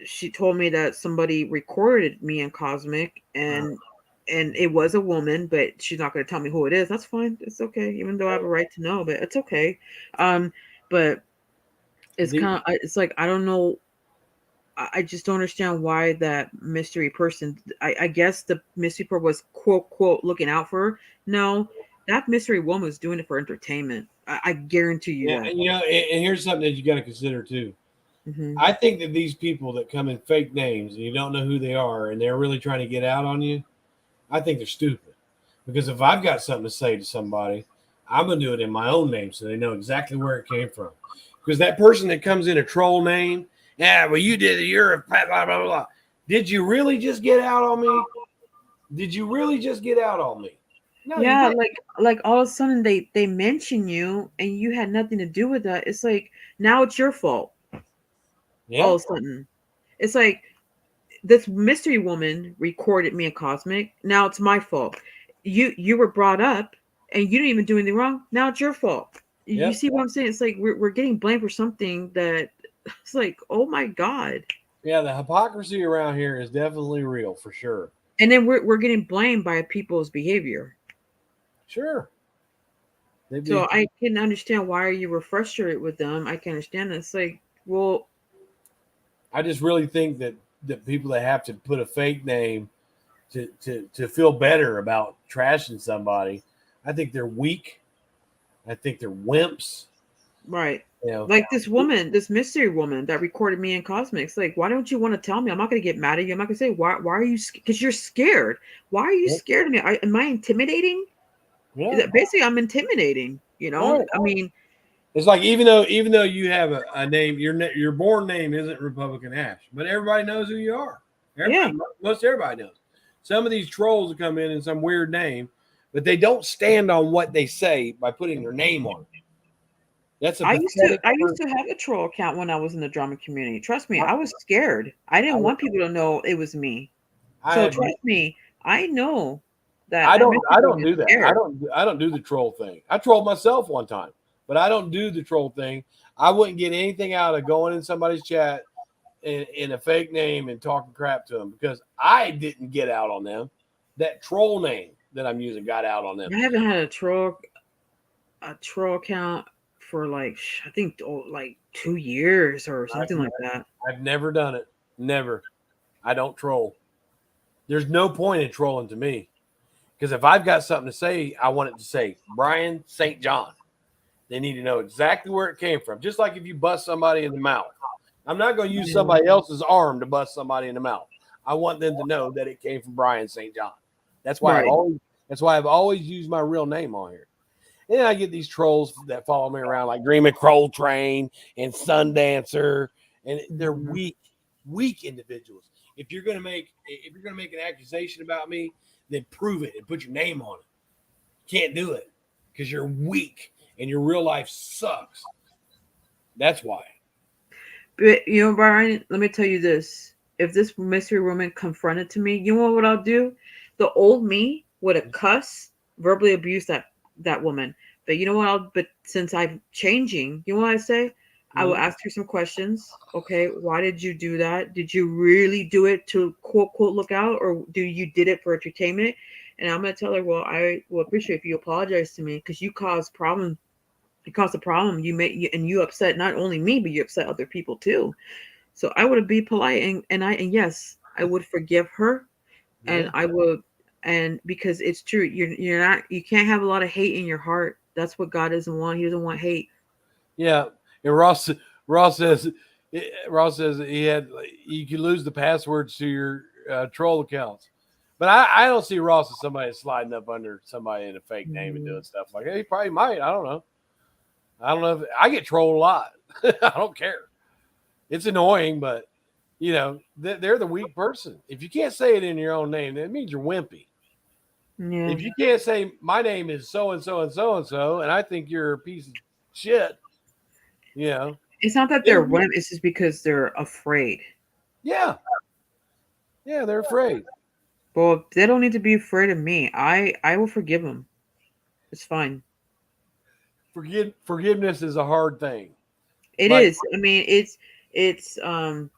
she told me that somebody recorded me and Cosmic, and it was a woman, but she's not going to tell me who it is. That's fine. It's okay. Even though I have a right to know, but it's okay. But it's it's like, I don't know. I just don't understand why that mystery person, I guess the mystery person was quote looking out for her. No, that mystery woman was doing it for entertainment. I guarantee you that. And and here's something that you got to consider too. Mm-hmm. I think that these people that come in fake names and you don't know who they are and they're really trying to get out on you, I think they're stupid. Because if I've got something to say to somebody, I'm going to do it in my own name so they know exactly where it came from. Because that person that comes in a troll name, well, you did it, you're a blah, blah, blah, blah. Did you really just get out on me? No, yeah, like all of a sudden they mention you and you had nothing to do with that. It's like, now it's your fault. Yeah. All of a sudden, it's like this mystery woman recorded me and Cosmic. Now it's my fault. You were brought up and you didn't even do anything wrong. Now it's your fault. You see what I'm saying? It's like we're getting blamed for something that it's like, oh my God. Yeah, the hypocrisy around here is definitely real for sure. And then we're getting blamed by people's behavior. Sure. So I can understand why you were frustrated with them. I can understand that. It's like, well, I just really think that people that have to put a fake name to feel better about trashing somebody, I think they're weak. I think they're wimps. Right. You know, like this woman, this mystery woman that recorded me in Cosmics. Like, why don't you want to tell me? I'm not going to get mad at you. I'm not going to say, why are you? Because you're scared. Why are you scared of me? Am I intimidating? Yeah. Basically, I'm intimidating. You know, I mean, it's like even though you have a name, your born name isn't Republican Ash, but everybody knows who you are. Most everybody knows. Some of these trolls come in some weird name, but they don't stand on what they say by putting their name on it. I used to have a troll account when I was in the drama community. Trust me, I was scared. I didn't want people to know it was me. So trust me, I know that. I don't do that. I don't do the troll thing. I trolled myself one time, but I don't do the troll thing. I wouldn't get anything out of going in somebody's chat in a fake name and talking crap to them because I didn't get out on them. That troll name that I'm using got out on them. I haven't had a troll account for like I think like 2 years or something like that. I've never done it. Never. I don't troll. There's no point in trolling to me because if I've got something to say, I want it to say BryanSt.John. They need to know exactly where it came from. Just like if you bust somebody in the mouth. I'm not going to use somebody else's arm to bust somebody in the mouth. I want them to know that it came from BryanSt.John. That's why I've always used my real name on here. And then I get these trolls that follow me around like Green McCroll Train and Sundancer, and they're weak individuals. If you're gonna make an accusation about me, then prove it and put your name on it. Can't do it because you're weak and your real life sucks. That's why. But Brian, let me tell you this: if this mystery woman confronted to me, you know what I'll do? The old me would have cussed, verbally abused that woman. But you know what? But since I'm changing, you know what I say? I will ask her some questions. Okay, why did you do that? Did you really do it to quote look out, or do you did it for entertainment? And I'm gonna tell her, well, I will appreciate if you apologize to me because you caused problems. You caused a problem. You upset not only me, but you upset other people too. So I would be polite and yes, I would forgive her, and I would. And because it's true, you can't have a lot of hate in your heart. That's what God doesn't want. He doesn't want hate. Yeah, and Ross says you can lose the passwords to your troll accounts, but I don't see Ross as somebody sliding up under somebody in a fake name and doing stuff like that. He probably might. I don't know. If I get trolled a lot. I don't care. It's annoying, but they're the weak person. If you can't say it in your own name, that means you're wimpy. Yeah. If you can't say my name is so and so and so and so, and I think you're a piece of shit, it's not that they're wimp. It's just because they're afraid. Yeah, they're afraid. Well, they don't need to be afraid of me. I will forgive them. It's fine. Forgiveness is a hard thing. It is. I mean, it's I'm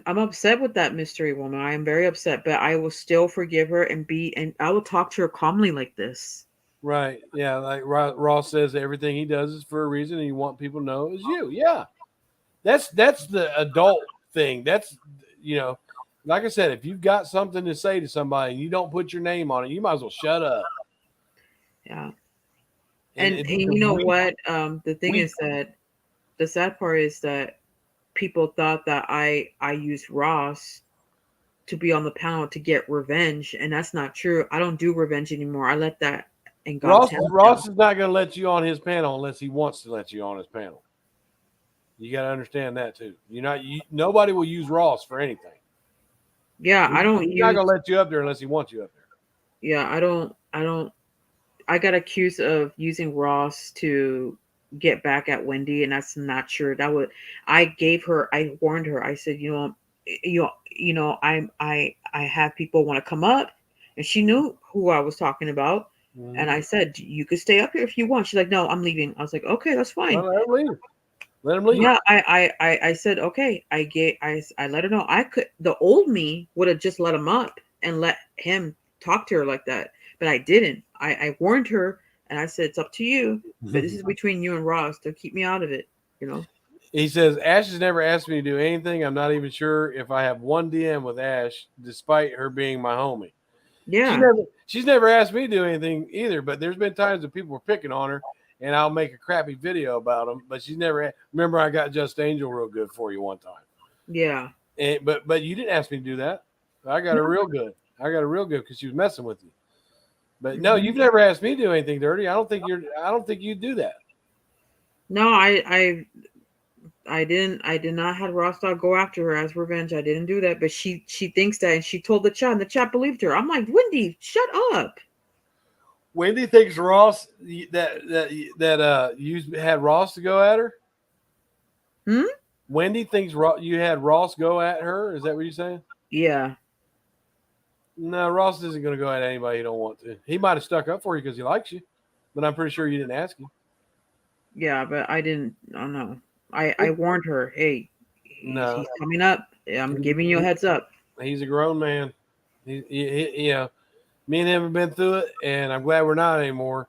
upset with that mystery woman. I am very upset, but I will still forgive her and I will talk to her calmly like this. Right. Yeah. Like Ross says, everything he does is for a reason, and you want people to know it was you. Yeah. That's the adult thing. That's like I said, if you've got something to say to somebody and you don't put your name on it, you might as well shut up. Yeah. And you know what? The thing is that the sad part is that people thought that I used Ross to be on the panel to get revenge, and that's not true. I don't do revenge anymore. I let that in God's hands. Ross is not going to let you on his panel unless he wants to let you on his panel. You got to understand that too. Nobody will use Ross for anything. Yeah, I don't. He's not going to let you up there unless he wants you up there. Yeah, I don't. I got accused of using Ross to get back at Wendy, and that's not true. I warned her. I said, I have people want to come up, and she knew who I was talking about. Mm-hmm. And I said, you could stay up here if you want. She's like, no, I'm leaving. I was like, okay, that's fine. Well, let him leave. Yeah, I said, okay. I let her know. The old me would have just let him up and let him talk to her like that. But I didn't. I warned her, and I said, it's up to you. But this is between you and Ross. Don't keep me out of it, He says, Ash has never asked me to do anything. I'm not even sure if I have one DM with Ash, despite her being my homie. Yeah. She's never asked me to do anything either, but there's been times that people were picking on her, and I'll make a crappy video about them, but she's never – remember I got Just Angel real good for you one time. Yeah. But you didn't ask me to do that. I got her real good. I got her real good because she was messing with you. But no, you've never asked me to do anything dirty. I don't think you'd do that. No, I didn't. I did not have Rostock go after her as revenge. I didn't do that. But she thinks that, and she told the chat, and the chat believed her. I'm like, Wendy, shut up. Wendy thinks Ross that you had Ross to go at her. Wendy thinks you had Ross go at her. Is that what you're saying? Yeah. No, Ross isn't going to go at anybody he don't want to. He might have stuck up for you because he likes you, but I'm pretty sure you didn't ask him. Yeah, but I didn't. I don't know. I warned her. Hey, No, he's coming up. I'm giving you a heads up. he's a grown man. You know, me and him have been through it, and I'm glad we're not anymore.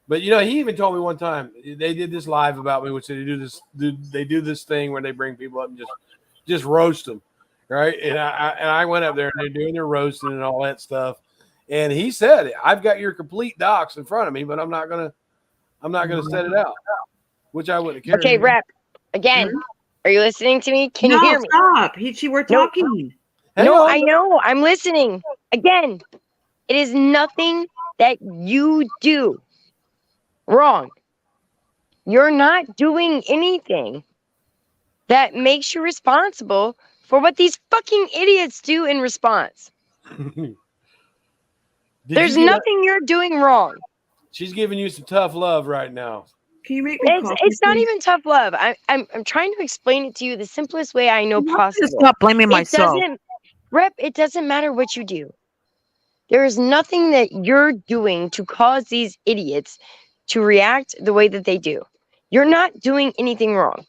But you know, he even told me one time they did this live about me, which they do this thing where they bring people up and just roast them, right? And I went up there and they're doing their roasting and all that stuff. And he said, "I've got your complete docs in front of me, but I'm not gonna set it out," which I wouldn't care. Okay, rep. Again, are you listening to me? Can you No, hear me? stop. We're No. talking. Hang No, on. I know. I'm listening. Again, it is nothing that you do wrong. You're not doing anything that makes you responsible for what these fucking idiots do in response. There's nothing you're doing wrong. She's giving you some tough love right now. Can you make me coffee? It's not please? even tough love. I'm trying to explain it to you the simplest way I know I'm not gonna possible. stop blaming It myself. doesn't, Rep, it doesn't matter what you do. There is nothing that you're doing to cause these idiots to react the way that they do. You're not doing anything wrong.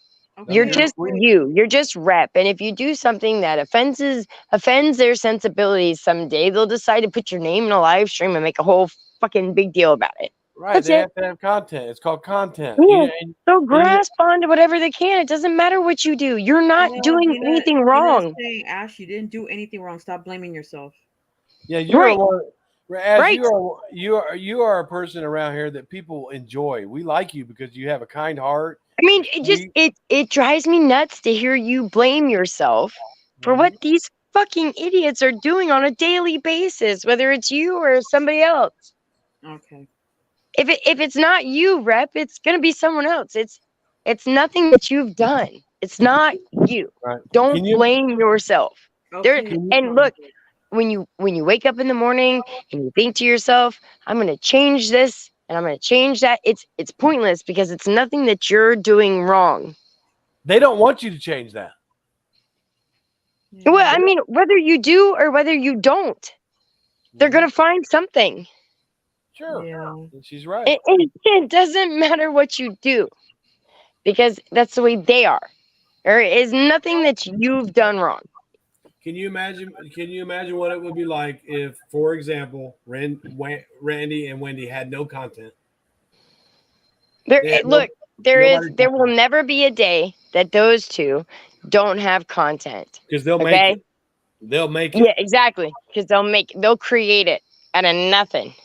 You're Okay. just you. You're just rep. And if you do something that offends their sensibilities someday, they'll decide to put your name in a live stream and make a whole fucking big deal about it. Right? That's They it. have to have content. It's called content. Yeah. So grasp onto whatever they can. It doesn't matter what you do. You're not doing anything wrong. Saying, Ash, you didn't do anything wrong. Stop blaming yourself. Yeah, you're Right. Ash, Right. you are a person around here that people enjoy. We like you because you have a kind heart. I mean, it drives me nuts to hear you blame yourself for what these fucking idiots are doing on a daily basis, whether it's you or somebody else. Okay. If it's not you, rep, it's gonna be someone else. It's nothing that you've done. It's not you. Right. Don't blame yourself. Okay. And look, when you wake up in the morning and you think to yourself, I'm gonna change this and I'm gonna change that, it's pointless because it's nothing that you're doing wrong. They don't want you to change that. Well, I mean, whether you do or whether you don't, they're gonna find something. Sure. Yeah. She's right. It doesn't matter what you do because that's the way they are. There is nothing that you've done wrong. Can you imagine what it would be like if, for example, Randy and Wendy had no content? There will never be a day that those two don't have content. Because they'll make it. They'll make it. Yeah, exactly. Because they'll create it out of nothing.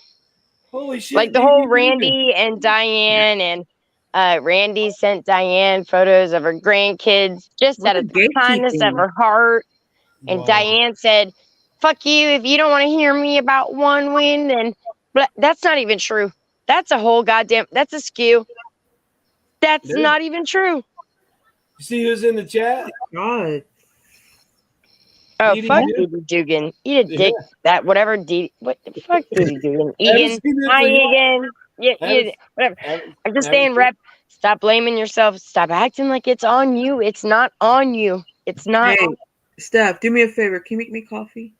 Holy shit! Like the whole Randy and Diane, and Randy sent Diane photos of her grandkids just out of the kindness of her heart. And Diane said, "Fuck you! If you don't want to hear me about one win, then that's not even true. That's a whole goddamn. That's a skew. That's not even true." You see who's in the chat? God. Oh, fuck Didi Dugan. Eat a dick. That whatever Didi. What the fuck Didi Dugan? Egan. Hi, Egan. Yeah, whatever. I'm just saying, rep. Stop blaming yourself. Stop acting like it's on you. It's not on you. It's not. Hey, Steph, do me a favor. Can you make me coffee?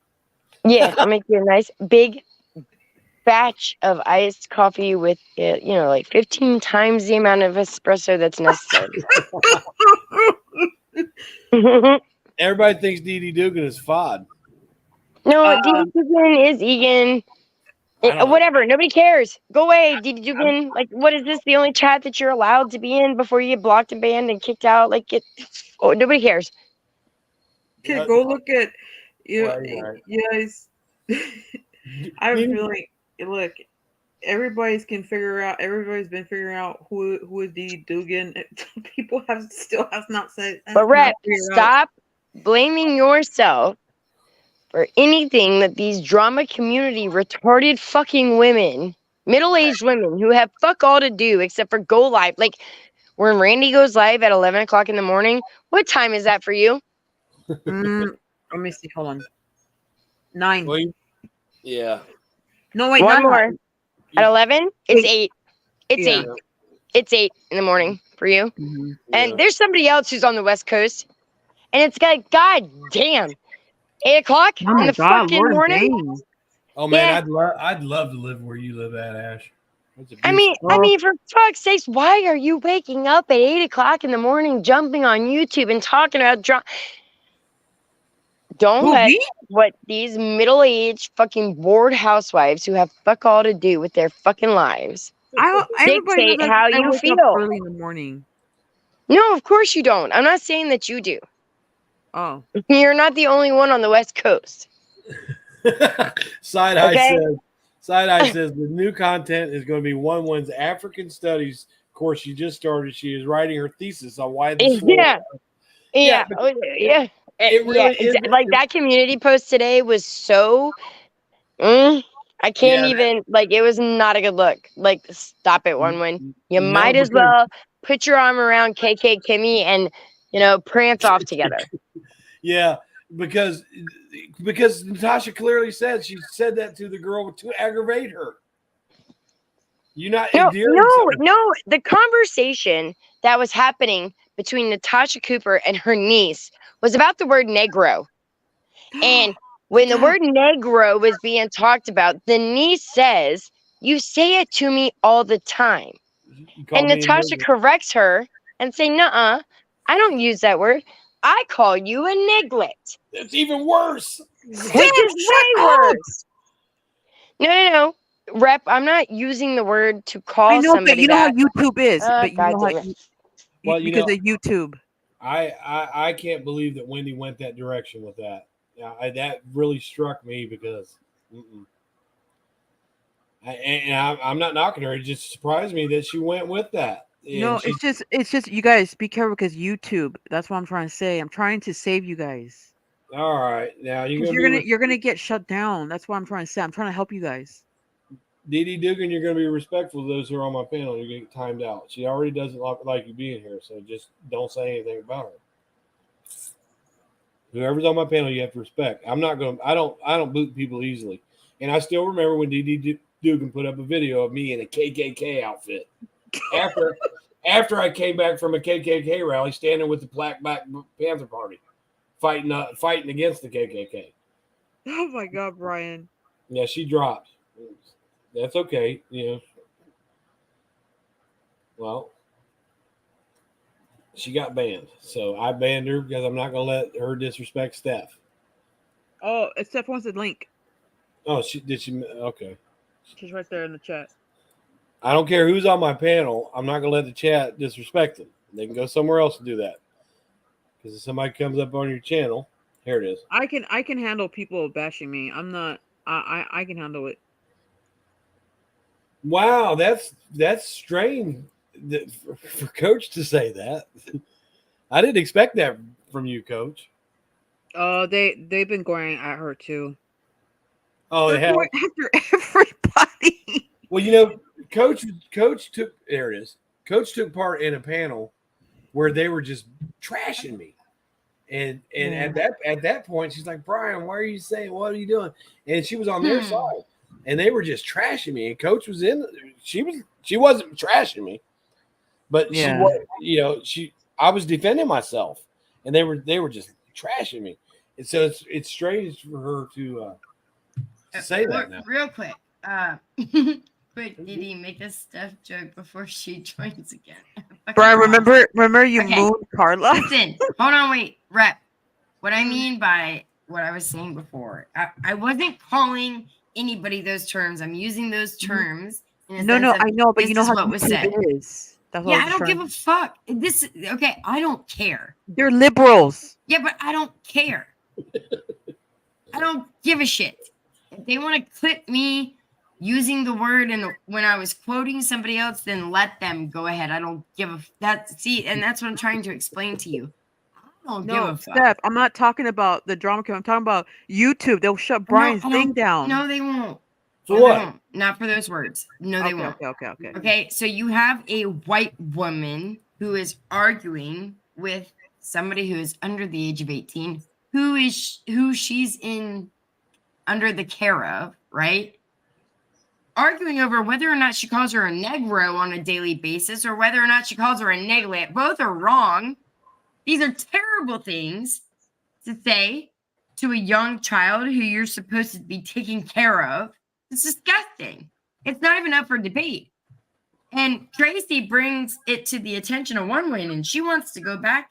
Yeah, I'll make you a nice big batch of iced coffee with, like 15 times the amount of espresso that's necessary. Everybody thinks Didi Dugan is FOD. No, Didi Dugan is Egan. Whatever. Nobody cares. Go away, Didi Dugan. Like, what is this? The only chat that you're allowed to be in before you get blocked and banned and kicked out? Like, nobody cares. Okay, go look at you guys. I feel like look. Everybody's been figuring out who is Didi Dugan. People still have not said. But rep, stop blaming yourself for anything that these drama community retarded fucking women, middle-aged women who have fuck all to do except for go live. Like when Randy goes live at 11 o'clock in the morning, what time is that for you? Let me see. Hold on. 9. Well, yeah. No, wait. One more. At 11, it's 8. It's 8. Yeah. It's 8 in the morning for you. Mm-hmm. And there's somebody else who's on the West Coast. And it's like, God damn, 8 o'clock in the fucking morning. Oh man, I'd love to live where you live at, Ash. That's I abusive. mean, for fuck's sakes, why are you waking up at 8 o'clock in the morning, jumping on YouTube and talking about drama? Don't Who, let me? what these middle-aged fucking bored housewives who have fuck all to do with their fucking lives Everybody says dictate how I you wake up feel. early in the morning. No, of course you don't. I'm not saying that you do. Oh, You're not the only one on the West Coast. Side Eye Okay? says the new content is going to be one's African studies course she just started. She is writing her thesis on why the Yeah. Yeah. but Oh, yeah. it Yeah. really is. Like that community post today was so. I can't Yeah, even. Like, it was not a good look. Like, stop it, One. You no, might as because well put your arm around KK Kimmy and, prance off together. yeah, because Natasha clearly said she said that to the girl to aggravate her. You're not endearing something. No. The conversation that was happening between Natasha Cooper and her niece was about the word Negro. And when the word Negro was being talked about, the niece says, "You say it to me all the time." You call And me a Natasha nigger. corrects her and say, "Nuh-uh, I don't use that word. I call you a niglet," It's even worse. which is way worse. No. Rep, I'm not using the word to I call know, but somebody you know how that. YouTube is. But you God know how damn it. Well, because of YouTube. I can't believe that Wendy went that direction with that. That really struck me because, I'm not knocking her. It just surprised me that she went with that. No, And she, it's just you guys be careful because YouTube. That's what I'm trying to say. I'm trying to save you guys all right, now you're because gonna be you're gonna get shut down. That's what I'm trying to say. I'm trying to help you guys. Dee Dee Dugan. You're gonna be respectful to those who are on my panel. You're gonna get timed out. She already doesn't like you being here, so just don't say anything about her. Whoever's on my panel, you have to respect. I'm not going. I don't boot people easily. And I still remember when Dee Dee Dugan put up a video of me in a KKK outfit after I came back from a KKK rally, standing with the Black Panther Party, fighting against the KKK. Oh my God, Brian. Yeah, she dropped. That's okay. Well, she got banned, so I banned her because I'm not going to let her disrespect Steph. Oh, Steph wants the link. Oh, did she? Okay. She's right there in the chat. I don't care who's on my panel. I'm not going to let the chat disrespect them. They can go somewhere else to do that. Because if somebody comes up on your channel, here it is. I can handle people bashing me. I'm not. I can handle it. Wow, that's strange for Coach to say that. I didn't expect that from you, Coach. They've been going at her too. Oh, they have after everybody. Well, Coach took there it is. Coach took part in a panel where they were just trashing me. And at that point, she's like, "Bryan, why are you saying? What are you doing?" And she was on their side, and they were just trashing me. And Coach was in. She wasn't trashing me, but she was. I was defending myself, and they were just trashing me. And so it's strange for her to say that now. Real quick. Quick, did he make a Steph joke before she joins again? Brian, remember you mooned Carla? Listen, hold on, wait, Rep. What I mean by what I was saying before, I wasn't calling anybody those terms. I'm using those terms. No, I know, but you know how what was said. Is. That's I don't give a fuck. I don't care. They're liberals. Yeah, but I don't care. I don't give a shit. If they want to clip me using the word and when I was quoting somebody else, then let them go ahead. I don't give a and that's what I'm trying to explain to you. I don't give a fuck. Steph, I'm not talking about the drama. I'm talking about YouTube. They'll shut Brian's thing down. No, they won't. For what? They won't. Not for those words. No, they won't. Okay. Okay, so you have a white woman who is arguing with somebody who is under the age of 18, who she's in under the care of, right? Arguing over whether or not she calls her a Negro on a daily basis or whether or not she calls her a neglet. Both are wrong. These are terrible things to say to a young child who you're supposed to be taking care of. It's disgusting. It's not even up for debate. And Tracy brings it to the attention of one woman, and she wants to go back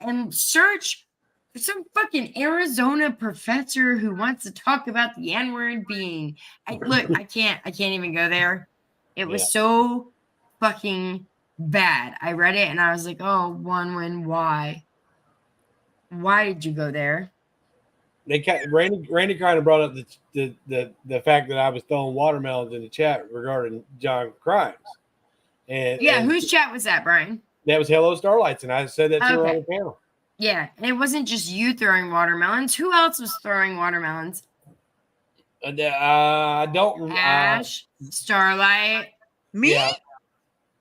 and search for some fucking Arizona professor who wants to talk about the N-word being. I can't even go there. It was so fucking bad. I read it and I was like, oh, why? Why did you go there? Randy kind of brought up the fact that I was throwing watermelons in the chat regarding John Crimes. And whose chat was that, Brian? That was Hello Starlights, and I said that to her on Okay. the panel. Yeah, and it wasn't just you throwing watermelons. Who else was throwing watermelons? I don't. Ash, Starlight. Me? Yeah.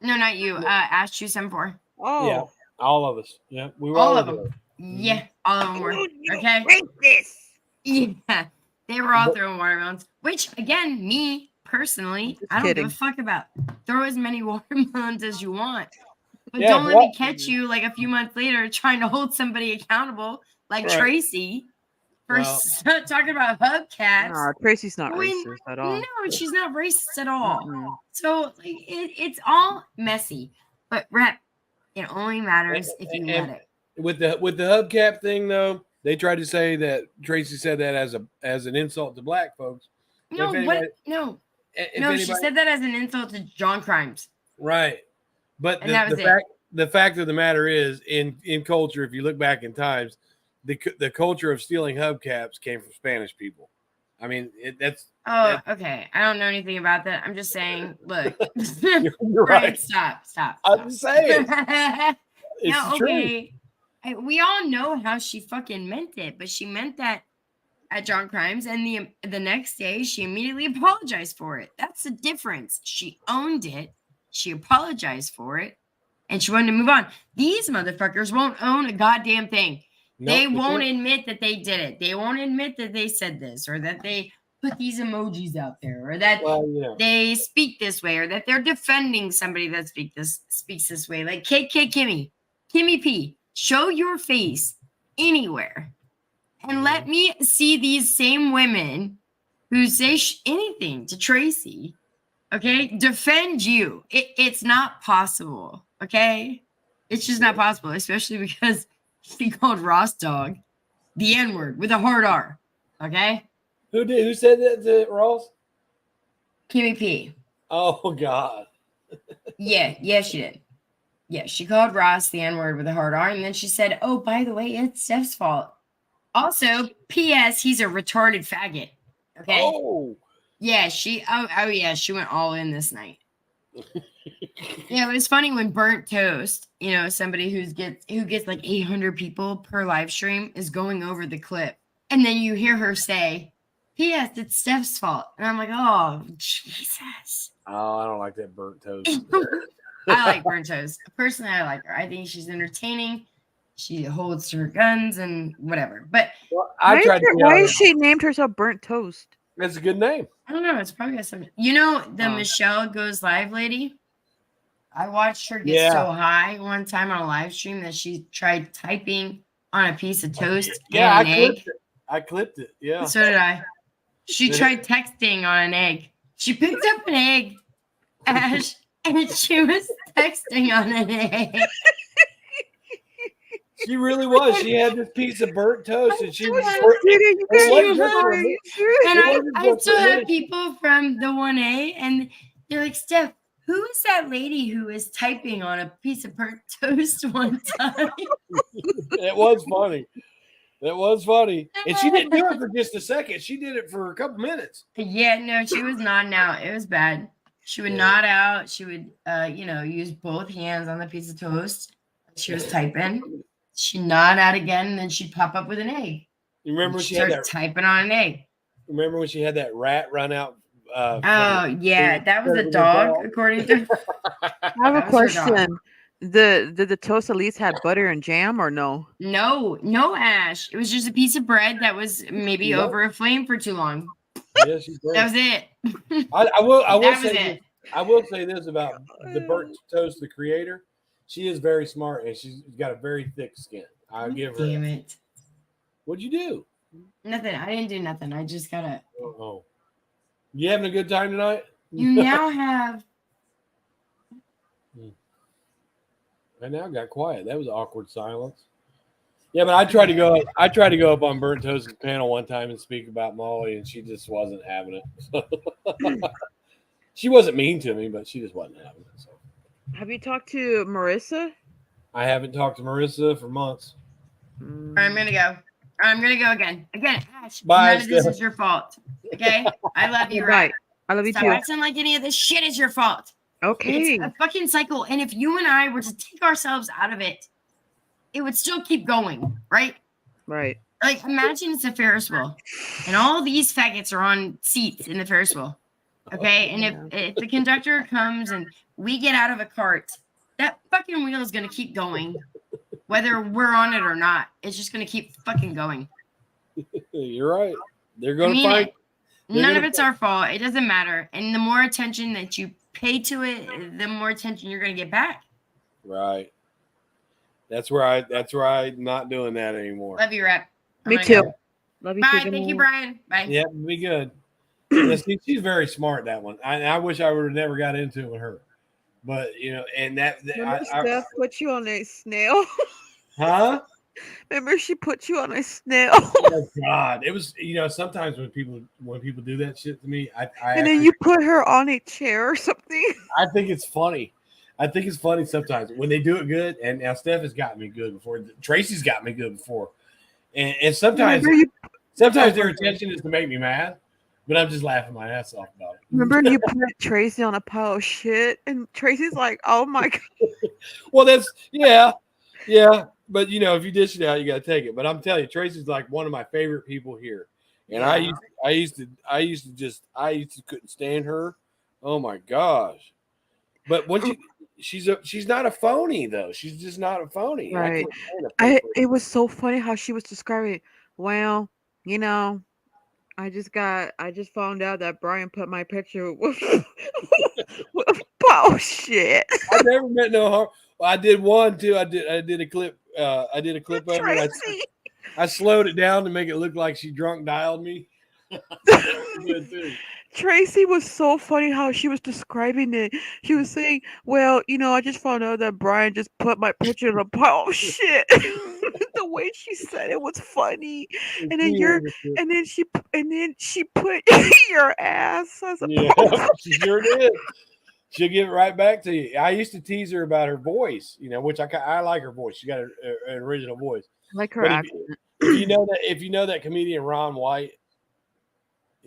No, not you. Ash 274. Oh. Yeah, all of us. Yeah, we were All of there. them. Yeah, all of them were. Okay. Racist. Yeah, they were all throwing watermelons. Which, again, me personally, I don't give a fuck about. Throw as many watermelons as you want, but don't let me catch you like a few months later trying to hold somebody accountable, like Tracy, for talking about hubcaps. Nah, Tracy's not racist at all. No, she's not racist at all. So like, it's all messy. But rep, it only matters if you let it. With the hubcap thing, though, they tried to say that Tracy said that as an insult to black folks. No, No, she said that as an insult to John Crimes. Right. But the fact of the matter is, in culture, if you look back in times, the culture of stealing hubcaps came from Spanish people. I mean, that's. Oh, okay. I don't know anything about that. I'm just saying, look. You're right. Stop. I'm just saying. It's true. We all know how she fucking meant it, but she meant that at John Crimes, and the next day she immediately apologized for it. That's the difference. She owned it, she apologized for it, and she wanted to move on. These motherfuckers won't own a goddamn thing. They won't admit that they did it. They won't admit that they said this, or that they put these emojis out there, or that they speak this way, or that they're defending somebody that speaks this way. Like Kimmy P. Show your face anywhere and let me see these same women who say anything to Tracy, okay, defend you. It's not possible, okay? It's just not possible, especially because she called Ross Dog the N-word with a hard R, okay? Who said that to Ross? Kimmy P. Oh, God. Yeah, she did. Yeah, she called Ross the N-word with a hard R, and then she said, oh, by the way, it's Steph's fault. Also, P.S., he's a retarded faggot. Okay? Oh. Yeah, she went all in this night. Yeah, it was funny when Burnt Toast, somebody who gets like 800 people per live stream is going over the clip. And then you hear her say, P.S., it's Steph's fault. And I'm like, oh, Jesus. Oh, I don't like that Burnt Toast. I like Burnt Toast. Personally, I like her. I think she's entertaining. She holds to her guns and whatever. But why is she named herself Burnt Toast? That's a good name. I don't know. It's probably got something. The Michelle Goes Live lady? I watched her get so high one time on a live stream that she tried typing on a piece of toast and an egg. I clipped it. Yeah. So did I. She tried texting on an egg. She picked up an egg, Ash, and she was texting on an egg. She really was. She had this piece of burnt toast, and she was. And I still have people from the 1A, and they're like, Steph, who is that lady who was typing on a piece of burnt toast one time? It was funny. That was funny. And she didn't do it for just a second. She did it for a couple minutes. Yeah, no, she was nodding out. It was bad. She would nod out. She would, use both hands on the piece of toast. She was typing. She'd nod out again, and then she'd pop up with an egg. You remember when she had that typing on an egg? Remember when she had that rat run out? That was a dog, according to. I have a question. Did the toast at least have butter and jam or no? No, Ash. It was just a piece of bread that was maybe over a flame for too long. Yeah, she's great. That was it. I will say this about the burnt toast, the creator. She is very smart and she's got a very thick skin. I'll give her. Damn it. What'd you do? Nothing. I didn't do nothing. I just gotta. Oh. You having a good time tonight? You now have Okay, now it got quiet. That was awkward silence. Yeah, but I tried to go up on Burnt Toast's panel one time and speak about Molly, and she just wasn't having it. She wasn't mean to me, but she just wasn't having it. So Have you talked to Marissa? I haven't talked to Marissa for months. I'm gonna go. I'm gonna go again. Ash, Bye, none of this Steph. is your fault. Okay? I love you, Bye. right? I love you Stop too. acting like any of this shit is your fault. Okay. It's a fucking cycle. And if you and I were to take ourselves out of it, it would still keep going, right? Right. Like, imagine it's a Ferris wheel and all these faggots are on seats in the Ferris wheel. Okay. And if the conductor comes and we get out of a cart, that fucking wheel is going to keep going, whether we're on it or not. It's just going to keep fucking going. You're right. They're I going to mean fight. it. None of it's our fault. It doesn't matter. And the more attention that you pay to it, the more attention you're going to get back. Right. That's where I'm not doing that anymore. Love you, Rep. Me too. Love you Bye. too. Thank you, Brian. Bye. Yeah, be good. Yeah, see, she's very smart, that one. I wish I would have never got into it with her. But, and Remember Steph put you on a snail? huh? Remember she put you on a snail? Oh, God. It was, sometimes when people do that shit to me, And then you put her on a chair or something. I think it's funny. I think it's funny sometimes when they do it good. And now Steph has got me good before. Tracy's got me good before. And sometimes their intention is to make me mad, but I'm just laughing my ass off about it. Remember you put Tracy on a pile of shit, and Tracy's like, "Oh my god." Well, that's yeah. But if you dish it out, you got to take it. But I'm telling you, Tracy's like one of my favorite people here, and Yeah. I used to couldn't stand her. Oh my gosh! But once she's not a phony though. She's just not a phony. Right. It was so funny how she was describing. Well, I just found out that Brian put my picture with bullshit. I never met no harm. Well, I did one too. I did a clip. I did a clip of it. I slowed it down to make it look like she drunk dialed me. Good too. Tracy was so funny how she was describing it. She was saying, "Well, I just found out that Brian just put my picture in a pile of shit." The way she said it was funny, and then she put your ass. I was like, Yeah, she sure did. She'll give it right back to you. I used to tease her about her voice, which I like her voice. She got an original voice. Like her But accent. if you know that comedian Ron White,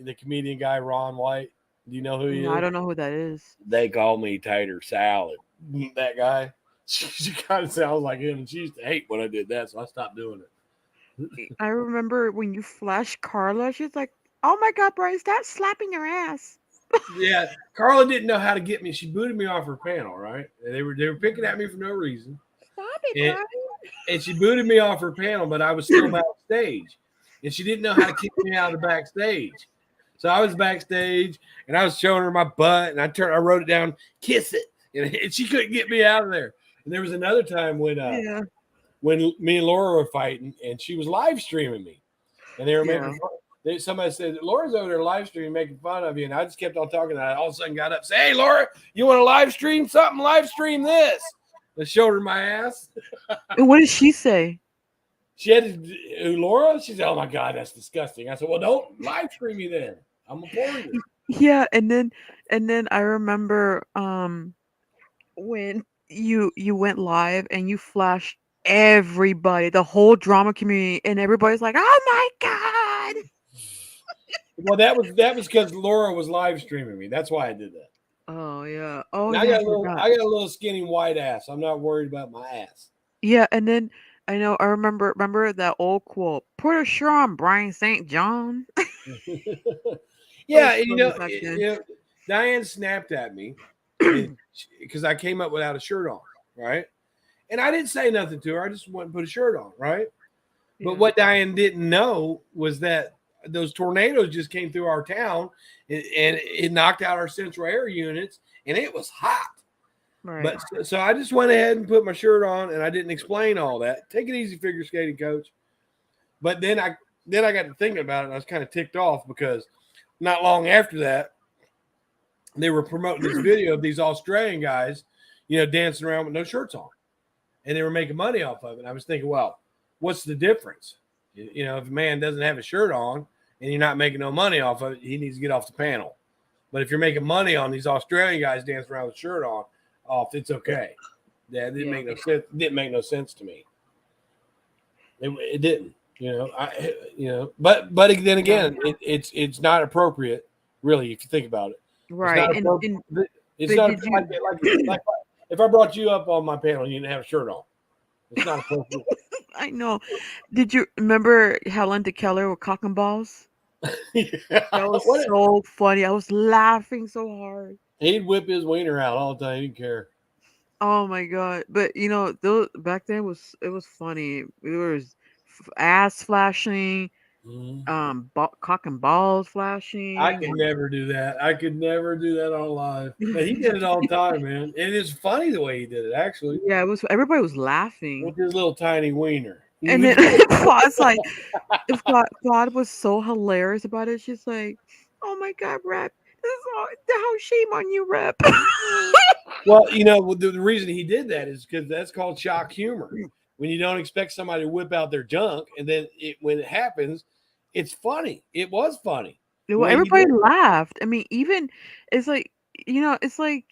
the comedian guy Ron White, do you know who he is? I don't know who that is. They call me Tater Salad. That guy. She kind of sounds like him, and she used to hate when I did that, so I stopped doing it. I remember when you flashed Carla, she's like, "Oh my god, Brian, stop slapping your ass." Yeah, Carla didn't know how to get me. She booted me off her panel, right? And they were picking at me for no reason. Stop it, Brian. And she booted me off her panel, but I was still backstage. And she didn't know how to kick me out of the backstage. So I was backstage and I was showing her my butt and I wrote it down, kiss it. And she couldn't get me out of there. And there was another time when me and Laura were fighting and she was live streaming me. And they were making fun. Somebody said, Laura's over there live streaming, making fun of you. And I just kept on talking. And I all of a sudden got up and said, "Hey, Laura, you want to live stream something? Live stream this." I showed her my ass. And what did she say? She had to, Laura, she said, "Oh my God, that's disgusting." I said, "Well, don't live stream me then. I'm a foreigner." Yeah, and then I remember when you went live and you flashed everybody, the whole drama community, and everybody's like, "Oh my god!" Well, that was because Laura was live streaming me. That's why I did that. Oh yeah. Oh Now yeah. I got a little skinny white ass. I'm not worried about my ass. Yeah, and then I remember that old quote, "Put a shirt on, BryanSt.John." Yeah, Diane snapped at me because I came up without a shirt on, right? And I didn't say nothing to her. I just went and put a shirt on, right? But what Diane didn't know was that those tornadoes just came through our town and it knocked out our central air units and it was hot. Right. But so I just went ahead and put my shirt on and I didn't explain all that. Take it easy, figure skating coach. But then I got to thinking about it and I was kind of ticked off because not long after that, they were promoting this video of these Australian guys, dancing around with no shirts on. and they were making money off of it. And I was thinking, well, what's the difference? You know, if a man doesn't have a shirt on and you're not making no money off of it, he needs to get off the panel. But if you're making money on these Australian guys dancing around with a shirt on, off, it's okay. Yeah, it didn't make no sense. It didn't make no sense to me. It didn't. But then again, it's not appropriate, really, if you think about it. Right. It's not like if I brought you up on my panel and you didn't have a shirt on. It's not appropriate. I know. Did you remember Helen DeKellar with cock and balls? That was so funny. I was laughing so hard. He'd whip his wiener out all the time. He didn't care. Oh my god! But those back then it was funny. It was ass flashing, cock and balls flashing. I could never do that. I could never do that on live. But he did it all the time, man. And it's funny the way he did it, actually. Yeah, it was. Everybody was laughing with his little tiny wiener. And then Claude's like, Claude was so hilarious about it. She's like, "Oh my god, Rep, this is how shame on you, Rep." Well, the reason he did that is because that's called shock humor. When you don't expect somebody to whip out their junk, and then when it happens, it's funny. It was funny. Well, everybody laughed. I mean, even it's like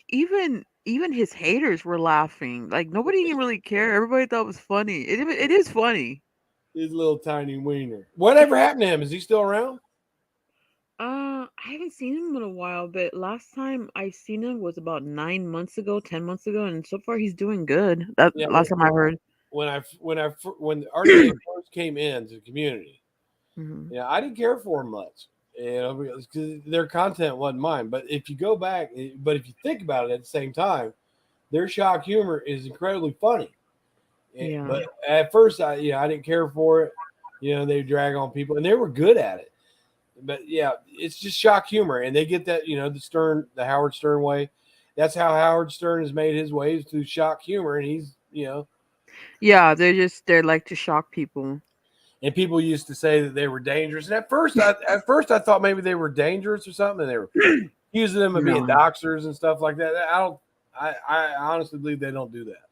even his haters were laughing. Like nobody even really cared. Everybody thought it was funny. It is funny. His little tiny wiener. Whatever happened to him? Is he still around? I haven't seen him in a while, but last time I seen him was about 9 months ago, 10 months ago, and so far he's doing good. That's last time I heard. When RJ first came into the community, I didn't care for him much, because their content wasn't mine. But if you go back, if you think about it at the same time, their shock humor is incredibly funny. Yeah. But at first, I didn't care for it. They drag on people, and they were good at it. But yeah, it's just shock humor, and they get that, the Howard Stern way. That's how Howard Stern has made his ways through shock humor, and he's, Yeah, they like to shock people. And people used to say that they were dangerous. And at first I thought maybe they were dangerous or something, and they were accusing them of being doxers and stuff like that. I honestly believe they don't do that.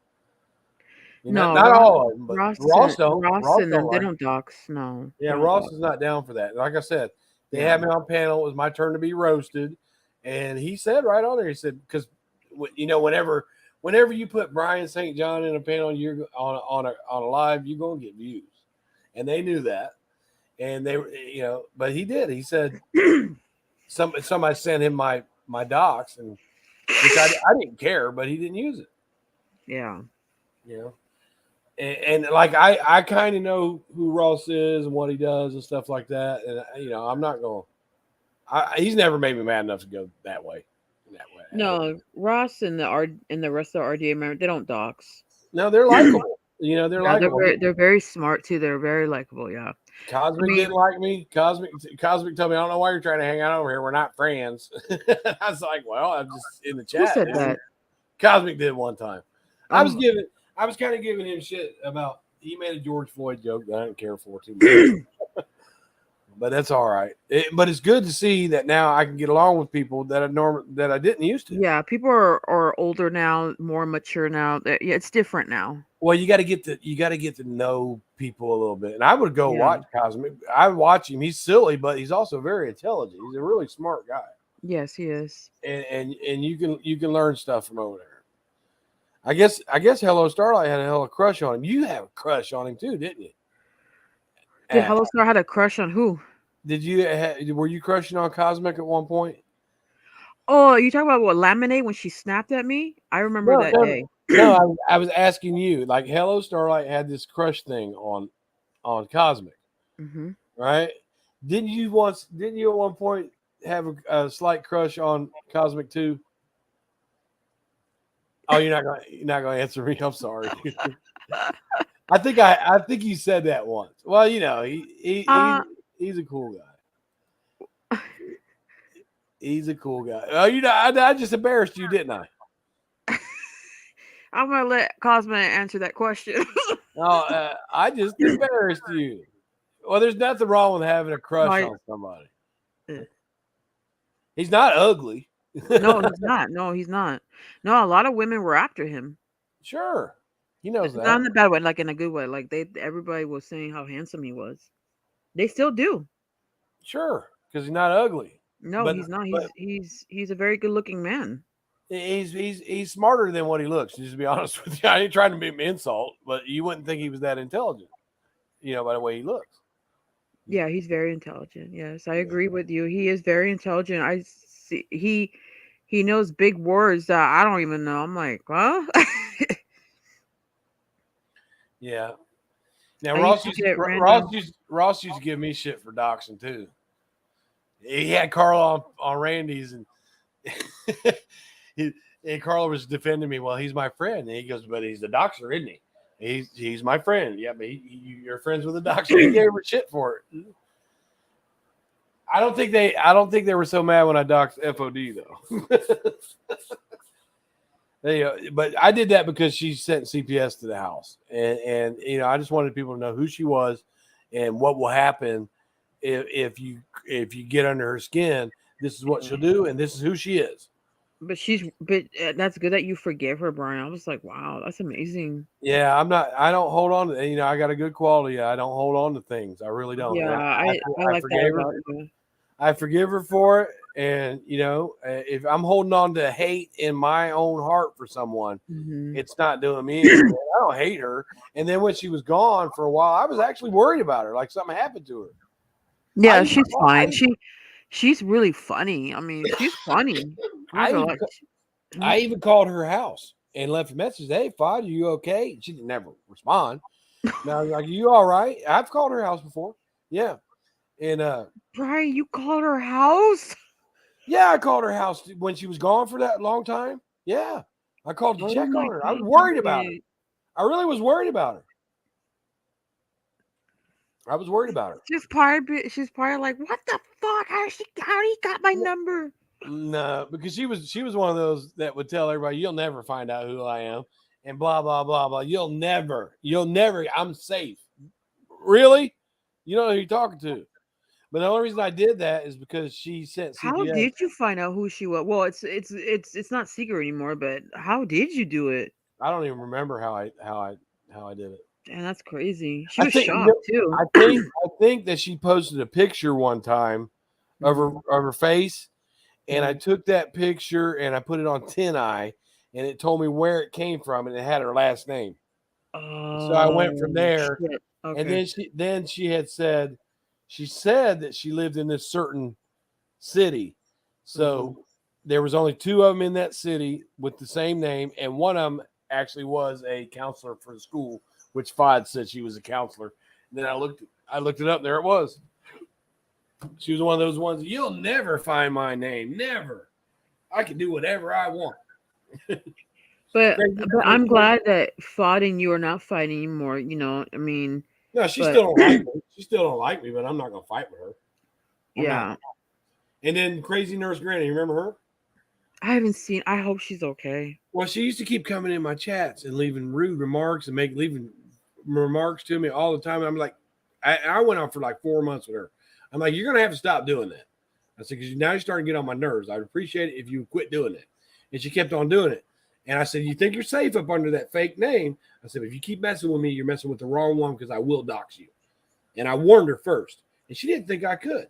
Not all of them, but Ross don't. Ross and them, they don't dox. No. Yeah, Ross is not down for that. Like I said, they had me on panel. It was my turn to be roasted, and he said right on there. He said, because whenever you put BryanSt.John in a panel, you're on a live, you're gonna get views, and they knew that, and they were, but he did. He said somebody sent him my docs, and which I didn't care, but he didn't use it. Yeah, and like I kind of know who Ross is and what he does and stuff like that, and I'm not going. He's never made me mad enough to go that way. No, Ross and the rest of the RDA members, they don't dox. No, they're likable. They're likable. They're very smart too. They're very likable. Yeah. Cosmic didn't like me. Cosmic told me, I don't know why you're trying to hang out over here. We're not friends. I was like, well, I'm just in the chat. Who said that? Cosmic did one time. I was kind of giving him shit about. He made a George Floyd joke that I didn't care for too much. But that's all right. But it's good to see that now I can get along with people that I didn't used to. Yeah, people are older now, more mature now. Yeah, it's different now. Well, you got to get to know people a little bit. And I would go watch Cosmic. I watch him. He's silly, but he's also very intelligent. He's a really smart guy. Yes, he is. And you can learn stuff from over there. I guess Hello Starlight had a hell of a crush on him. You have a crush on him too, didn't you? Did Hello Star had a crush on who? Were you crushing on Cosmic at one point? Oh, you talking about what, Laminate when she snapped at me? I remember that day. No, I was asking you. Like Hello Starlight had this crush thing on Cosmic, right? Didn't you at one point have a slight crush on Cosmic too? Oh, you're not gonna answer me. I'm sorry. I think you said that once. Well, he's a cool guy. He's a cool guy. Oh, I just embarrassed you, didn't I? I'm gonna let Cosmic answer that question. I just embarrassed you. Well, there's nothing wrong with having a crush on somebody. He's not ugly. No, he's not. No, he's not. No, a lot of women were after him. Sure. He knows Not that. in a bad way, like in a good way. Like everybody was saying how handsome he was. They still do. Sure, because he's not ugly. No, But he's not. but He's a very good looking man. he's smarter than what he looks. Just to be honest with you, I ain't trying to be an insult, but you wouldn't think he was that intelligent, by the way he looks. Yeah, he's very intelligent. Yes, I agree with you. He is very intelligent. I see he knows big words that I don't even know. I'm like, huh? Yeah. Now I used to get random. Ross used to give me shit for doxing too. He had Carl on Randy's, and and Carl was defending me. Well, he's my friend, and he goes, but he's a doxer, isn't he? He's my friend. Yeah, but you're friends with a doxer. He gave her shit for it. I don't think they were so mad when I doxed FOD though. But I did that because she sent CPS to the house, and I just wanted people to know who she was and what will happen if you get under her skin. This is what she'll do, and this is who she is. But that's good that you forgive her, Brian. I was like, wow, that's amazing. Yeah, I don't hold on to, I got a good quality. I don't hold on to things. I really don't. Yeah, I like forgave that her. about you. I forgive her for it. And, if I'm holding on to hate in my own heart for someone, it's not doing me any good. I don't hate her. And then when she was gone for a while, I was actually worried about her, like something happened to her. Yeah, she's fine. She's really funny. I mean, she's funny. I even called her house and left a message. Hey, Fod, are you okay? She didn't never respond. Now I was like, you all right? I've called her house before. Yeah. And Brian, you called her house? Yeah, I called her house when she was gone for that long time. Yeah. I called to check on her. I was God. worried about her. I really was worried about her. I was worried about her. She's probably like, what the fuck? How he got my number? No, because she was one of those that would tell everybody, you'll never find out who I am, and blah blah blah blah. You'll never. I'm safe. Really? You don't know who you're talking to. But the only reason I did that is because she sent CPS. How did you find out who she was? Well, it's not secret anymore, but how did you do it? I don't even remember how I did it. And that's crazy. She was shocked too. I think that she posted a picture one time of her face, and I took that picture and I put it on Tin Eye, and it told me where it came from, and it had her last name. So I went from there, and then she had said, she said that she lived in this certain city, so there was only 2 of them in that city with the same name, and one of them actually was a counselor for the school, which Fod said she was a counselor. And then I looked it up, and there it was. She was one of those ones, you'll never find my name, never. I can do whatever I want. But I'm glad that Fod and you are not fighting anymore. I mean, no, she still don't like me. She still don't like me, but I'm not gonna fight with her. Yeah. And then Crazy Nurse Granny, you remember her? I haven't seen. I hope she's okay. Well, she used to keep coming in my chats and leaving rude remarks and leaving remarks to me all the time. And I'm like, I went on for like 4 months with her. I'm like, you're gonna have to stop doing that. I said, because now you're starting to get on my nerves. I'd appreciate it if you quit doing it. And she kept on doing it. And I said, you think you're safe up under that fake name? I said, if you keep messing with me, you're messing with the wrong one, because I will dox you. And I warned her first, and she didn't think I could.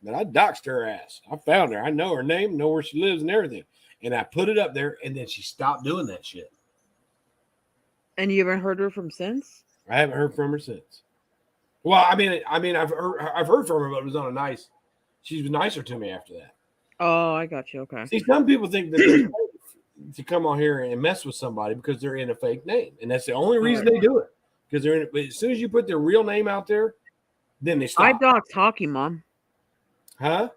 But I doxed her ass. I found her. I know her name, know where she lives and everything. And I put it up there, and then she stopped doing that shit. And you haven't heard her from since? I haven't heard from her since. Well, I mean, I've heard from her, but it was on a nice. She was nicer to me after that. Oh, I got you. Okay. See, some people think that they're to come on here and mess with somebody because they're in a fake name, and that's the only reason they do it. Because they're in it. As soon as you put their real name out there, then they stop. I doxed Hockey Mom. Huh?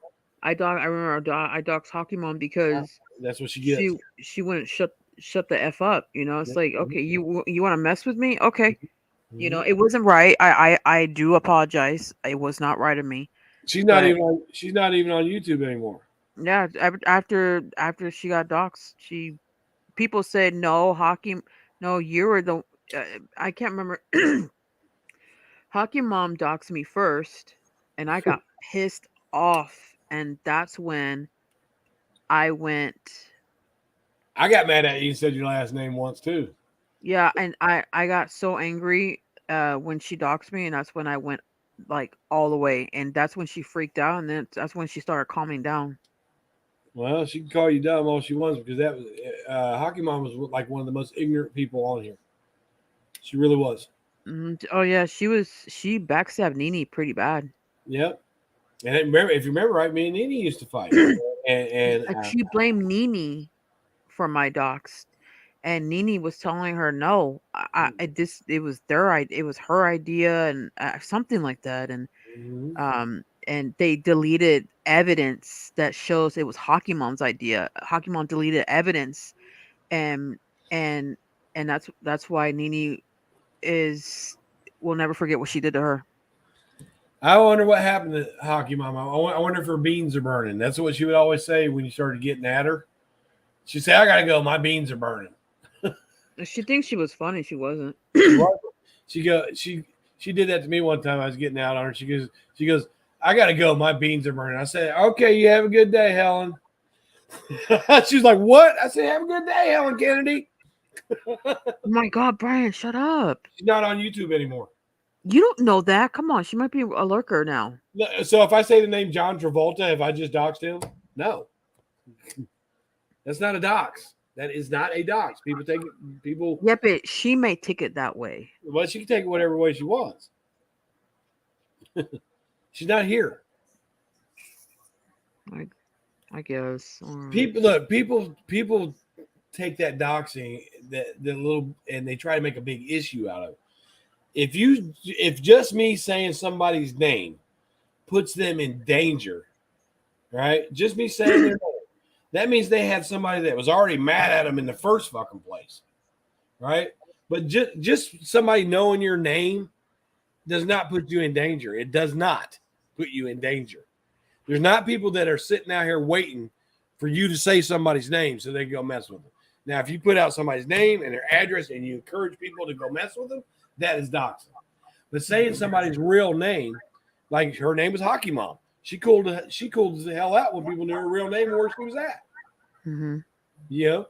I remember I doxed Hockey Mom because that's what she gets. She wouldn't shut the F up. It's like, okay, you want to mess with me? Okay. It wasn't right. I do apologize. It was not right of me. She's not even on YouTube anymore. Yeah, after she got doxxed, people said no, Hockey, no, you were the I can't remember. Hockey Mom doxed me first, and I got pissed off, and that's when I went. I got mad at you and said your last name once too. Yeah, and I got so angry when she doxed me, and that's when I went like all the way, and that's when she freaked out, and then that's when she started calming down. Well, she can call you dumb all she wants because that was Hockey Mom was like one of the most ignorant people on here. She really was. Oh yeah, she backstabbed Nene pretty bad. Yep. And remember, if you remember right, me and Nene used to fight, and Like she blamed Nene for my dox, and Nene was telling her no, this it was their idea, it was her idea, and something like that, Mhm. and they deleted evidence that shows it was Hockey Mom's idea. Hockey Mom deleted evidence, and and and that's why Nene is will never forget what she did to her. I wonder what happened to Hockey Mom. I wonder if her beans are burning. That's what she would always say when you started getting at her. She'd say, "I gotta go. My beans are burning." She thinks she was funny. She wasn't. She was. She did that to me one time. I was getting out on her. She goes, "I gotta go. My beans are burning." I said, "Okay, you have a good day, Helen." She's like, "What?" I said, "Have a good day, Helen Kennedy." Oh my God, Brian, shut up. She's not on YouTube anymore. You don't know that. Come on, she might be a lurker now. So if I say the name John Travolta, have I just doxed him? No, that's not a dox. That is not a dox. People take it. People. Yeah, but she may take it that way. Well, she can take it whatever way she wants. She's not here. I guess. People look. People take that doxing the little and they try to make a big issue out of it. If just me saying somebody's name puts them in danger, right? Just me saying their name, that means they had somebody that was already mad at them in the first fucking place, right? But just somebody knowing your name does not put you in danger. It does not put you in danger. There's not people that are sitting out here waiting for you to say somebody's name so they can go mess with them. Now, if you put out somebody's name and their address and you encourage people to go mess with them, that is doxing. But saying somebody's real name, like her name was Hockey Mom, she called the hell out when people knew her real name and where she was at. Mm-hmm. You know,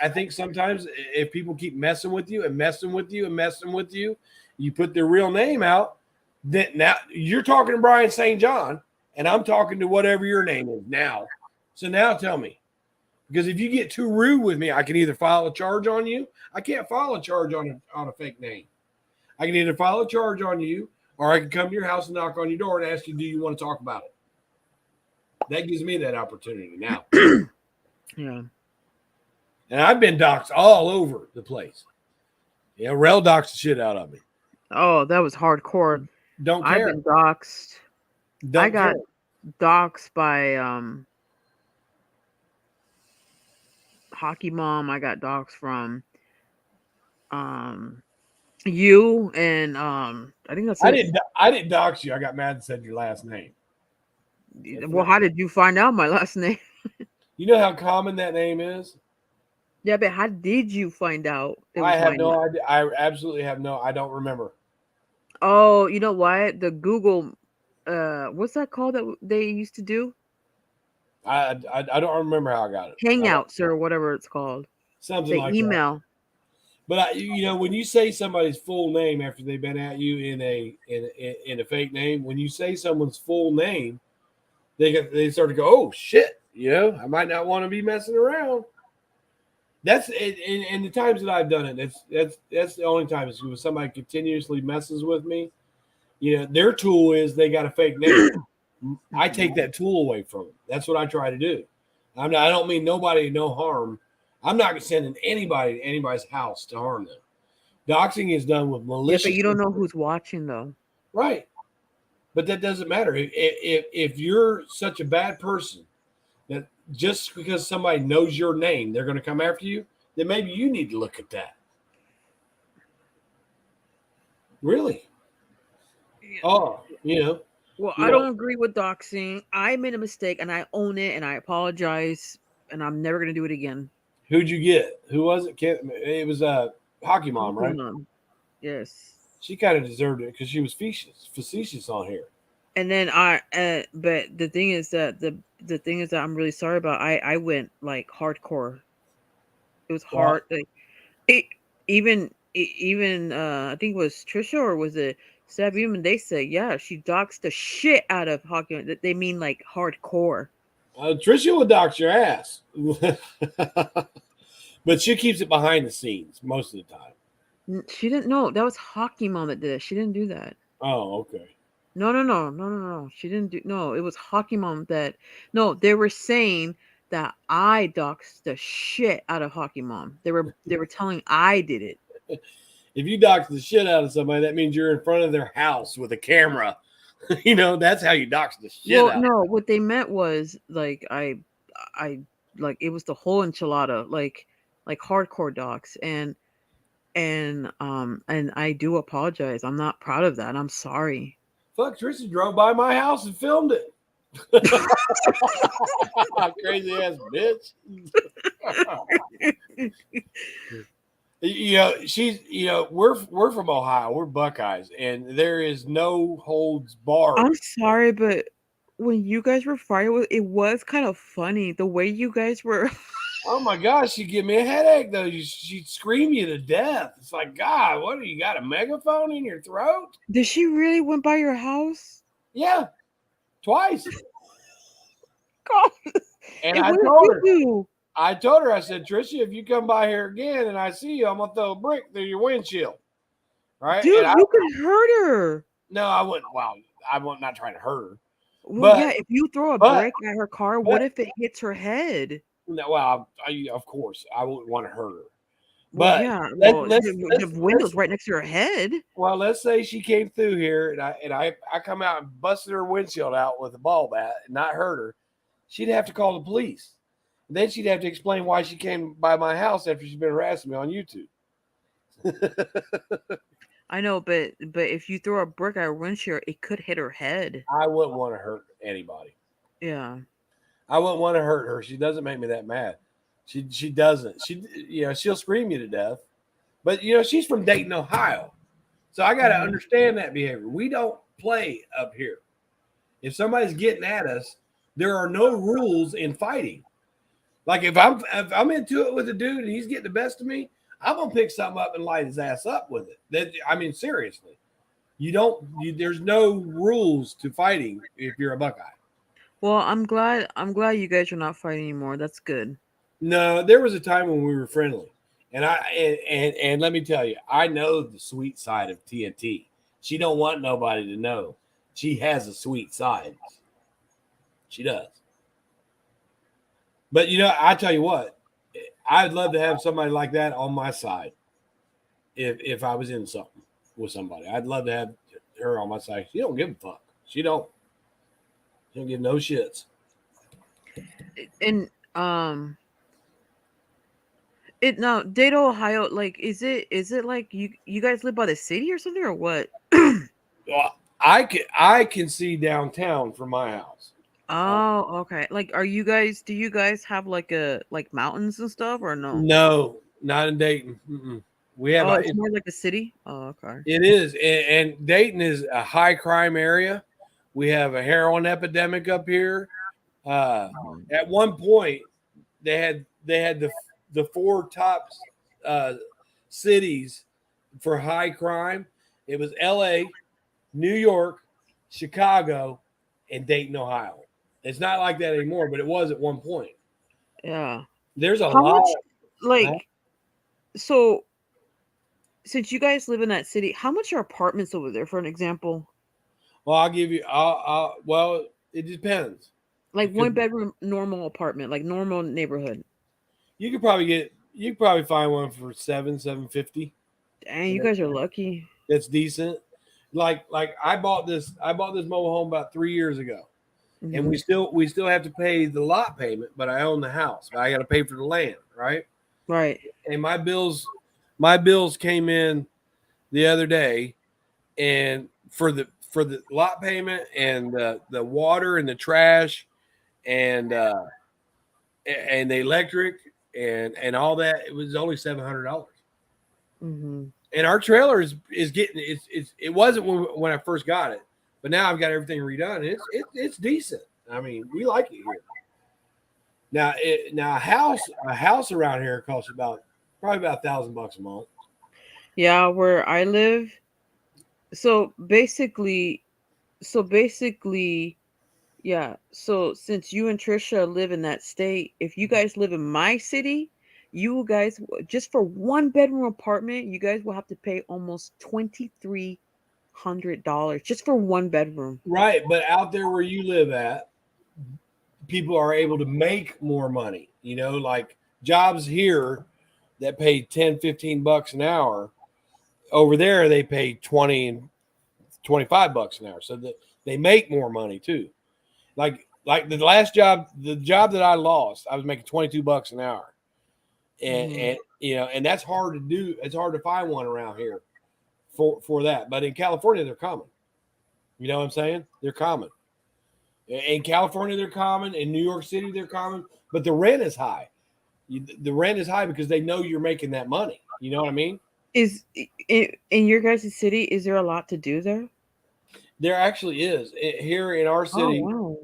I think sometimes if people keep messing with you and messing with you and messing with you, you put their real name out. Then now you're talking to BryanSt.John, and I'm talking to whatever your name is now. So now tell me, because if you get too rude with me, I can either file a charge on you. I can't file a charge on a fake name. I can either file a charge on you, or I can come to your house and knock on your door and ask you, do you want to talk about it? That gives me that opportunity now. Yeah. And I've been doxxed all over the place. Yeah, Rel doxed the shit out of me. Oh, that was hardcore. Don't I've care. been doxxed. Don't I got care. doxxed by Hockey Mom. I got doxxed from you and I think that's I it. didn't dox you. I got mad and said your last name. Well, how did you find out my last name? You know how common that name is? Yeah, but how did you find out it I was have my no name? idea. I absolutely have no. I don't remember. Oh, you know why? The Google what's that called that they used to do? I don't remember how I got it. Hangouts or whatever it's called. Something The like that. email. But when you say somebody's full name after they've been at you in a fake name, when you say someone's full name, they start to go, oh shit, I might not want to be messing around. That's in the times that I've done it. That's the only time is when somebody continuously messes with me. Their tool is they got a fake name. I take that tool away from them. That's what I try to do. I don't mean nobody no harm. I'm not sending anybody to anybody's house to harm them. Doxing is done with Yeah, malicious. but you don't know who's watching though. Right. But that doesn't matter. If you're such a bad person that just because somebody knows your name, they're going to come after you, then maybe you need to look at that. Really? Oh, Well, I don't agree with doxing. I made a mistake and I own it and I apologize and I'm never going to do it again. Who'd you get? Who was it? It was Hockey Mom, right? Yes. She kind of deserved it because she was facetious on here. And then but the thing is that the thing is that I'm really sorry about. I went like hardcore. It was hard. even I think it was Trisha or was it Steph? Even they say, yeah, she doxed the shit out of hockey. That they mean like hardcore. Tricia will dox your ass, but she keeps it behind the scenes most of the time. She didn't know that was Hockey Mom that did it. She didn't do that. Oh, okay. No, no, no, no, no, no. She didn't do. No, it was Hockey Mom that. No, they were saying that I doxed the shit out of Hockey Mom. They were telling I did it. If you dox the shit out of somebody, that means you're in front of their house with a camera. That's how you dox the shit Well, out. no, what they meant was like I like it was the whole enchilada, like hardcore docs, and I do apologize. I'm not proud of that. I'm sorry. Fuck, Trisha drove by my house and filmed it. Crazy ass bitch. She's we're from Ohio. We're Buckeyes, and there is no holds barred. I'm sorry, but when you guys were fighting, it was kind of funny the way you guys were. Oh my gosh, she'd give me a headache though. She'd scream you to death. It's like, God, what do you got, a megaphone in your throat? Did she really went by your house? Yeah, twice. God. And And I what did told you her, do? I said, Tricia, if you come by here again and I see you, I'm gonna throw a brick through your windshield. Right? Dude, And you could hurt her. no, I wouldn't. Well, I won't not trying to hurt her. Well, But yeah, if you throw a but brick at her car, what but if it hits her head? no, well, of course I wouldn't want to hurt her. Well, But yeah, let, well, let's the let's let's window's right next to her head. well, let's say she came through here and I come out and busted her windshield out with a ball bat and not hurt her. She'd have to call the police. Then she'd have to explain why she came by my house after she's been harassing me on YouTube. I know, but if you throw a brick at her windshield, it could hit her head. I wouldn't want to hurt anybody. Yeah. I wouldn't want to hurt her. She doesn't make me that mad. She doesn't. She'll scream you to death. But she's from Dayton, Ohio. So I got to understand that behavior. We don't play up here. If somebody's getting at us, there are no rules in fighting. Like if I'm into it with a dude and he's getting the best of me, I'm gonna pick something up and light his ass up with it. Seriously. There's no rules to fighting if you're a Buckeye. Well, I'm glad you guys are not fighting anymore. That's good. No, there was a time when we were friendly. And let me tell you, I know the sweet side of TNT. She don't want nobody to know. She has a sweet side. She does. But I tell you what, I'd love to have somebody like that on my side. If I was in something with somebody, I'd love to have her on my side. She don't give a fuck. She don't give no shits. And it now Dayton, Ohio, like is it like you guys live by the city or something or what? Well, I can see downtown from my house. Oh, okay. Like do you guys have like mountains and stuff or no? No, not in Dayton. Mm-mm. We have. It's more like the city. Oh, okay. It is, and Dayton is a high crime area. We have a heroin epidemic up here. At one point, they had the four top cities for high crime. It was L.A., New York, Chicago, and Dayton, Ohio. It's not like that anymore, but it was at one point. Yeah. There's a How lot. much, so since you guys live in that city, how much are apartments over there, for an example? Well, I'll give you. Well, it depends. Like one bedroom, normal apartment, like normal neighborhood. You could probably find one for $750. Dang, you guys are lucky. That's decent. Like I bought this mobile home about 3 years ago, and we still have to pay the lot payment, but I own the house. But I got to pay for the land, right? Right. And my bills came in the other day, and for the lot payment and the water and the trash and the electric and all that, it was only $700. And our trailer is getting it wasn't when I first got it, but now I've got everything redone. It's decent. I mean, we like it here. Now a house around here costs probably about $1,000 a month. Yeah, where I live. So basically, so basically, yeah. So since you and Trisha live in that state, if you guys live in my city, you guys just for one bedroom apartment, you guys will have to pay almost $2,300 just for one bedroom. Right, but out there where you live at, people are able to make more money. Like jobs here that pay 10, $15 an hour, over there they pay 20 and $25 an hour. So that they make more money too. Like the job that I lost, I was making $22 an hour. And, Mhm. and that's hard to do. It's hard to find one around here for that. But in California, they're common. You know what I'm saying? They're common. In California, they're common. In New York City, they're common. But the rent is high. The rent is high because they know you're making that money. You know what I mean? In your guys' city, is there a lot to do there? There actually is. Here in our Oh city, wow.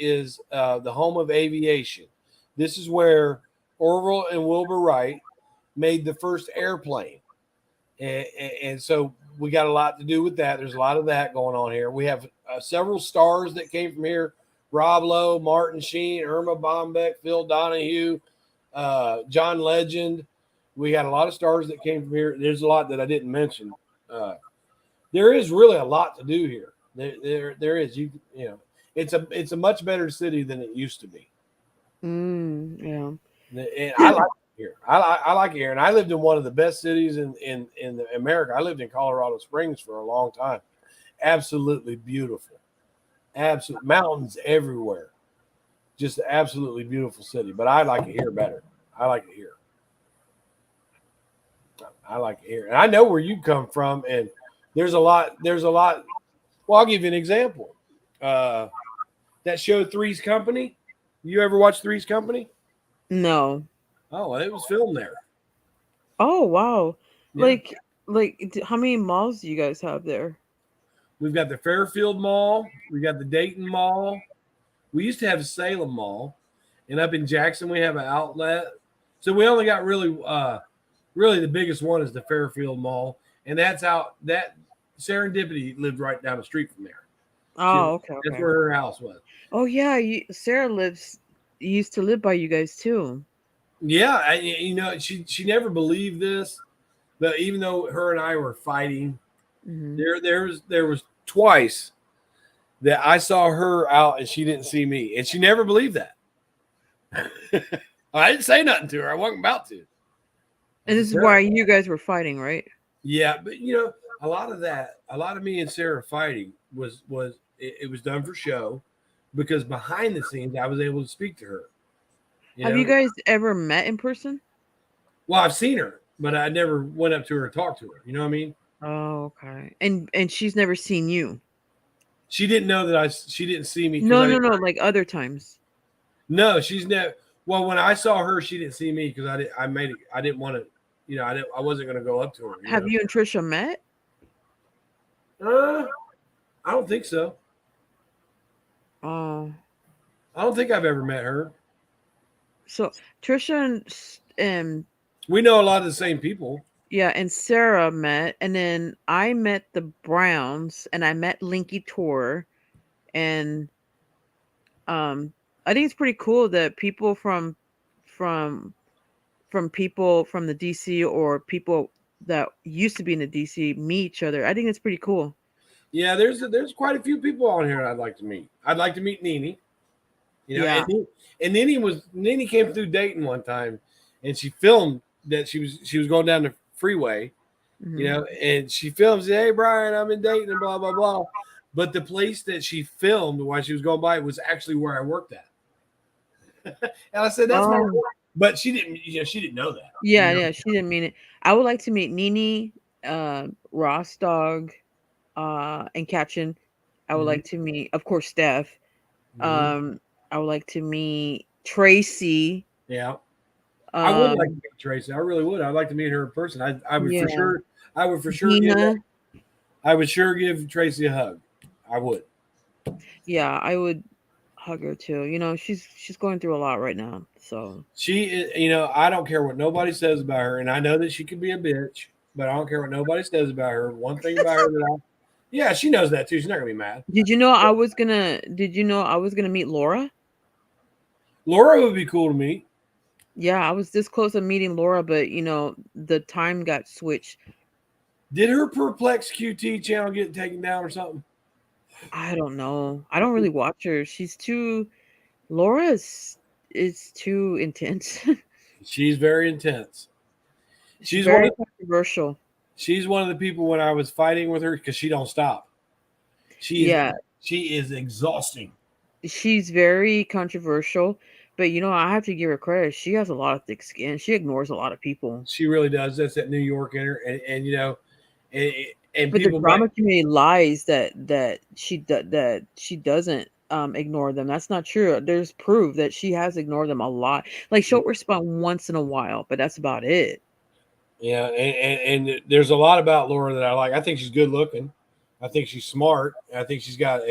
is the home of aviation. This is where Orville and Wilbur Wright made the first airplane. And so we got a lot to do with that. There's a lot of that going on here. We have several stars that came from here: Rob Lowe, Martin Sheen, Irma Bombeck, Phil Donahue, John Legend. We got a lot of stars that came from here. There's a lot that I didn't mention. There is really a lot to do here. There is. It's a much better city than it used to be. Yeah. And I like it here. I like it here, and I lived in one of the best cities in America. I lived in Colorado Springs for a long time. Absolutely beautiful, absolute mountains everywhere. Just an absolutely beautiful city. But I like it here better. I like it here. I like it here, and I know where you come from. And there's a lot. There's a lot. Well, I'll give you an example. Uh, that show Three's Company. You ever watch Three's Company? No. Oh, well, it was filmed there. Oh wow. Yeah. Like how many malls do you guys have there? We've got the Fairfield Mall. We got the Dayton Mall. We used to have Salem Mall, and up in Jackson we have an outlet. So we only got really the biggest one is the Fairfield Mall, and that's out. That Serendipity lived right down the street from there. Oh, okay, That's okay. where her house was. Oh yeah, Sarah used to live by you guys too. Yeah, she never believed this, but even though her and I were fighting, Hmm. there was twice that I saw her out and she didn't see me, and she never believed that. I didn't say nothing to her. I wasn't about to. I And said, this is Sarah, why you guys were fighting, right? yeah, but a lot of me and Sarah fighting it was done for show, because behind the scenes I was able to speak to her. You Have you know, guys ever met in person? well, I've seen her, but I never went up to her and talked to her. You know what I mean? Oh, okay. And she's never seen you. She didn't know that she didn't see me because No, I no, didn't. no, like other times. No, she's never. Well, when I saw her, she didn't see me because I didn't. I made it. I didn't want to. I didn't. I wasn't going to go up to her. Have you and Trisha met? I don't think so. Oh, I don't think I've ever met her. so Trisha and We know a lot of the same people. yeah, and Sarah met, and then I met the Browns, and I met Linky Tour, and I think it's pretty cool that people from people from the DC or people that used to be in the DC meet each other. I think it's pretty cool. Yeah, there's quite a few people on here I'd like to meet. I'd like to meet Nene. Yeah. And Nene came through Dayton one time, and she filmed that she was going down the freeway, Mhm. and she films, hey Brian, I'm in Dayton and blah blah blah. But the place that she filmed while she was going by was actually where I worked at. And I said, that's my Oh, work. But she didn't know that. yeah, yeah. She didn't mean it. I would like to meet Nene, Ross Dog, and Catchin. I would Mhm, like to meet, of course, Steph. mhm. Um, I would like to meet Tracy. Yeah. I would like to Um, meet Tracy. I really would. I'd like to meet her in person. I would for yeah, sure. I would for sure give. Gina. I would sure give Tracy a hug. I would. Yeah, I would hug her too. She's going through a lot right now. So She, I don't care what nobody says about her, and I know that she could be a bitch, but I don't care what nobody says about her. One thing about her yeah, she knows that too. She's not gonna be mad. Did you know I was gonna? Did you know I was gonna meet Laura? Laura would be cool to meet. Yeah, I was this close to meeting Laura, but the time got switched. Did her Perplex QT channel get taken down or something? I don't know. I don't really watch her. Laura is too intense. She's very intense. She's very controversial. She's one of the people when I was fighting with her because she don't stop. She is exhausting. She's very controversial, but I have to give her credit. She has a lot of thick skin. She ignores a lot of people. She really does. That's that New York in her, and and But the people drama community lies that she doesn't ignore them. That's not true. There's proof that she has ignored them a lot. Like she'll respond once in a while, but that's about it. Yeah, and there's a lot about Laura that I like. I think she's good looking. I think she's smart. I think she's got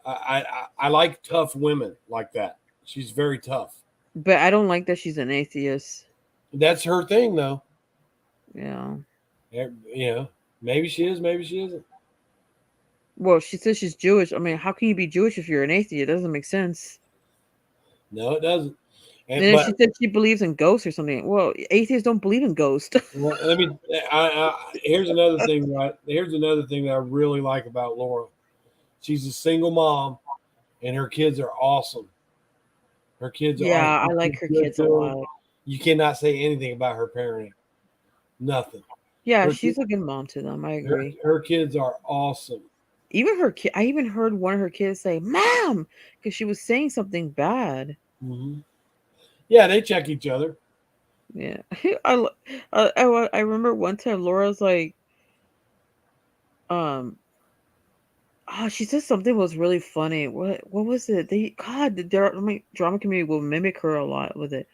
I like tough women like that. She's very tough. But I don't like that she's an atheist. That's her thing, though. Yeah. Maybe she is, maybe she isn't. Well, she says she's Jewish. I mean, how can you be Jewish if you're an atheist? It doesn't make sense. No, it doesn't. And then she said she believes in ghosts or something. Well, atheists don't believe in ghosts. Well, here's another thing, right? Here's another thing that I really like about Laura. She's a single mom, and her kids are awesome. Her kids are awesome. I like her kids a lot. You cannot say anything about her parenting. Nothing. Yeah, she's a good mom to them. I agree. Her kids are awesome. Even her kid. I even heard one of her kids say, "Mom," because she was saying something bad. Mm-hmm. Yeah, they check each other. Yeah, I remember one time Laura's like, she said something was really funny. What was it? The drama community will mimic her a lot with it.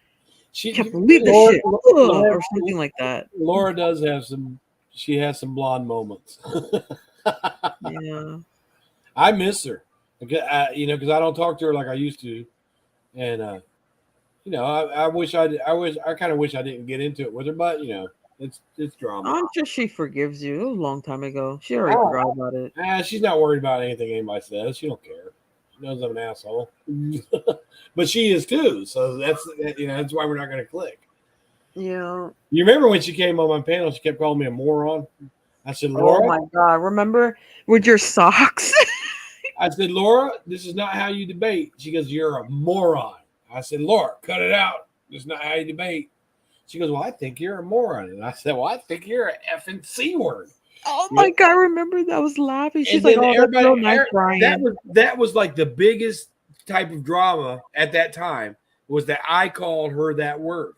She can't believe this shit, or something like that. Laura does have some. She has some blonde moments. Yeah, I miss her. Because I don't talk to her like I used to, and I wish I kind of wish I didn't get into it with her, but it's drama. I'm sure she forgives you. It was a long time ago. She already forgot about it. She's not worried about anything anybody says. She don't care. She knows I'm an asshole, but she is too. So that's why we're not going to click. Yeah. You remember when she came on my panel? She kept calling me a moron. I said, Laura. Oh my God! Remember with your socks? I said, Laura, this is not how you debate. She goes, you're a moron. I said, Laura, cut it out. This is not how you debate. She goes, well, I think you're a moron. And I said, well, I think you're an effing C word. Oh my God, I remember that. I was laughing. She's like, oh, that's so nice, Bryan. That was like the biggest type of drama at that time was that I called her that word.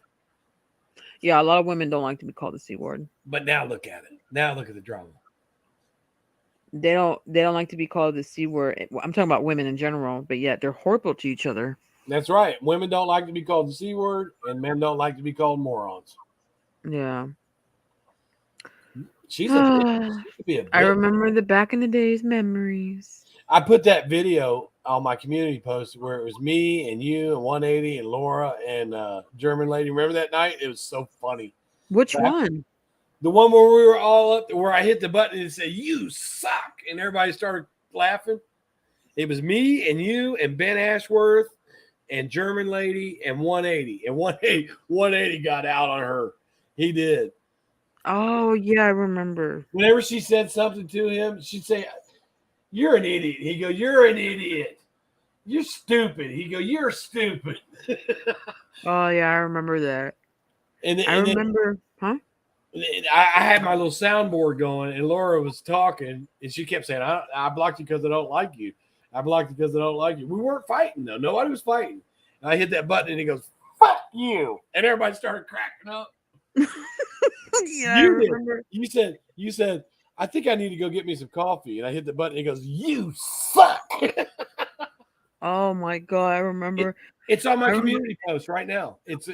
Yeah, a lot of women don't like to be called the C word. But now look at it. Now look at the drama. They don't like to be called the C word. I'm talking about women in general, but yet they're horrible to each other. That's right. Women don't like to be called the C word, and men don't like to be called morons. Yeah. She's a bitch. She could be a bitch. I remember the back in the days memories. I put that video on my community post where it was me and you and 180 and Laura and German lady. Remember that night? It was so funny. Which one? The one where we were all up, where I hit the button and said, you suck. And everybody started laughing. It was me and you and Ben Ashworth and German lady and 180. And 180 got out on her. He did. Oh, yeah, I remember. Whenever she said something to him, she'd say, you're an idiot. He'd go, you're an idiot. You're stupid. He'd go, you're stupid. Oh, yeah, I remember that. I remember. I had my little soundboard going, and Laura was talking, and she kept saying, I blocked you because I don't like you. I blocked you because I don't like you. We weren't fighting, though. Nobody was fighting. And I hit that button, and he goes, fuck you. And everybody started cracking up. Yeah, I remember. You said, I think I need to go get me some coffee. And I hit the button, and he goes, you suck. Oh, my God. I remember. It's on my community post right now. It's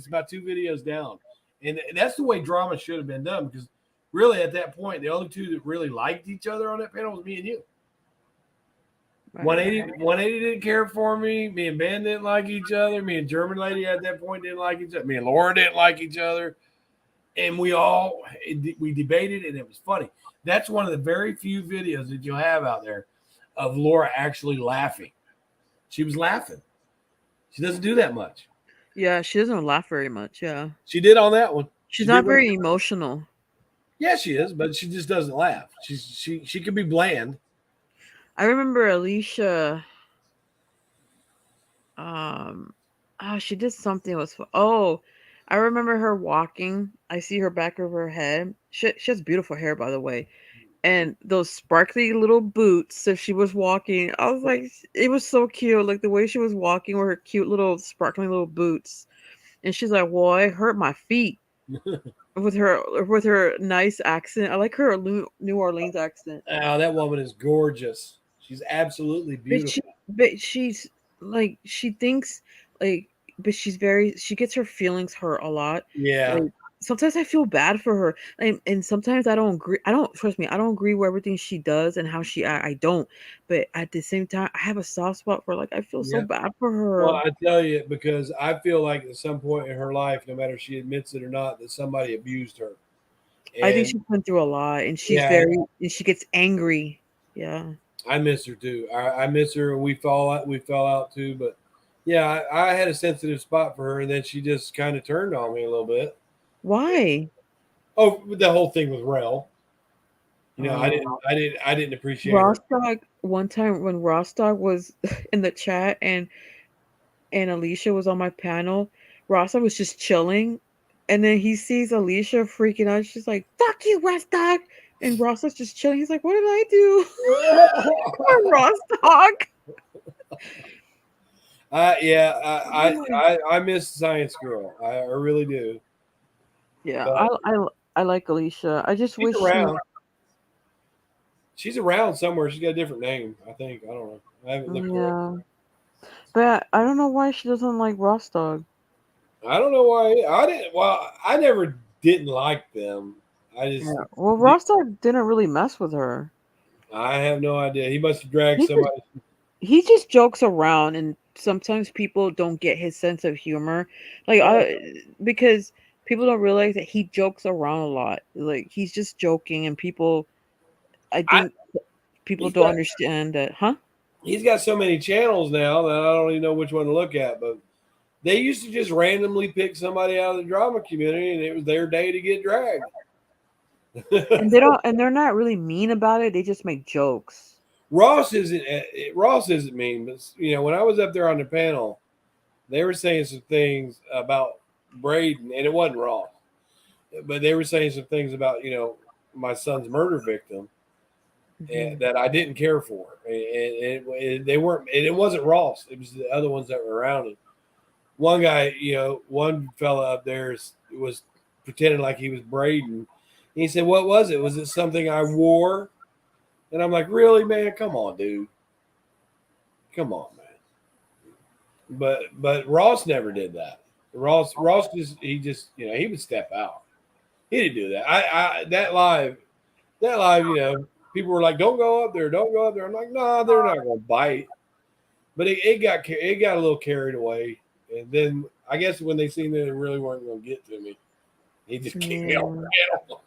about 2 videos down. And that's the way drama should have been done, because really at that point, the only two that really liked each other on that panel was me and you. 180 didn't care for me. Me and Ben didn't like each other. Me and German lady at that point didn't like each other. Me and Laura didn't like each other. and we debated, and it was funny. That's one of the very few videos that you'll have out there of Laura actually laughing. She was laughing. She doesn't do that much. Yeah, she doesn't laugh very much. Yeah, She did on that one. she's She not did. very emotional. Yeah, she is, but she just doesn't laugh. She can be bland. I remember Alicia. Oh, she did something. Oh, I remember her walking. I see her back of her head. She has beautiful hair, by the way, and those sparkly little boots. So she was walking. I was like, it was so cute. Like the way she was walking with her cute little sparkling little boots. And she's like, "Well, I hurt my feet." With her nice accent. I like her New Orleans accent. Oh, that woman is gorgeous. She's absolutely But she beautiful. but she's like she thinks like but she gets her feelings hurt a lot. Yeah. Like sometimes I feel bad for her. And sometimes I don't agree. I don't trust me. I don't agree with everything she does and how she act. I don't. But at the same time, I have a soft spot for her. Like I feel so Yeah. bad for Well, her. I tell you, because I feel like at some point in her life, no matter if she admits it or not, that somebody abused her. I think And she's been through a lot and yeah, and she gets angry. Yeah. I miss her too. I miss her, and we fell out too. But yeah, I had a sensitive spot for her, and then she just kind of turned on me a little bit. Why? Oh, the whole thing with Rel. You know, Uh, I didn't appreciate her. Rostock one time when Rostock was in the chat and Alicia was on my panel, Rostock was just chilling, and then he sees Alicia freaking out. She's like, "Fuck you, Rostock!" And Rostock's just chilling. He's like, "What did I do?" Rostock. Yeah, I miss Science Girl. I really do. Yeah, But I like Alicia. I just she's wish she. around. She's around somewhere. She's got a different name, I think. I don't know. I haven't looked her up. Yeah, but I don't know why she doesn't like Rostock. I don't know why. I didn't. Well, I never didn't like them. I just. Yeah. Well, Rostock didn't really mess with her. I have no idea. He must have dragged He just somebody. he just jokes around, and sometimes people don't get his sense of humor. Like Oh, because people don't realize that he jokes around a lot. Like he's just joking, and I I. think people He's don't got. understand that, huh? He's got so many channels now that I don't even know which one to look at. But they used to just randomly pick somebody out of the drama community, and it was their day to get dragged. And they don't, and they're not really mean about it. They just make jokes. Ross isn't mean, but you know when I was up there on the panel, they were saying some things about Braden, and it wasn't Ross, but they were saying some things about my son's murder victim and that I didn't care for, and they weren't, and it wasn't Ross. It was the other ones that were around him. One guy, one fella up there was pretending like he was Braden. He said, "What was it? Was it something I wore?" And I'm like, "Really, man? Come on, dude. Come on, man." But Ross never did that. Ross he would step out. He didn't do that. I that live, people were like, "Don't go up there, don't go up there." I'm like, "Nah, they're not gonna bite." But it got a little carried away, and then I guess when they seen that they really weren't gonna get to me, he just kicked me off the panel.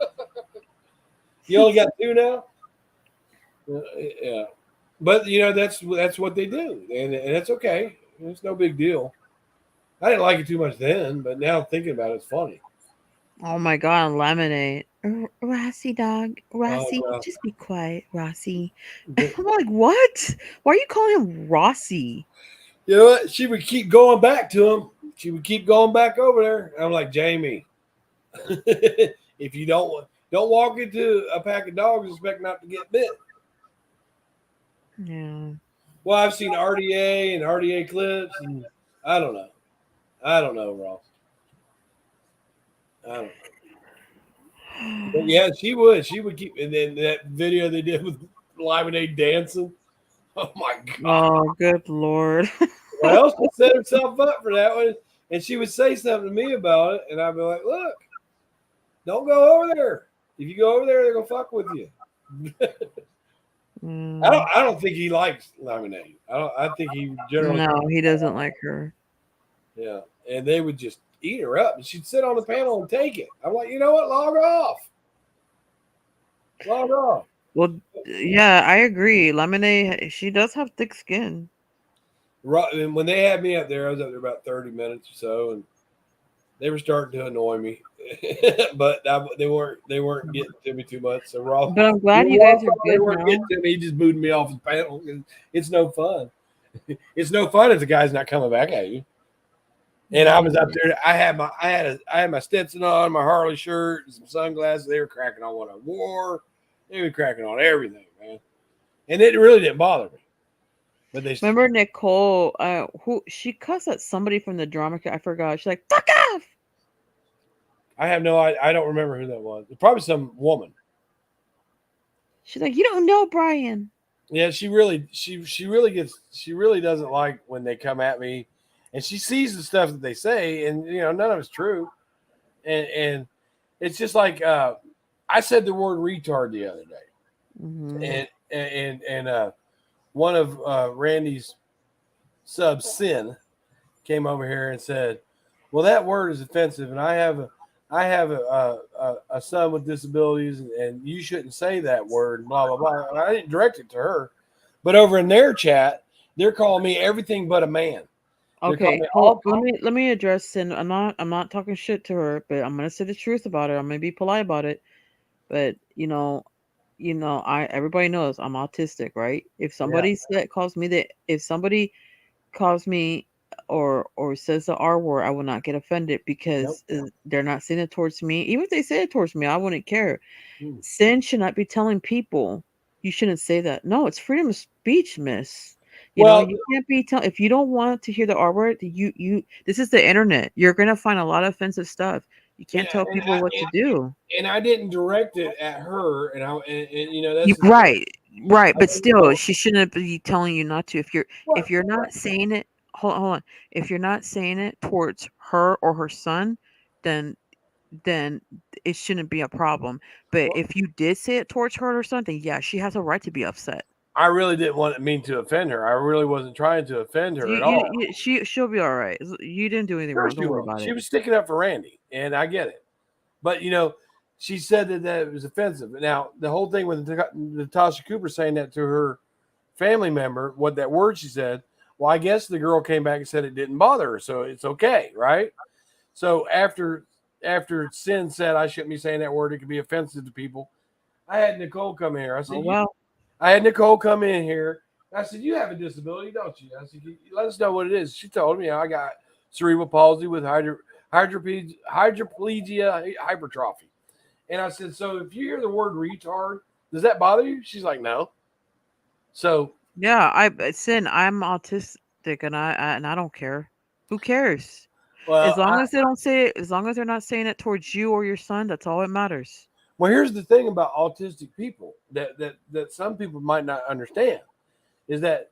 You only got two now. Yeah, but that's what they do, and it's okay. It's no big deal. I didn't like it too much then, but now thinking about it, it's funny. Oh my god, lemonade. Rossi dog. Rossi, Oh, just be quiet, Rossi. well. I'm like, what? Why are you calling him Rossi? You know what? She would keep going back to him. She would keep going back over there. I'm like, Jamie, if you don't walk into a pack of dogs, expect not to get bit. Yeah. Well, I've seen RDA and RDA clips, and I don't know. I don't know, Ross. I don't know. But yeah, she would. She would keep. And then that video they did with Lemonade dancing. Oh my god! Oh, good lord. Well, she set herself up for that one, and she would say something to me about it, and I'd be like, "Look, don't go over there. If you go over there, they're gonna fuck with you." I don't think he likes Lemonade. I think he generally. No, he doesn't like her. Yeah, and they would just eat her up, and she'd sit on the panel and take it. I'm like, you know what? Log off. Log off. Well, yeah, I agree. Lemonade, she does have thick skin. Right, and when they had me up there, I was up there about 30 minutes or so, and they were starting to annoy me, but they weren't getting to me too much. So Ross, But I'm glad you guys are they good weren't now. getting to me. He just booted me off his panel. It's no fun. It's no fun if the guy's not coming back at you. And I was up there. I had my Stetson on, my Harley shirt, and some sunglasses. They were cracking on what I wore. They were cracking on everything, man. And it really didn't bother me. But they Remember Nicole, who she cussed at somebody from the drama. I forgot. She's like, "Fuck off." I have no. I don't remember who that was. Probably some woman. She's like, "You don't know Brian." Yeah, she really doesn't like when they come at me, and she sees the stuff that they say, and none of it's true, and it's just like I said the word retard the other day, Mm-hmm. and one of Randy's subs, Sin, came over here and said, "Well, that word is offensive, and I have a son with disabilities, and you shouldn't say that word." Blah blah blah. And I didn't direct it to her, but over in their chat, they're calling me everything but a man. Okay, well, let me address Sin. I'm not talking shit to her, but I'm gonna say the truth about it. I'm gonna be polite about it. But everybody knows I'm autistic, right? If somebody if somebody calls me or says the R word, I will not get offended because they're not saying it towards me. Even if they say it towards me, I wouldn't care. Sin should not be telling people you shouldn't say that. No, it's freedom of speech, miss. You can't be telling if you don't want to hear the R word. This is the internet. You're gonna find a lot of offensive stuff. You can't tell people what to do. And I didn't direct it at her, and that's Right. But still, she shouldn't be telling you not to. If you're not saying it, hold on. If you're not saying it towards her or her son, then it shouldn't be a problem. But if you did say it towards her or something, yeah, she has a right to be upset. I really didn't mean to offend her. I really wasn't trying to offend her at all. She'll be all right. You didn't do anything wrong. Don't worry about it. She was sticking up for Randy, and I get it. But she said that it was offensive. Now the whole thing with Natasha Cooper saying that to her family member, what that word she said. Well, I guess the girl came back and said it didn't bother her, so it's okay, right? So after Sin said I shouldn't be saying that word, it could be offensive to people. I had Nicole come in here. I said, I had Nicole come in here. I said, "You have a disability, don't you?" I said, "Let us know what it is." She told me, "I got cerebral palsy with hydroplegia hypertrophy." And I said, "So if you hear the word retard, does that bother you?" She's like, "No." So yeah, I'm autistic, and I don't care. Who cares? well, as long as they don't say it, as long as they're not saying it towards you or your son, that's all that matters. Well, here's the thing about autistic people that some people might not understand is that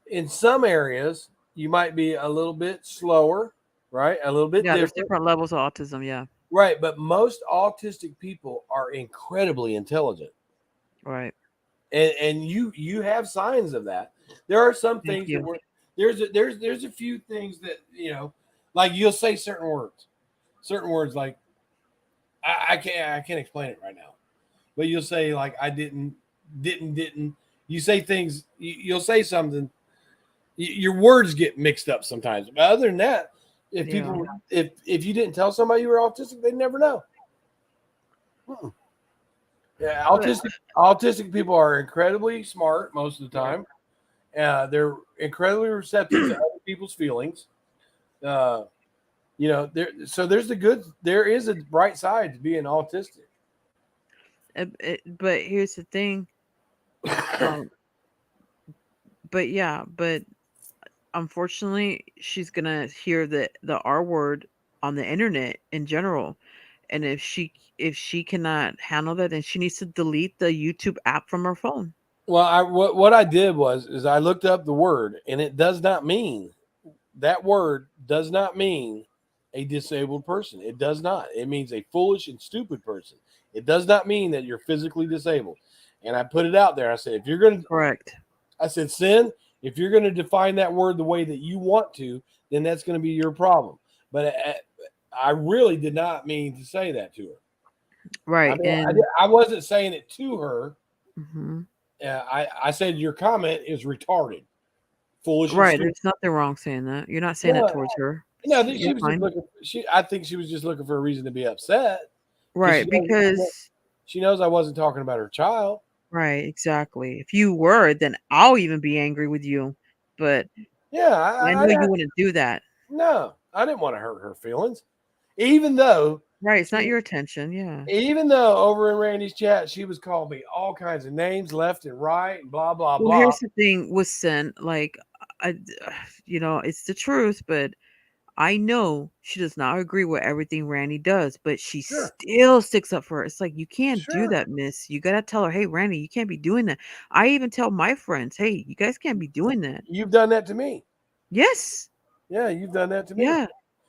in some areas you might be a little bit slower, right? A little bit There's different levels of autism, yeah. Right, but most autistic people are incredibly intelligent. Right. And you have signs of that. There are some things that there's a few things that like you'll say certain words like I can't explain it right now, but you'll say like I didn't. You say things. You'll say something. Your words get mixed up sometimes. But other than that, if you didn't tell somebody you were autistic, they'd never know. Yeah, autistic people are incredibly smart most of the time. They're incredibly receptive to other people's feelings. There is a bright side to being autistic. But here's the thing. But unfortunately, she's gonna hear the R word on the internet in general, and if she cannot handle that, then she needs to delete the YouTube app from her phone. Well, what I did was I looked up the word, and it does not mean that word does not mean a disabled person. It does not. It means a foolish and stupid person. It does not mean that you're physically disabled. And I put it out there. I said, if you're going to correct, I said, Sin, if you're going to define that word the way that you want to, then that's going to be your problem. But I really did not mean to say that to her. Right. I wasn't saying it to her. Mhm. I said your comment is retarded, foolish, and Right. stupid. There's nothing wrong saying that. You're not saying it No, towards her. no, You're she was just fine. looking. I think she was just looking for a reason to be upset. Right. Because She knows I wasn't talking about her child. right, exactly. If you were, then I'll even be angry with you. But Yeah, I know you wouldn't do that. no, I didn't want to hurt her feelings, even though Right. It's not your attention. Yeah. over in Randy's chat she was calling me all kinds of names left and right and blah blah Well, blah. here's the thing with Sin. Like, I, it's the truth, but I know she does not agree with everything Randy does, but she Sure, still sticks up for her. It's like, you can't do sure. that, miss. You got to tell her, hey, Randy, you can't be doing that. I even tell my friends, hey, you guys can't be doing that. You've done that to me. Yes. Yeah, you've done that to me. Yeah.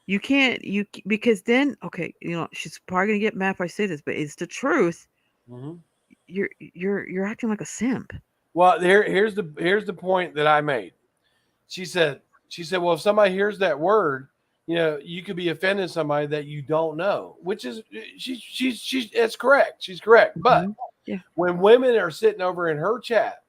You can't, because then, okay, she's probably going to get mad if I say this, but it's the truth. Mm-hmm. You're acting like a simp. Well, here's the point that I made. She said, well, if somebody hears that word, you could be offending somebody that you don't know, which is she's it's correct. She's correct. But Mhm. Yeah. when women are sitting over in her chat,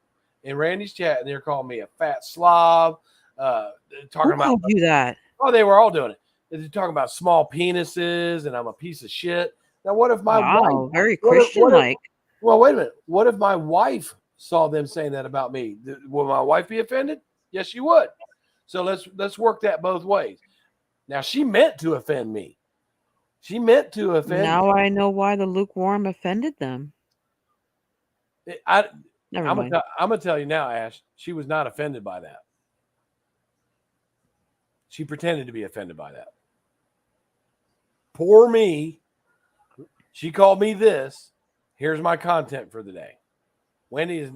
in Randy's chat, and they're calling me a fat slob, talking Who about, called you that? they were all doing it. They're talking about small penises, and I'm a piece of shit. Now, what if my wife? Wow, very What if? Christian-like. Well, wait a minute. What if my wife saw them saying that about me? Would my wife be offended? Yes, she would. So let's work that both ways. Now, she meant to offend me. She meant to offend Now I know why the lukewarm offended them. me. Never I'm mind. gonna tell you now, Ash. She was not offended by that. She pretended to be offended by that. Poor me. She called me this. Here's my content for the day. Wendy is.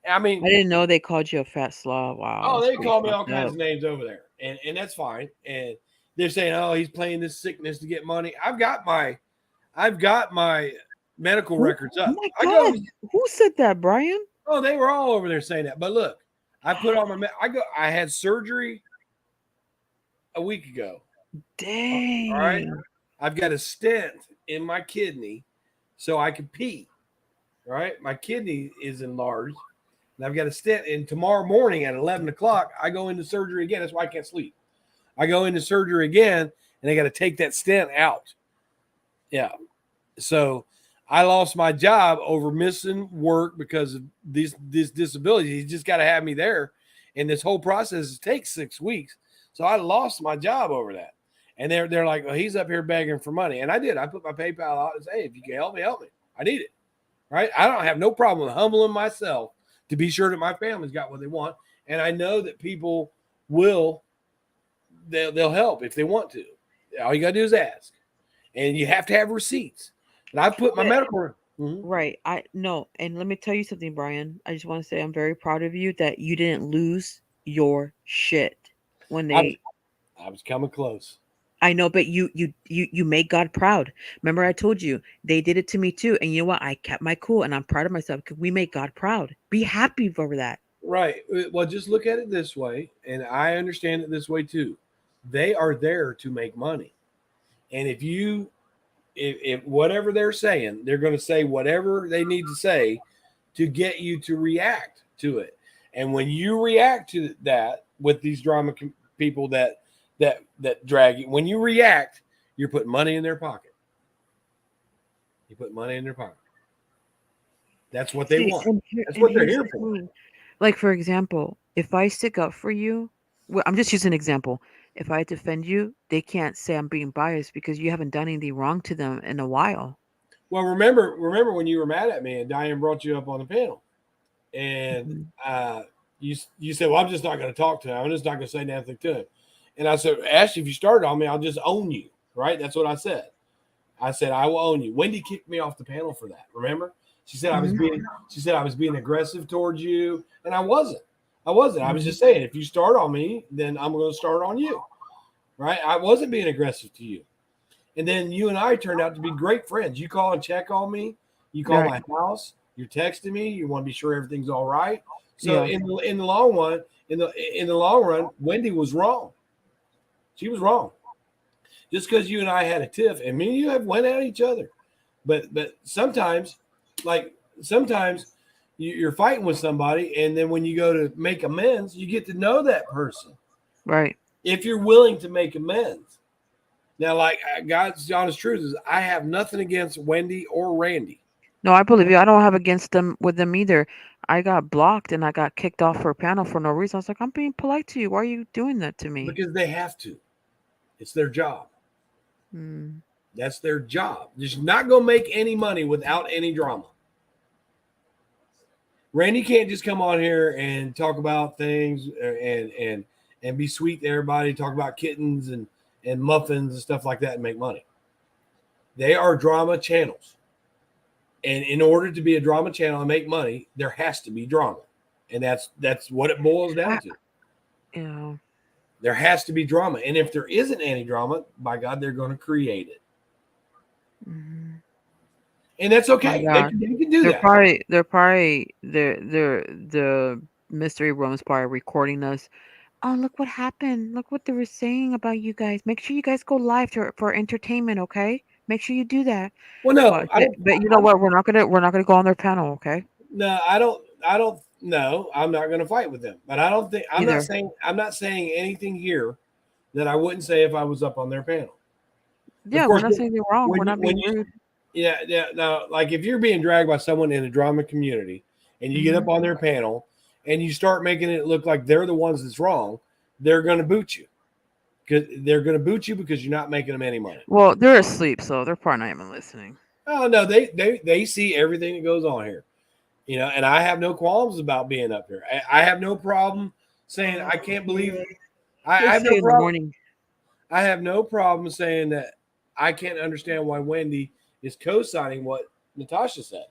I mean, I didn't know they called you a fat slob. Wow. oh, That's they pretty call me all fucked kinds up. of names over there, and that's fine. And they're saying, oh, he's playing this sickness to get money. I've got my medical records Oh up. my I go. God. Who said that, Brian? Oh, they were all over there saying that. But look, I put on my. I had surgery a week ago. Dang. All right, I've got a stent in my kidney, so I can pee. All right, my kidney is enlarged, and I've got a stent. And tomorrow morning at 11:00, I go into surgery again. That's why I can't sleep. I go into surgery again, and they got to take that stent out. Yeah, so I lost my job over missing work because of this disability. He's just got to have me there, and this whole process takes 6 weeks. So I lost my job over that. And they're like, well, he's up here begging for money, and I did. I put my PayPal out and say, hey, if you can help me, help me. I need it. Right? I don't have no problem with humbling myself to be sure that my family's got what they want, and I know that people will. They'll help if they want to. All you got to do is ask, and you have to have receipts. And I put my medical. Mm-hmm. Right. I no, and let me tell you something, Brian. I just want to say I'm very proud of you that you didn't lose your shit when they. I was coming close. I know, but you made God proud. Remember, I told you they did it to me too, and you know what? I kept my cool, and I'm proud of myself because we made God proud. Be happy over that. Right. Well, just look at it this way, and I understand it this way too. They are there to make money, and if whatever they're saying, they're going to say whatever they need to say to get you to react to it. And when you react to that with these drama people that drag you, when you react, you're putting money in their pocket. You put money in their pocket. That's what they want. That's what they're here for. Like, for example, if I stick up for you, well, I'm just using an example. If I defend you, they can't say I'm being biased because you haven't done anything wrong to them in a while. Well, remember when you were mad at me and Diane brought you up on the panel, and you said, "Well, I'm just not going to talk to him. I'm just not going to say nothing to him." And I said, "Ash, if you started on me, I'll just own you." Right? That's what I said. I said, "I will own you." Wendy kicked me off the panel for that. Remember? She said I was being aggressive towards you, and I wasn't. I was just saying, if you start on me, then I'm going to start on you. Right? I wasn't being aggressive to you. And then you and I turned out to be great friends. You call and check on me. You call my house. You're texting me. You want to be sure everything's all right. So in the long run, Wendy was wrong. She was wrong. Just because you and I had a tiff, and me and you have went at each other, but sometimes, you're fighting with somebody, and then when you go to make amends, you get to know that person. Right. If you're willing to make amends. Now, like God's honest truth is, I have nothing against Wendy or Randy. No, I believe you. I don't have against them with them either. I got blocked and I got kicked off for a panel for no reason. I was like, I'm being polite to you. Why are you doing that to me? Because they have to. It's their job. Mm. That's their job. Just not going to make any money without any drama. Randy can't just come on here and talk about things and be sweet to everybody, talk about kittens and muffins and stuff like that and make money. They are drama channels. And in order to be a drama channel and make money, there has to be drama. And that's what it boils down to. Yeah. There has to be drama. And if there isn't any drama, by God, they're going to create it. Mm-hmm. And that's okay. They can do that. The mystery room's probably recording us. Oh, look what happened. Look what they were saying about you guys. Make sure you guys go live for entertainment, okay? Make sure you do that. Well, no, but you know what? We're not gonna go on their panel, okay? No, I don't know. I'm not gonna fight with them. But I don't think I'm not saying anything here that I wouldn't say if I was up on their panel. Yeah, we're not saying you're wrong. We're not being rude. Yeah. Now, like if you're being dragged by someone in a drama community and you get up on their panel and you start making it look like they're the ones that's wrong, they're going to boot you. Because you're not making them any money. Well, they're asleep, so they're probably not even listening. Oh no, they see everything that goes on here, and I have no qualms about being up here. I have no problem saying I can't believe it. I have no problem. I have no problem saying that I can't understand why Wendy is co-signing what Natasha said,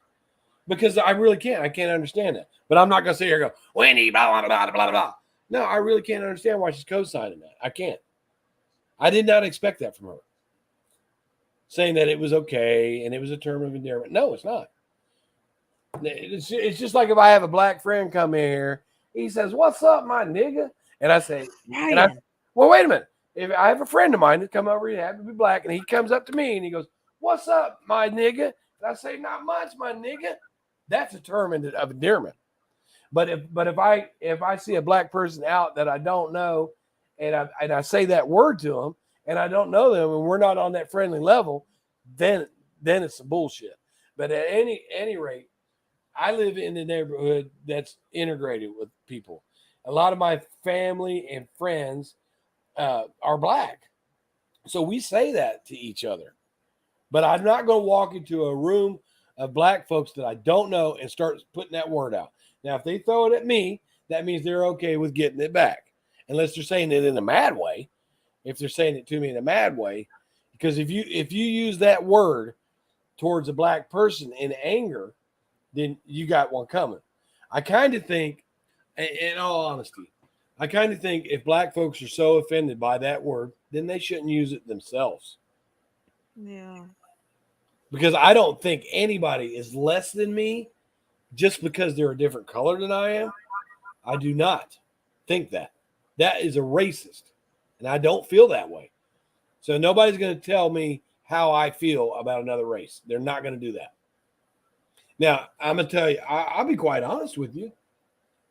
because I really can't. I can't understand that. But I'm not going to sit here and go, Wendy, blah, blah, blah, blah, blah. No, I really can't understand why she's co-signing that. I can't. I did not expect that from her. Saying that it was okay and it was a term of endearment. No, it's not. It's just like if I have a black friend come in here, he says, "What's up, my nigga?" And I say, well, wait a minute. If I have a friend of mine that come over, he happens to be black, and he comes up to me and he goes, "What's up, my nigga?" And I say, "Not much, my nigga." That's a term of endearment. But if I see a black person out that I don't know, and I say that word to them, and I don't know them, and we're not on that friendly level, then it's some bullshit. But at any rate, I live in a neighborhood that's integrated with people. A lot of my family and friends are black, so we say that to each other. But I'm not going to walk into a room of black folks that I don't know and start putting that word out. Now, if they throw it at me, that means they're okay with getting it back, unless they're saying it in a mad way. If they're saying it to me in a mad way, because if you use that word towards a black person in anger, then you got one coming. I kind of think, in all honesty, if black folks are so offended by that word, then they shouldn't use it themselves. Yeah. Because I don't think anybody is less than me just because they're a different color than I am. I do not think that. That is a racist. And I don't feel that way. So nobody's going to tell me how I feel about another race. They're not going to do that. Now, I'm going to tell you, I'll be quite honest with you.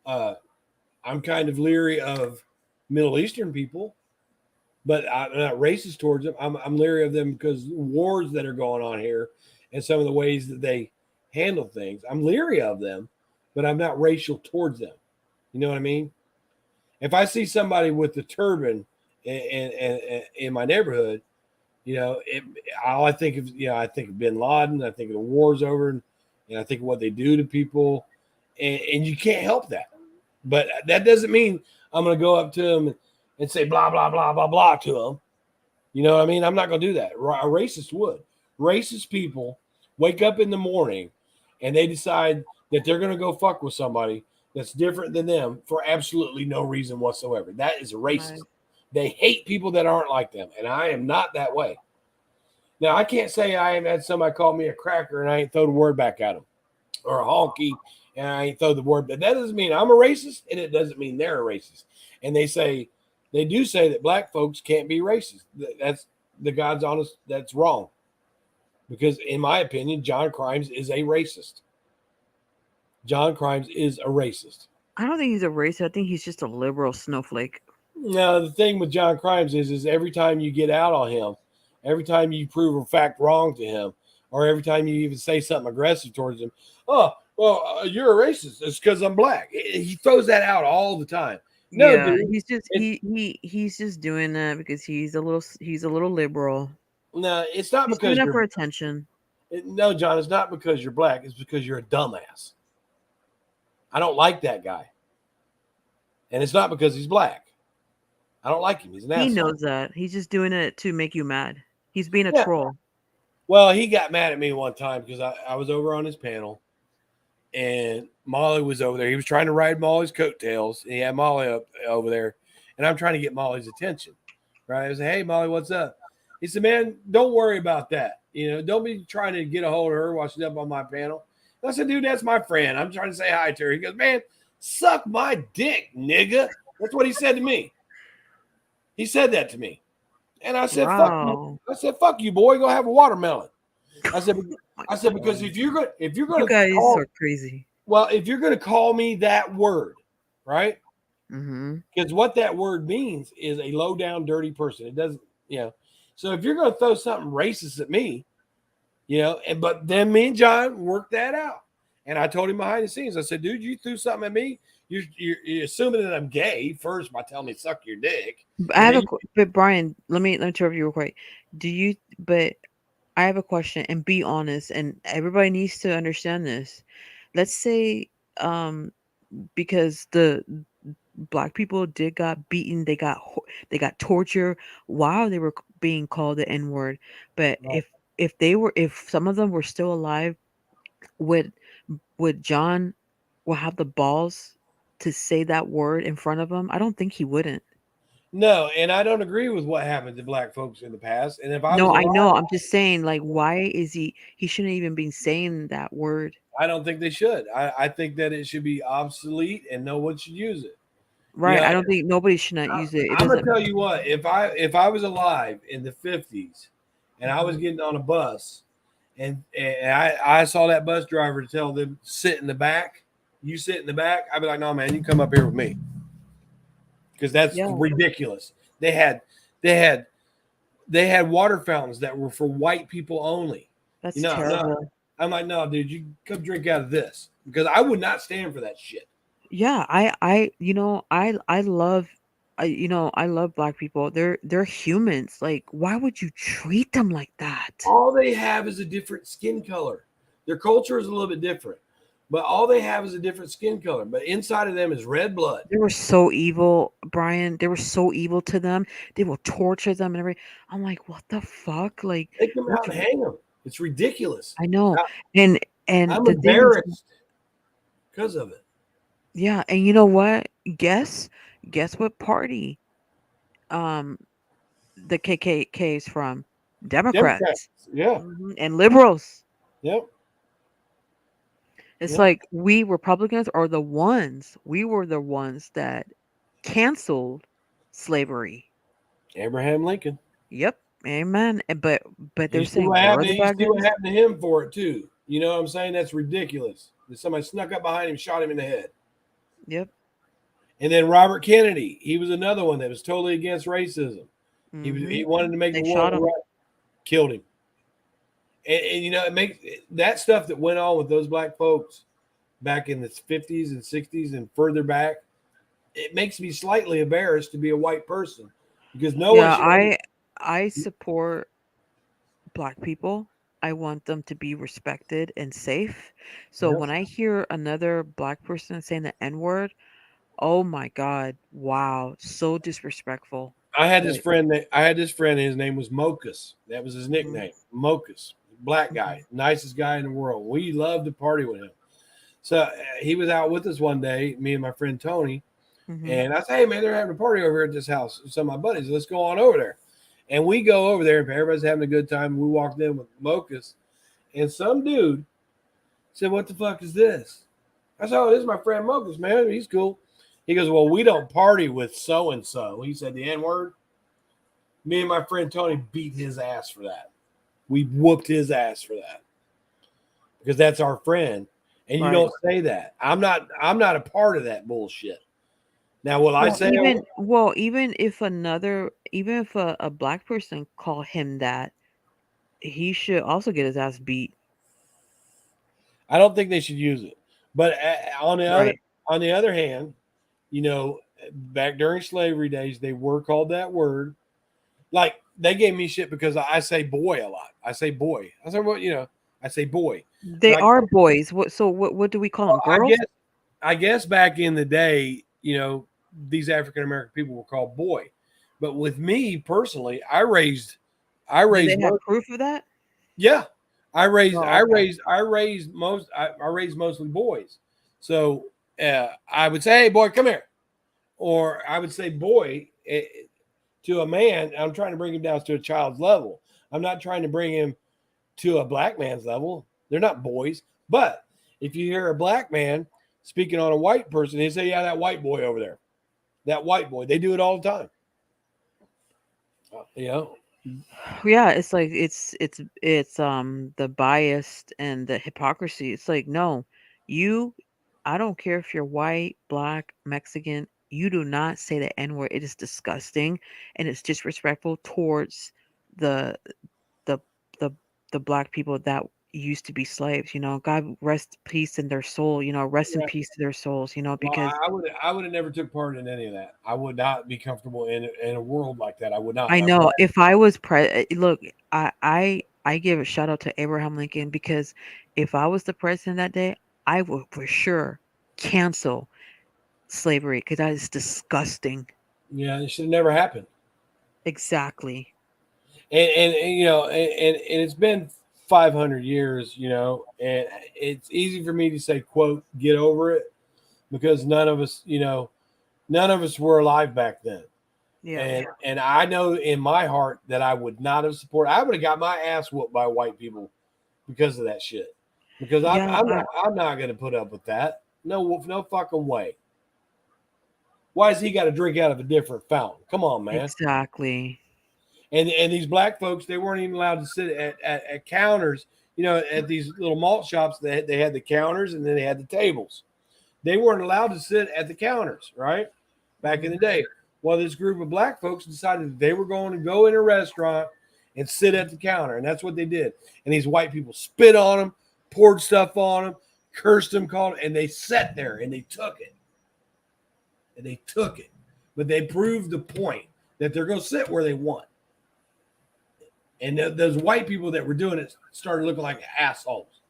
I'm kind of leery of Middle Eastern people, but I'm not racist towards them. I'm leery of them because wars that are going on here and some of the ways that they handle things. I'm leery of them, but I'm not racial towards them. You know what I mean? If I see somebody with the turban in my neighborhood, all I think of, I think of Bin Laden, I think of the war's over, and I think of what they do to people, and you can't help that. But that doesn't mean I'm going to go up to them and say blah, blah, blah, blah, blah to them. You know what I mean? I'm not going to do that. A racist would. Racist people wake up in the morning and they decide that they're going to go fuck with somebody that's different than them for absolutely no reason whatsoever. That is racist. Right. They hate people that aren't like them, and I am not that way. Now, I can't say I haven't had somebody call me a cracker and I ain't throw the word back at them, or a honky and I ain't throw the word. But that doesn't mean I'm a racist, and it doesn't mean they're a racist. And they do say that black folks can't be racist. the God's honest, that's wrong. Because in my opinion, John Crimes is a racist. John Crimes is a racist. I don't think he's a racist. I think he's just a liberal snowflake. Now, the thing with John Crimes is every time you get out on him, every time you prove a fact wrong to him, or every time you even say something aggressive towards him, oh, well, you're a racist. It's because I'm black. He throws that out all the time. No, Yeah, dude. he's just he's just doing that because he's a little liberal. No, it's not He's because doing that you're. for attention. No, John, it's not because you're black. It's because you're a dumbass. I don't like that guy, and it's not because he's black. I don't like him. He's an asshole. He knows that. He's just doing it to make you mad. He's being a Yeah. troll. Well, he got mad at me one time because I was over on his panel, and Molly was over there. He was trying to ride Molly's coattails, and he had Molly up over there, and I'm trying to get Molly's attention. Right? I said, "Hey, Molly, what's up?" He said, "Man, don't worry about that. Don't be trying to get a hold of her while she's up on my panel." And I said, "Dude, that's my friend. I'm trying to say hi to her." He goes, "Man, suck my dick, nigga." That's what he said to me. He said that to me. And I said, "Fuck you." Wow. I said, "Fuck you, boy. Go have a watermelon." I said, Oh because if you're going you guys call, are crazy. well, if you're going to call me that word, right? Mm-hmm. Because what that word means is a low down, dirty person. It doesn't, So if you're going to throw something racist at me, but then me and John worked that out. And I told him behind the scenes, I said, "Dude, you threw something at me. You're assuming that I'm gay first by telling me suck your dick." But Brian, let me interrupt you real quick. But I have a question, and be honest, and everybody needs to understand this. Let's say, because the black people did got beaten, they got tortured while they were being called the N word. But Right. if some of them were still alive, would John will have the balls to say that word in front of him? I don't think he wouldn't. No, and I don't agree with what happened to black folks in the past. And if I was No, I know. alive, I'm just saying, like, why is he shouldn't even be saying that word. I don't think they should. I think that it should be obsolete and no one should use it. Right. I don't think nobody should not use it. It I'm gonna doesn't. tell you what, if I was alive in the 50s and I was getting on a bus and I saw that bus driver tell them sit in the back, you sit in the back, I'd be like, "No, man, you come up here with me." Because that's Yeah. ridiculous. They had water fountains that were for white people only. That's No, terrible. I'm like, "No, dude, you come drink out of this," because I would not stand for that shit. Yeah, I love I love black people. They're humans. Like, why would you treat them like that? All they have is a different skin color. Their culture is a little bit different, but all they have is a different skin color. But inside of them is red blood. They were so evil, Brian. They were so evil to them. They will torture them and everything. I'm like, what the fuck? Like, Take them out and hang them. It's ridiculous. I know. And I'm the thing is, embarrassed because of it. yeah, and you know what? Guess what party the KKK is from? Democrats. Democrats. Yeah. And liberals. Yep. It's Yep. like we Republicans are we were the ones that canceled slavery. Abraham Lincoln. Yep. Amen. But they're You see saying what we're happened? the You bad see what guys. happened to him for it too. You know what I'm saying? That's ridiculous. That somebody snuck up behind him, shot him in the head. Yep. And then Robert Kennedy, he was another one that was totally against racism. He wanted to make They the shot world him. right, killed him. And it makes that stuff that went on with those black folks back in the 50s and 60s and further back. It makes me slightly embarrassed to be a white person because no one should. I support black people. I want them to be respected and safe. So Yep. when I hear another black person saying the N word, oh my God, wow, so disrespectful. I had this friend. His name was Mocus. That was his nickname, Mocus. Black guy, nicest guy in the world. We loved to party with him. So he was out with us one day, me and my friend Tony, and I said, "Hey man, they're having a party over here at this house. Some of my buddies. Let's go on over there." And we go over there, and everybody's having a good time. We walked in with Mocus, and some dude said, "What the fuck is this?" I said, "Oh, this is my friend Mocus, man. He's cool." He goes, "Well, we don't party with so and so." He said the N word. Me and my friend Tony beat his ass for that. We whooped his ass for that because that's our friend, and you Right. don't say that. I'm not a part of that bullshit. Now, will I Well, say? even if a black person call him that, he should also get his ass beat. I don't think they should use it. But Right. on the other hand, you know, back during slavery days, they were called that word. Like they gave me shit because I say boy a lot. I say boy. I say what I say boy. They Like are boys. What do we call them? I Girls? guess back in the day, these African American people were called boy. But with me personally, I Do they raised have most proof of that? yeah. Oh, okay. I raised mostly boys. So I would say, hey boy, come here. Or I would say boy to a man. I'm trying to bring him down to a child's level. I'm not trying to bring him to a black man's level. They're not boys. But if you hear a black man speaking on a white person, they say, yeah, that white boy over there. That white boy. They do it all the time. You know? Yeah, it's like it's the bias and the hypocrisy. It's like, no, you I don't care if you're white, black, Mexican, you do not say the N word. It is disgusting and it's disrespectful towards the the the the black people that used to be slaves, God rest peace in their soul, rest in Yeah. peace to their souls, Well, because I would have never took part in any of that. I would not be comfortable in a world like that. I would not. I know if I was look, I give a shout out to Abraham Lincoln, because if I was the president that day, I would for sure cancel slavery, because that is disgusting. Yeah, it should have never happened. Exactly. And it's been 500 years, and it's easy for me to say, quote, get over it, because none of us were alive back then. Yeah. And I know in my heart that I would not have supported. I would have got my ass whooped by white people because of that shit. Because Yeah. I'm not going to put up with that. No fucking way. Why has he got to drink out of a different fountain? Come on, man. Exactly. And these black folks, they weren't even allowed to sit at counters. At these little malt shops, they had the counters and then they had the tables. They weren't allowed to sit at the counters, right? Back in the day. Well, this group of black folks decided that they were going to go in a restaurant and sit at the counter, and that's what they did. And these white people spit on them, poured stuff on them, cursed them, called them, and they sat there and they took it. And they took it. But they proved the point that they're going to sit where they want. And those white people that were doing it started looking like assholes.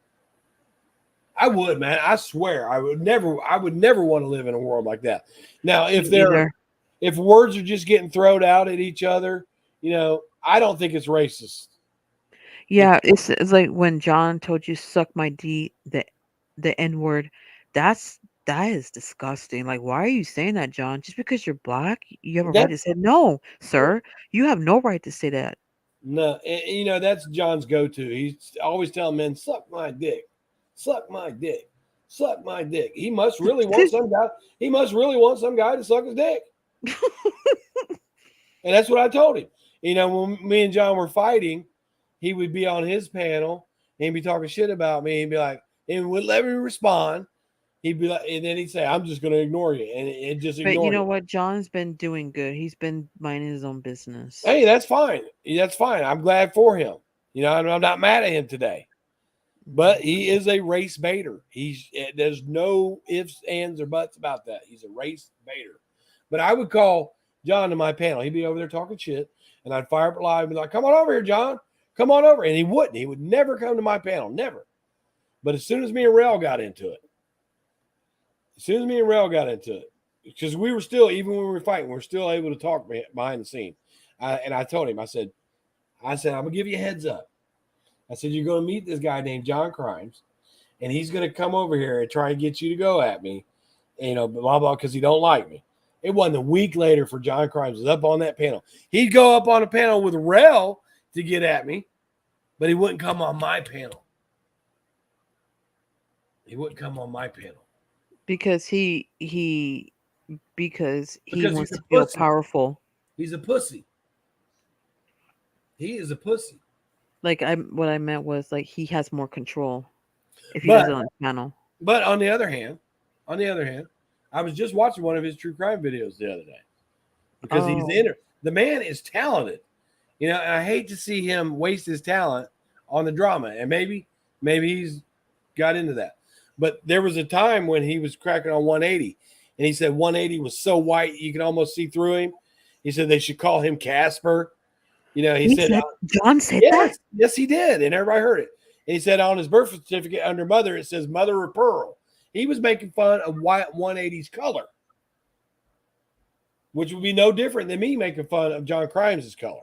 I would, man. I swear, I would never want to live in a world like that. Now, if words are just getting thrown out at each other, I don't think it's racist. Yeah, it's like when John told you suck my D, the N word. That is disgusting. Like, why are you saying that, John? Just because you're black, you have a right That to say no, sir. You have no right to say that. no, and, that's John's go-to. He's always telling men, "Suck my dick, suck my dick, suck my dick." He must really want some guy. He must really want some guy to suck his dick. And that's what I told him. When me and John were fighting, he would be on his panel and he'd be talking shit about me. He'd be like, and would let me respond. He'd be like, and then he'd say, "I'm just going to ignore you," and just But ignore you know you. what? John's been doing good. He's been minding his own business. Hey, that's fine. That's fine. I'm glad for him. I'm not mad at him today. But he is a race baiter. There's no ifs, ands, or buts about that. He's a race baiter. But I would call John to my panel. He'd be over there talking shit, and I'd fire up live and be like, "Come on over here, John. Come on over." And he wouldn't. He would never come to my panel. Never. But as soon as me and Rel got into it, because we were still, even when we were fighting, we were still able to talk behind the scene. And I told him, I said, I'm going to give you a heads up. I said, you're going to meet this guy named John Crimes, and he's going to come over here and try and get you to go at me, blah, blah, because he don't like me. It wasn't a week later for John Crimes was up on that panel. He'd go up on a panel with Rel to get at me, but he wouldn't come on my panel. He wouldn't come on my panel. Because he wants to feel pussy. powerful. He's a pussy. He is a pussy. Like what I meant was like he has more control if he But- does it on his channel. But on the other hand, I was just watching one of his true crime videos the other day because he's the man is talented, and I hate to see him waste his talent on the drama. And maybe he's got into that. But there was a time when he was cracking on 180, and he said 180 was so white you could almost see through him. He said they should call him Casper. He said John said that. Yes, he did, and everybody heard it. And he said on his birth certificate under mother, it says mother of pearl. He was making fun of white 180's color, which would be no different than me making fun of John Crimes' color.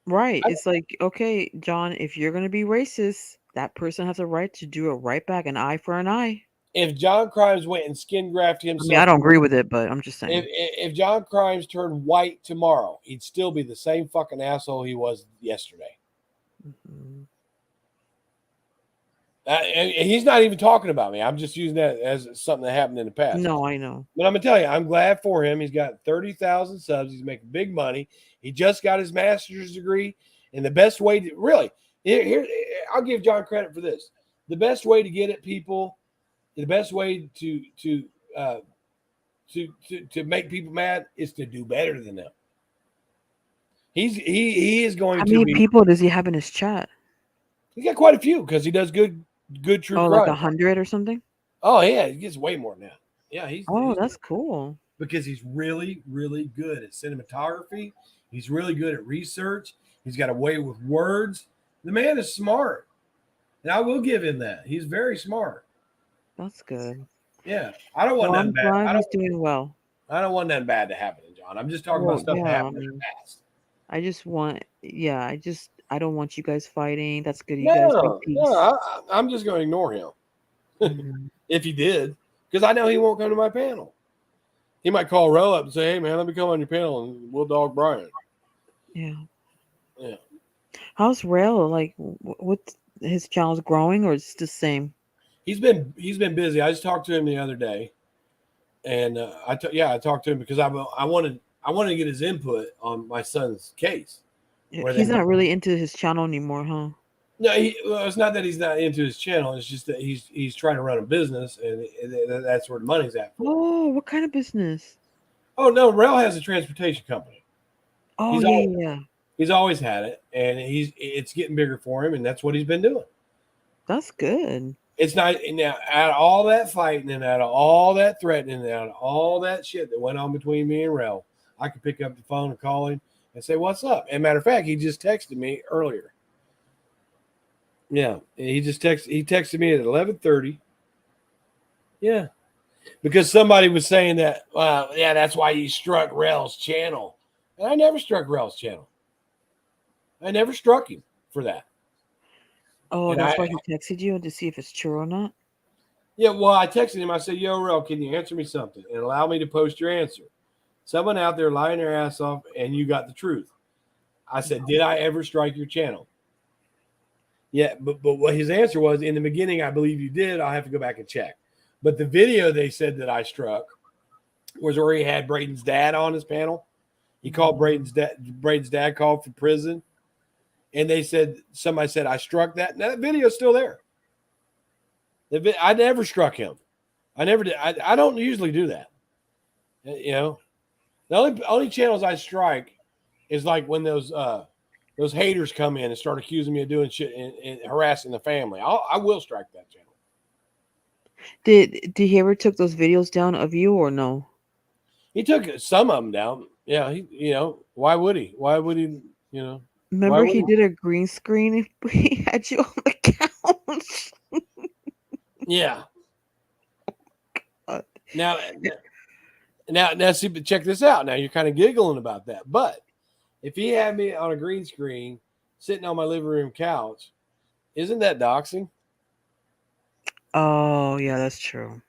Right. It's like, okay, John, if you're going to be racist, that person has a right to do it right back, an eye for an eye. If John Crimes went and skin grafted himself, I mean, I don't agree with it, but I'm just saying. If John Crimes turned white tomorrow, he'd still be the same fucking asshole he was yesterday. Mm-hmm. And he's not even talking about me. I'm just using that as something that happened in the past. No, I know. But I'm going to tell you, I'm glad for him. He's got 30,000 subs. He's making big money. He just got his master's degree. And the best way to really, here I'll give John credit for this. The best way to get at people, the best way to make people mad is to do better than them. He is going to. How many people does he have in his chat? He got quite a few because he does good true crime. Like 100 or something? Oh yeah, he gets way more than that. Yeah, he's that's cool. Because he's really, really good at cinematography. He's really good at research. He's got a way with words. The man is smart. And I will give him that. He's very smart. That's good. Yeah. I don't want nothing bad. He's doing well. I don't want nothing bad to happen to John. I'm just talking about stuff that happened in the past. I just want, I don't want you guys fighting. That's good. You guys make peace. No, I'm just going to ignore him. Mm-hmm. If he did, because I know he won't come to my panel. He might call Rel up and say, "Hey man, let me come on your panel and we'll dog Bryan." Yeah. Yeah. How's Rel? Like, what his channel's growing or it's the same? He's been busy. I just talked to him the other day, and I talked to him because I wanted to get his input on my son's case. He's not really into his channel anymore, huh? No, it's not that he's not into his channel. It's just that he's trying to run a business, and that's where the money's at. Oh, what kind of business? Oh no, Rel has a transportation company. Oh yeah. He's always had it, and it's getting bigger for him, and that's what he's been doing. That's good. It's not now out of all that fighting and out of all that threatening and out of all that shit that went on between me and Rel, I could pick up the phone and call him and say, "What's up?" And matter of fact, he just texted me earlier. Yeah, he texted me at 11:30. Yeah, because somebody was saying that, that's why you struck Rel's channel. And I never struck Rel's channel. I never struck him for that. Oh, and that's why he texted you to see if it's true or not? Yeah, well, I texted him. I said, "Yo, Rel, can you answer me something and allow me to post your answer? Someone out there lying their ass off and you got the truth." I said, "Did I ever strike your channel?" Yeah, but what his answer was, in the beginning, I believe you did. I'll have to go back and check. But the video they said that I struck was where he had Braden's dad on his panel. He called Braden's dad called from prison. And somebody said, I struck that. Now that video's still there. I never struck him. I never did. I don't usually do that. The only channels I strike is like when those haters come in and start accusing me of doing shit and harassing the family. I will strike that channel. Did he ever took those videos down of you or no? He took some of them down. Yeah, why would he? Why would he? Remember he did a green screen if he had you on the couch. Yeah. Now, see, but check this out. Now you're kind of giggling about that, but if he had me on a green screen sitting on my living room couch, isn't that doxing? Oh yeah, that's true.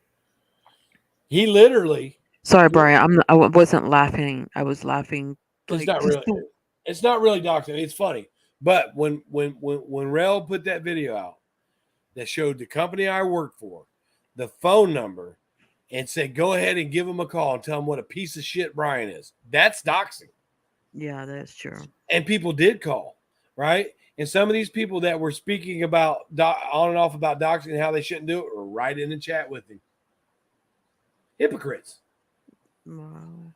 He literally. Sorry, Bryan. I wasn't laughing. I was laughing. It's not really. It's not really doxing. It's funny, but when Rel put that video out that showed the company I work for, the phone number, and said, "Go ahead and give him a call and tell him what a piece of shit Bryan is," that's doxing. Yeah, that's true. And people did call, right? And some of these people that were speaking about on and off about doxing and how they shouldn't do it were right in the chat with him. Hypocrites. Wow.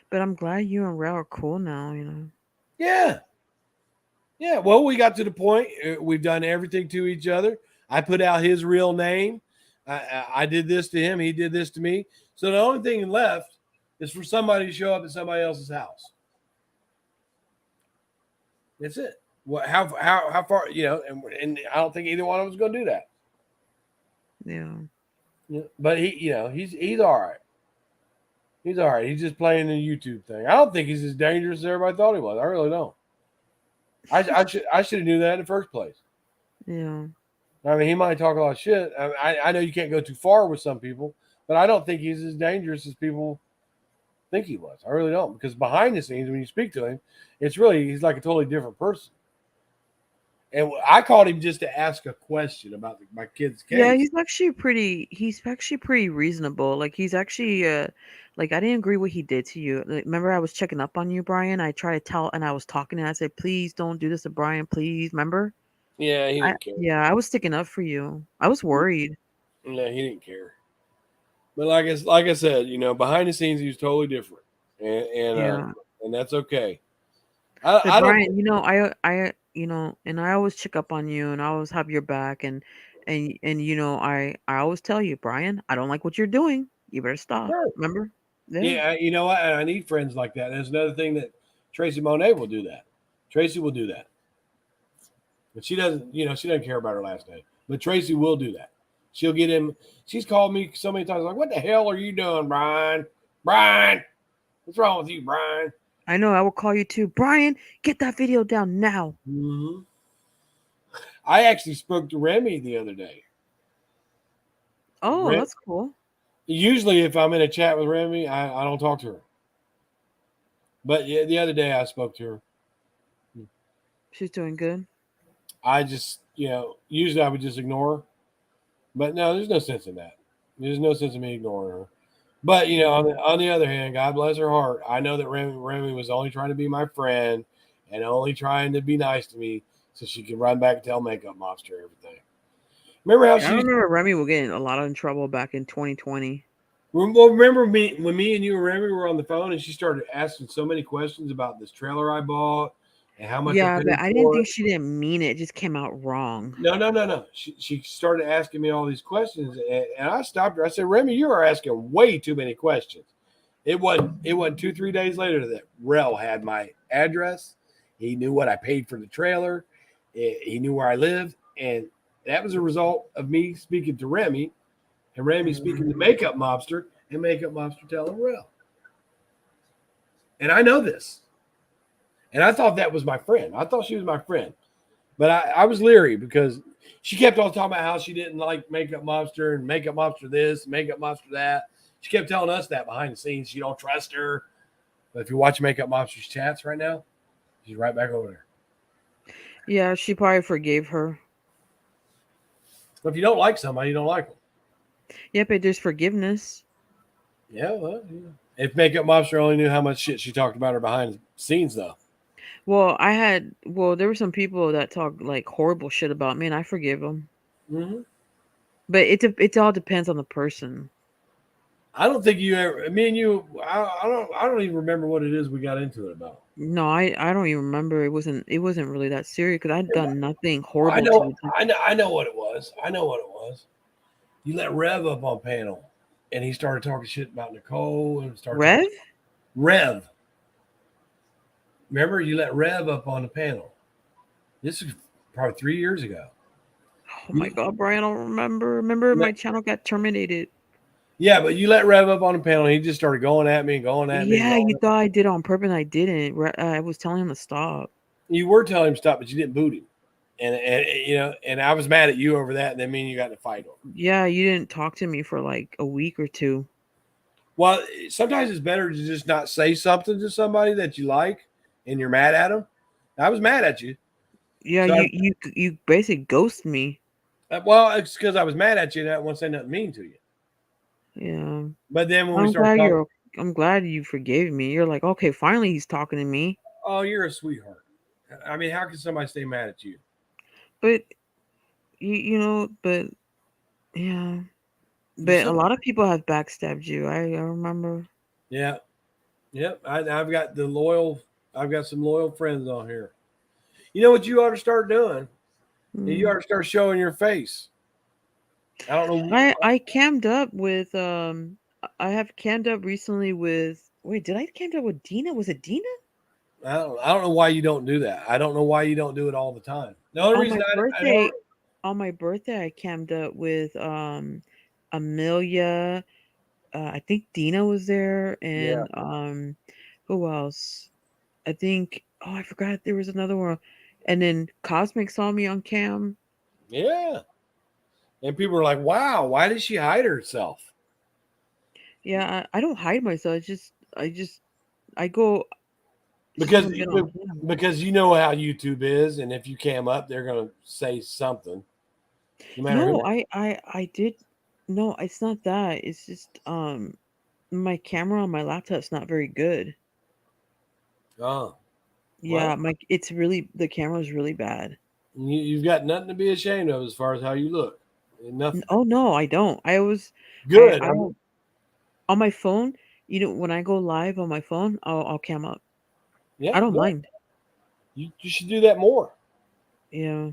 But I'm glad you and Rel are cool now, you know. Yeah. Yeah. Well, we got to the point. We've done everything to each other. I put out his real name. I did this to him. He did this to me. So the only thing left is for somebody to show up at somebody else's house. That's it. What? How far? You know, and I don't think either one of us is going to do that. Yeah. Yeah. But he's all right. He's all right. He's just playing the YouTube thing. I don't think he's as dangerous as everybody thought he was. I really don't. I should have knew that in the first place. Yeah. I mean, he might talk a lot of shit. I know you can't go too far with some people, but I don't think he's as dangerous as people think he was. I really don't, because behind the scenes, when you speak to him, he's like a totally different person. And I called him just to ask a question about my kid's case. Yeah, he's actually pretty reasonable. Like he's actually like I didn't agree what he did to you. Like, remember I was checking up on you, Brian? I tried to tell and I was talking and I said, "Please don't do this to Brian, please." Remember? Yeah, he didn't care. Yeah, I was sticking up for you. I was worried. Yeah, he didn't care. But like I said, behind the scenes, he was totally different, and that's okay. But I don't. Brian, and I always check up on you and I always have your back and I always tell you, Brian, I don't like what you're doing. You better stop. Sure. Remember? Yeah, you know what? I need friends like that. There's another thing that Tracy Monet will do that. Tracy will do that. But she doesn't, she doesn't care about her last name. But Tracy will do that. She'll get him. She's called me so many times, like, "What the hell are you doing, Brian? Brian, what's wrong with you, Brian?" I know. I will call you too, Brian. Get that video down now. Mm-hmm. I actually spoke to Remy the other day. Oh, that's cool. Usually, if I'm in a chat with Remy, I don't talk to her. But yeah, the other day I spoke to her. She's doing good. I just, usually I would just ignore her. But no, there's no sense in that. There's no sense in me ignoring her. But, on the other hand, God bless her heart, I know that Remy was only trying to be my friend and only trying to be nice to me so she could run back and tell Makeup Monster everything. Remember how I remember Remy was getting a lot of trouble back in 2020. Well, remember when me and you and Remy were on the phone and she started asking so many questions about this trailer I bought and how much Yeah, I paid but I for didn't it. think she didn't mean it. It just came out wrong. No. She started asking me all these questions, and I stopped her. I said, "Remy, you are asking way too many questions." It wasn't 2-3 days later that Rel had my address. He knew what I paid for the trailer. He knew where I lived, and that was a result of me speaking to Remy, and Remy speaking to Makeup Mobster, and Makeup Mobster telling Rel. And I know this. And I thought that was my friend. I thought she was my friend. But I was leery because she kept on talking about how she didn't like Makeup Mobster and Makeup Mobster this, Makeup Mobster that. She kept telling us that behind the scenes. She don't trust her. But if you watch Makeup Mobster's chats right now, she's right back over there. Yeah, she probably forgave her. But if you don't like somebody, you don't like them. Yeah, but there's forgiveness. Yeah, well, yeah. If Makeup Mobster only knew how much shit she talked about her behind the scenes, though. Well, there were some people that talk like horrible shit about me, and I forgive them. Mm-hmm. But it all depends on the person. I don't think you ever. Me and you. I don't even remember what it is we got into it about. No, I don't even remember. It wasn't really that serious because I'd done nothing horrible I to know. you. I know what it was. I know what it was. You let Rev up on panel, and he started talking shit about Nicole and started Rev. Remember, you let Rev up on the panel. This is probably 3 years ago. Oh my God, Brian, I don't remember. Remember, my channel got terminated. Yeah, but you let Rev up on the panel, and he just started going at me and going at me. Yeah, you thought I did it on purpose, and I didn't. I was telling him to stop. You were telling him to stop, but you didn't boot him. And I was mad at you over that, and then me and you got in a fight over it. Yeah, you didn't talk to me for like a week or two. Well, sometimes it's better to just not say something to somebody that you like, and you're mad at them. I was mad at you. Yeah, so you basically ghost me. Well, it's because I was mad at you, and I won't say nothing mean to you. Yeah. But then when we started I'm glad you forgave me. You're like, okay, finally he's talking to me. Oh, you're a sweetheart. I mean, how can somebody stay mad at you? But but yeah. You're But a so lot of people have backstabbed you. I remember. yeah, yep. I've got the loyal. I've got some loyal friends on here. You know what you ought to start doing? You Mm. ought to start showing your face. I don't know. I cammed up with I have cammed up recently with wait, did I cammed up with Dina? Was it Dina? I don't know why you don't do that. I don't know why you don't do it all the time. The only On reason my I don't. birthday on my birthday I cammed up with Amelia, I think Dina was there Yeah, and who else? I think I forgot there was another one. And then Cosmic saw me on cam. yeah. And people are like, "Wow, why did she hide herself?" Yeah, I don't hide myself. I go just Because don't get on cam. because you know how YouTube is, and if you cam up, they're gonna say something, no matter who. No, I did no, it's not that. It's just my camera on my laptop's not very good. Oh, Yeah, well, my it's really the camera's really bad. you've got nothing to be ashamed of as far as how you look. Nothing. Oh no, I don't. I was Good. I don't on my phone, when I go live on my phone, I'll cam up. Yeah, I don't good. mind. You should do that more. Yeah.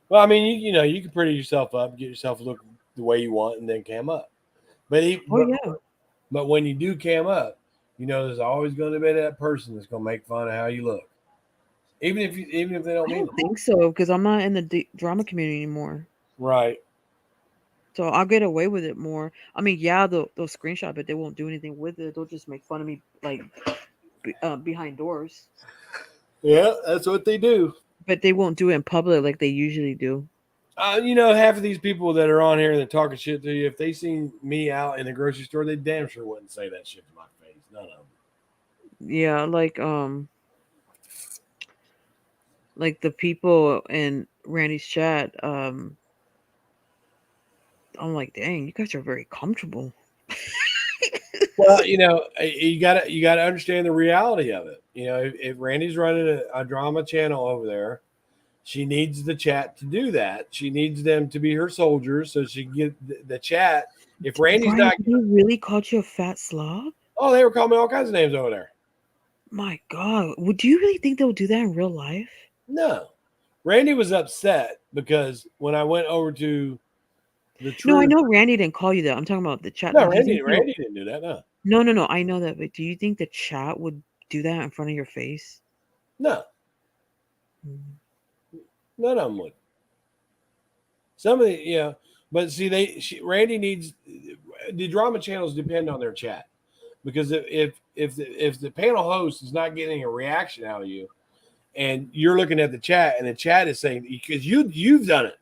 Well, I mean, you can pretty yourself up, get yourself look the way you want, and then cam up. But Oh yeah. but when you do cam up, there's always going to be that person that's going to make fun of how you look, even if they don't I mean don't it. think so because I'm not in the drama community anymore. Right. So I'll get away with it more. I mean, yeah, they'll screenshot, but they won't do anything with it. They'll just make fun of me like behind doors, Yeah, that's what they do. but they won't do it in public like they usually do. Half of these people that are on here that talking shit to you, if they seen me out in the grocery store, they damn sure wouldn't say that shit to my face. None of them. Yeah, like the people in Randy's chat. I'm like, dang, you guys are very comfortable. Well, you gotta understand the reality of it. If Randy's running a drama channel over there, she needs the chat to do that. She needs them to be her soldiers so she can get the chat. If Randy's Brian, not, they really called you a fat slob? oh, they were calling me all kinds of names over there. My God, would you really think they'll do that in real life? No, Randy was upset because when I went over to the No, I truth, know Randy didn't call you that. I'm talking about the chat. no, Like, do you think they'll? Randy didn't do that. No, No. I know that, but do you think the chat would do that in front of your face? no, Mm. none of them would. Some of but see, Randy needs the drama channels depend on their chat because if the panel host is not getting a reaction out of you, and you're looking at the chat and the chat is saying because you've done it,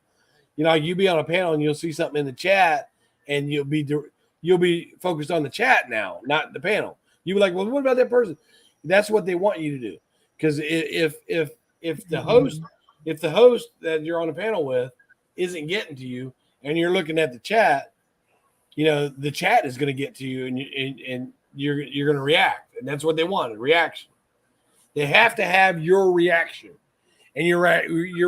you be on a panel and you'll see something in the chat and you'll be focused on the chat now, not the panel. You'll be like, well, what about that person? That's what they want you to do because if the host that you're on a panel with isn't getting to you and you're looking at the chat, the chat is going to get to you and you're going to react, and that's what they want, a reaction. They have to have your reaction, and your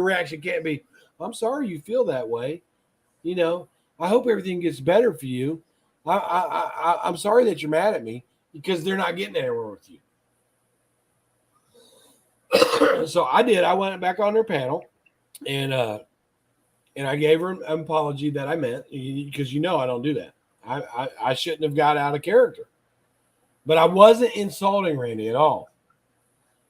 reaction can't be, "I'm sorry you feel that way. I hope everything gets better for you. I'm sorry that you're mad at me," because they're not getting anywhere with you. So I did. I went back on their panel, and I gave her an apology that I meant because I don't do that. I shouldn't have got out of character, but I wasn't insulting Randy at all.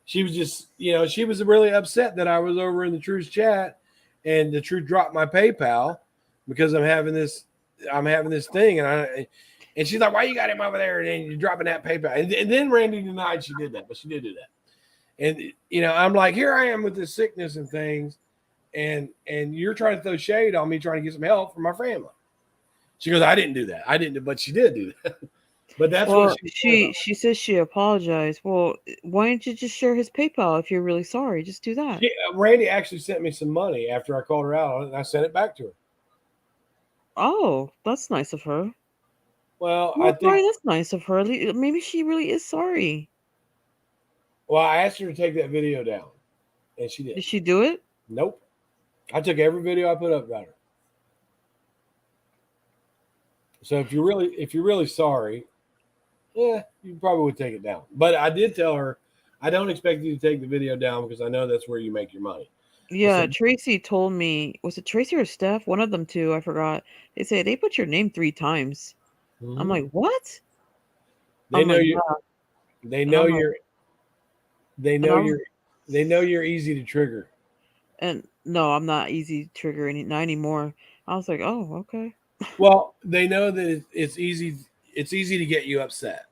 She was just, she was really upset that I was over in the Truth chat, and the Truth dropped my PayPal because I'm having this thing, and she's like, "Why you got him over there?" And then you're dropping that PayPal, and then Randy denied she did that, but she did do that. And I'm like, here I am with this sickness and things, and you're trying to throw shade on me, trying to get some help for my family. She goes, "I didn't do that. I didn't," but she did do that. But that's Well, what she says she apologized. Well, why didn't you just share his PayPal if you're really sorry? Just do that. Randy actually sent me some money after I called her out on it, and I sent it back to her. Oh, that's nice of her. Well, I Well, think. Brian, that's nice of her. Maybe she really is sorry. Well, I asked her to take that video down, And she did. Did she do it? Nope. I took every video I put up about her. So if you're really sorry, yeah, you probably would take it down. But I did tell her, I don't expect you to take the video down because I know that's where you make your money. Yeah, said- Tracy told me, was it Tracy or Steph? One of them two, I forgot. They say they put your name 3 times. I'm like, what? They I'm know like, you. yeah. They And know I'm like, you're. They and know I'm you're. They know you're easy to trigger. and no, I'm not easy to trigger not anymore. I was like, oh, okay. Well, they know that it's easy. It's easy to get you upset.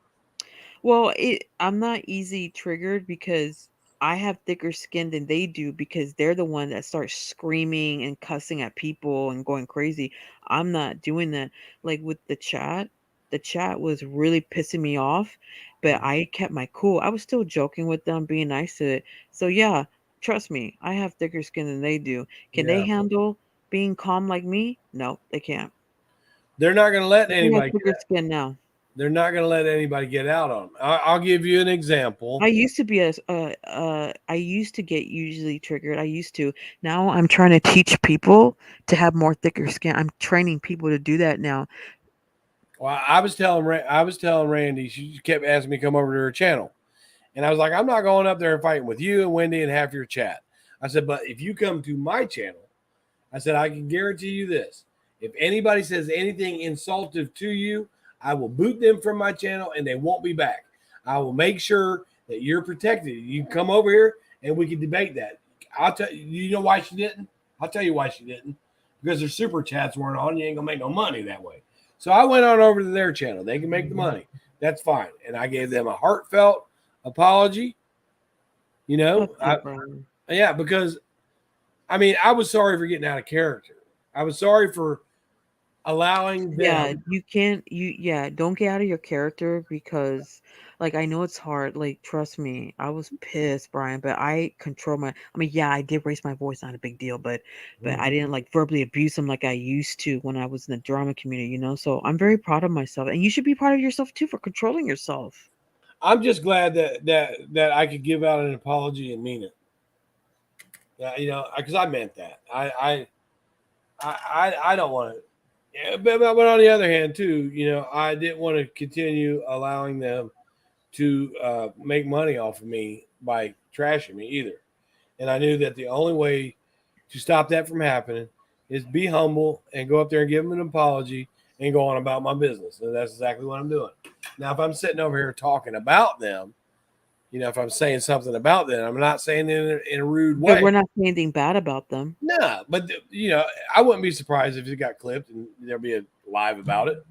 Well, I'm not easy triggered because I have thicker skin than they do because they're the one that starts screaming and cussing at people and going crazy. I'm not doing that. Like with the chat was really pissing me off, but I kept my cool. I was still joking with them, being nice to it. So yeah, trust me, I have thicker skin than they do. Can they Yeah. handle being calm like me? No, they can't. They're not going to let They have anybody. thicker skin now. They're not going to let anybody get out on them. I'll give you an example. I used to be I used to get usually triggered. I used to. Now I'm trying to teach people to have more thicker skin. I'm training people to do that now. Well, I was telling Randy. She kept asking me to come over to her channel, and I was like, I'm not going up there and fighting with you and Wendy and half your chat. I said, but if you come to my channel, I said I can guarantee you this: if anybody says anything insultive to you, I will boot them from my channel and they won't be back. I will make sure that you're protected. You can come over here and we can debate that. I'll tell you, you know why she didn't? I'll tell you why she didn't. Because their super chats weren't on. You ain't gonna make no money that way. So I went on over to their channel. They can make the money. That's fine. And I gave them a heartfelt apology. You know, yeah, because I mean, I was sorry for getting out of character. I was sorry for allowing them. Yeah, you can't don't get out of your character because like I know it's hard. Like trust me, I was pissed, Brian, but I control yeah, I did raise my voice, not a big deal, but I didn't like verbally abuse them like I used to when I was in the drama community, you know? So I'm very proud of myself. And you should be proud of yourself too for controlling yourself. I'm just glad that I could give out an apology and mean it. Yeah, you know, because I meant that. I don't want to. Yeah, but on the other hand, too, you know, I didn't want to continue allowing them to make money off of me by trashing me either. And I knew that the only way to stop that from happening is be humble and go up there and give them an apology and go on about my business. And that's exactly what I'm doing. Now, if I'm sitting over here talking about them, you know, if I'm saying something about them, I'm not saying it in a rude way. But we're not saying anything bad about them. No, but you know, I wouldn't be surprised if it got clipped and there'll be a live about it.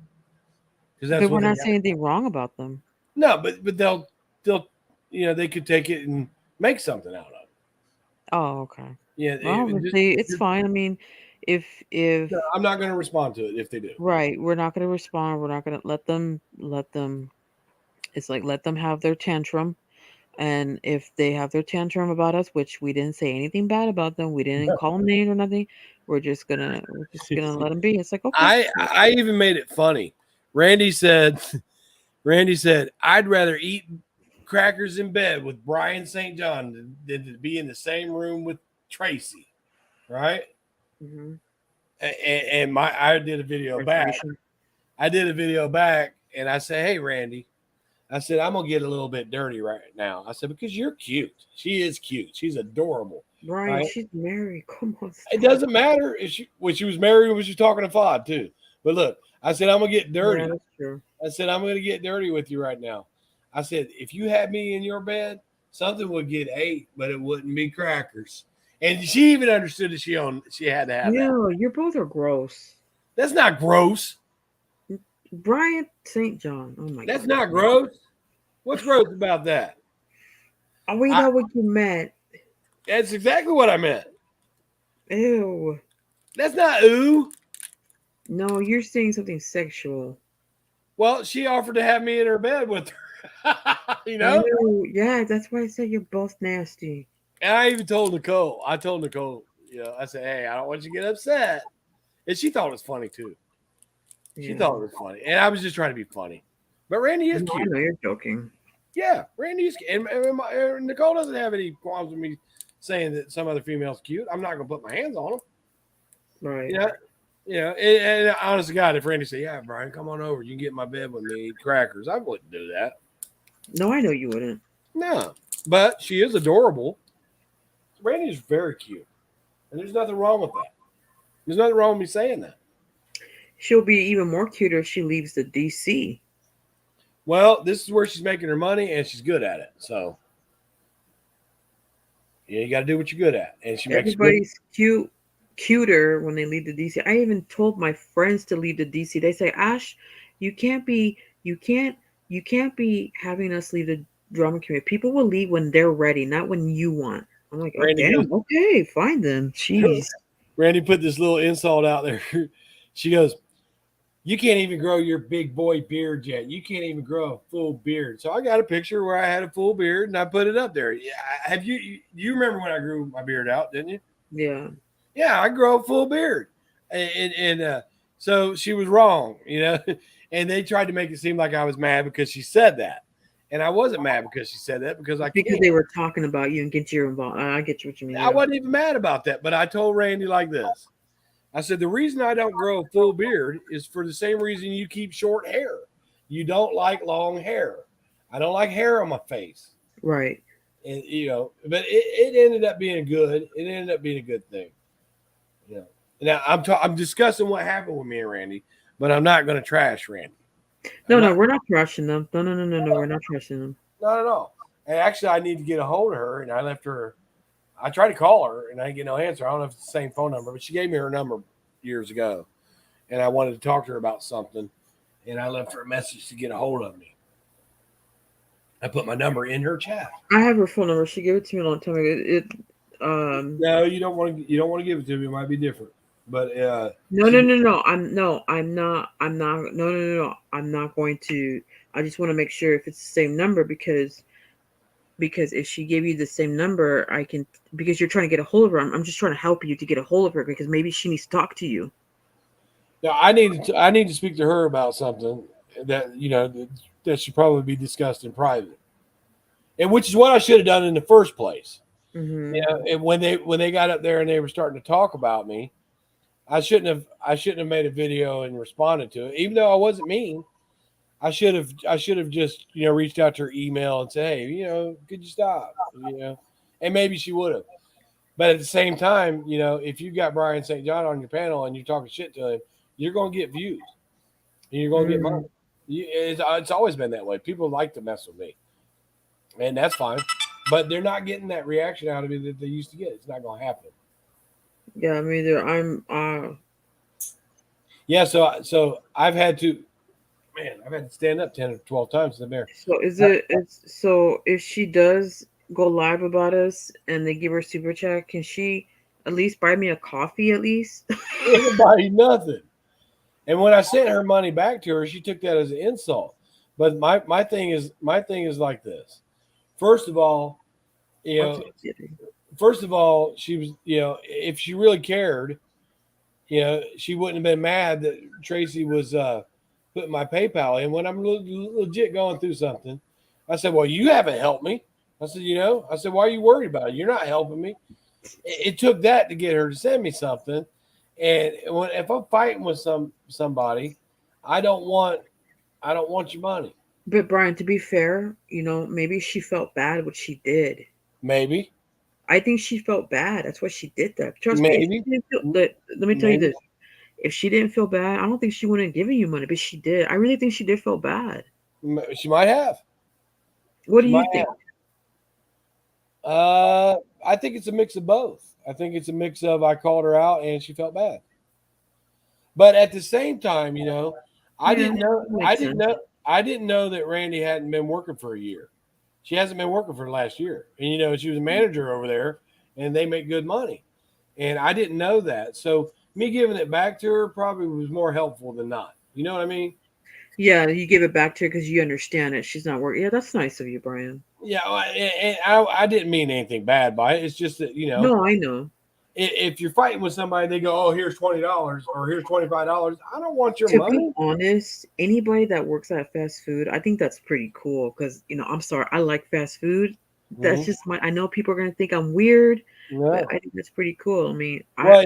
But we're not saying anything wrong about them. No, but they'll you know, they could take it and make something out of it. Oh, okay. Yeah, well, it's fine. I mean, if no, I'm not going to respond to it if they do. Right, we're not going to respond. We're not going to let them. It's like let them have their tantrum. And if they have their tantrum about us, which we didn't say anything bad about them, we didn't call them names or nothing. We're just gonna let them be. It's like okay. I even made it funny. Randy said, I'd rather eat crackers in bed with BryanSt.John than to be in the same room with Tracy, right? Mm-hmm. And I did a video back. I did a video back, and I said, hey, Randy. I said, I'm going to get a little bit dirty right now. I said, because you're cute. She is cute. She's adorable. Brian, right? She's married. Come on. Stop. It doesn't matter if when she was married, when she was talking to Fod, too. But look, I said, I'm going to get dirty. Yeah, that's true. I said, I'm going to get dirty with you right now. I said, if you had me in your bed, something would get ate, but it wouldn't be crackers. And she even understood that she had to have that. No, you both are gross. That's not gross. BryanSt.John. Oh my god. That's not gross. What's gross about that? Oh, we know what you meant. That's exactly what I meant. Ew. That's not ooh. No, you're saying something sexual. Well, she offered to have me in her bed with her. You know? Ew. Yeah, that's why I said you're both nasty. And I even told Nicole. I told Nicole, you know, I said, hey, I don't want you to get upset. And she thought it was funny too. She thought it was funny. And I was just trying to be funny. But Randy is cute. I know you're joking. Yeah, Randy is cute. And Nicole doesn't have any qualms with me saying that some other female's cute. I'm not gonna put my hands on them. Right. And honest to God, if Randy said, "Yeah, Brian, come on over. You can get in my bed with me, eat crackers," I wouldn't do that. No, I know you wouldn't. No, but she is adorable. Randy is very cute, and there's nothing wrong with that. There's nothing wrong with me saying that. She'll be even more cuter if she leaves the DC. Well, this is where she's making her money, and she's good at it. So, yeah, you got to do what you're good at, and she makes good. Everybody's cuter when they leave the DC. I even told my friends to leave the DC. They say, Ash, you can't be having us leave the drama community. People will leave when they're ready, not when you want. I'm like, Randy okay, goes- okay, fine then. Jeez. Randy put this little insult out there. She goes, "You can't even grow your big boy beard yet. You can't even grow a full beard." So I got a picture where I had a full beard, and I put it up there. Yeah, have you remember when I grew my beard out, didn't you? Yeah. Yeah, I grow a full beard, and so she was wrong, and they tried to make it seem like I was mad because she said that, and I wasn't mad because she said that because they were talking about you and get you involved. I get what you mean. I wasn't even mad about that, but I told Randy like this. I said, the reason I don't grow a full beard is for the same reason you keep short hair. You don't like long hair. I don't like hair on my face. Right. And, but it ended up being good. It ended up being a good thing. Now I'm discussing what happened with me and Randy, but I'm not going to trash Randy. No, we're not trashing them. No, we're not trashing them. Not at all. And actually, I need to get a hold of her, and I left her. I tried to call her, and I didn't get no answer. I don't know if it's the same phone number, but she gave me her number years ago, and I wanted to talk to her about something, and I left her a message to get a hold of me. I put my number in her chat. I have her phone number. She gave it to me a long time ago. No, you don't want to give it to me. It might be different, but no. I'm not. I'm not going to. I just want to make sure if it's the same number because if she gave you the same number, I can, because you're trying to get a hold of her. I'm just trying to help you to get a hold of her because maybe she needs to talk to you. No, I need to speak to her about something that that should probably be discussed in private, and which is what I should have done in the first place. Mm-hmm. And when they got up there and they were starting to talk about me, I shouldn't have made a video and responded to it, even though I wasn't mean. I should have just reached out to her email and said, hey, could you stop? And maybe she would have. But at the same time, if you got BryanSt.John on your panel and you're talking shit to him, you're going to get views and you're going to get money. It's always been that way. People like to mess with me, and that's fine. But they're not getting that reaction out of me that they used to get. It's not going to happen. Yeah, me either. Yeah, so I've had to stand up 10 or 12 times in the mirror. So if she does go live about us and they give her super chat, can she at least buy me a coffee at least? She didn't buy nothing. And when I sent her money back to her, she took that as an insult. But my thing is like this. First of all, she was, if she really cared, she wouldn't have been mad that Tracy was putting my PayPal in when I'm legit going through something. I said, well, you haven't helped me. I said, why are you worried about it? You're not helping me. It took that to get her to send me something. And if I'm fighting with somebody, I don't want your money. But Brian, to be fair, maybe she felt bad what she did. Maybe. I think she felt bad. That's why she did that. Trust me. Let me tell you this. If she didn't feel bad, I don't think she wouldn't have given you money, but she did. I really think she did feel bad. She might have. What do you think? I think it's a mix of both. I think it's a mix of I called her out and she felt bad. But at the same time, I didn't know that Randy hadn't been working for a year. She hasn't been working for the last year. And she was a manager over there and they make good money. And I didn't know that. So me giving it back to her probably was more helpful than not. You know what I mean? Yeah, you give it back to her because you understand it. She's not working. Yeah, that's nice of you, Brian. Yeah, and I didn't mean anything bad by it. It's just that, No, I know. If you're fighting with somebody, they go, oh, here's $20 or here's $25. I don't want your money. To be honest, anybody that works at fast food, I think that's pretty cool because, I'm sorry, I like fast food. That's just my. I know people are gonna think I'm weird, Yeah. but I think that's pretty cool. I mean, Well,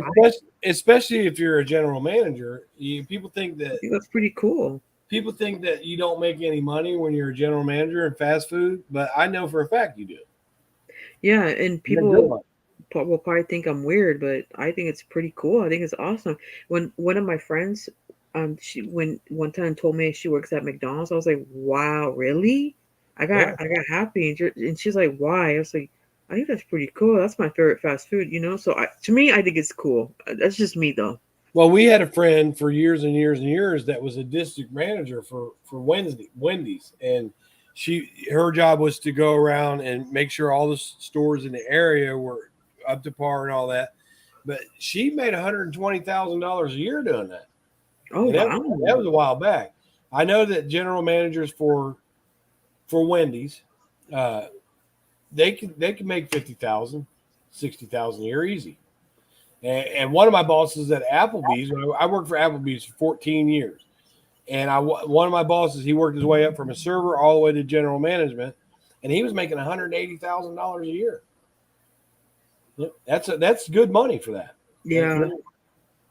especially if you're a general manager, people think I that think that's pretty cool. you don't make any money when you're a general manager in fast food, but I know for a fact you do. Yeah, and You make good people money. will probably think I'm weird, but I think it's pretty cool. I think it's awesome. When one of my friends, she when one time told me she works at McDonald's, I was like, wow, really? Yeah. I got happy, and she's like, why? I was like, I think that's pretty cool. That's my favorite fast food, you know. So to me, I think it's cool. That's just me though. Well, we had a friend for years and years and years that was a district manager for Wendy's, and her job was to go around and make sure all the stores in the area were up to par and all that. But she made $120,000 a year doing that, Oh and wow. that was a while back. I know that general managers for Wendy's, uh, they can make 50,000, 60,000 a year easy. And one of my bosses at Applebee's, I worked for Applebee's for 14 years. And one of my bosses, he worked his way up from a server all the way to general management, and he was making $180,000 a year. That's good money for that. Yeah.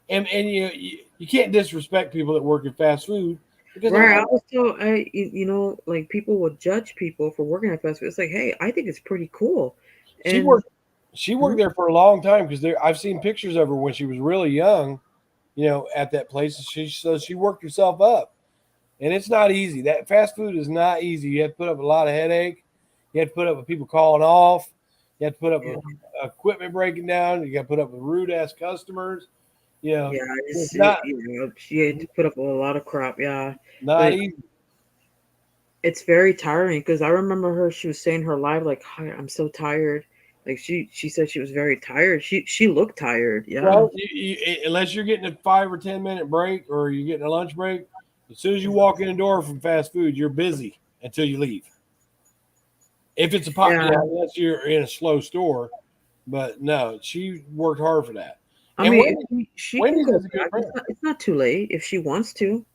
And you can't disrespect people that work in fast food because they're Right. I hard. was so you know, like people will judge people for working at fast food. It's like, hey, I think it's pretty cool. She And worked she worked there for a long time because I've seen pictures of her when she was really young, at that place. She worked herself up. And it's not easy. That fast food is not easy. You have to put up a lot of headache. You have to put up with people calling off. You have to put up yeah, with equipment breaking down. You got to put up with rude ass customers. yeah, It's not she had to put up with a lot of crap. Yeah, not but easy. it's very tiring because I remember her. She was saying her live like, "Hi, I'm so tired." Like she said she was very tired. She looked tired. Yeah. Well, unless you're getting a 5 or 10 minute break or you're getting a lunch break, as soon as you walk in the door from fast food, you're busy until you leave. If it's Yeah. unless you're in a slow store. But no, she worked hard for that. I And mean, if she can Wendy's go is a good back. brand. It's not too late if she wants to.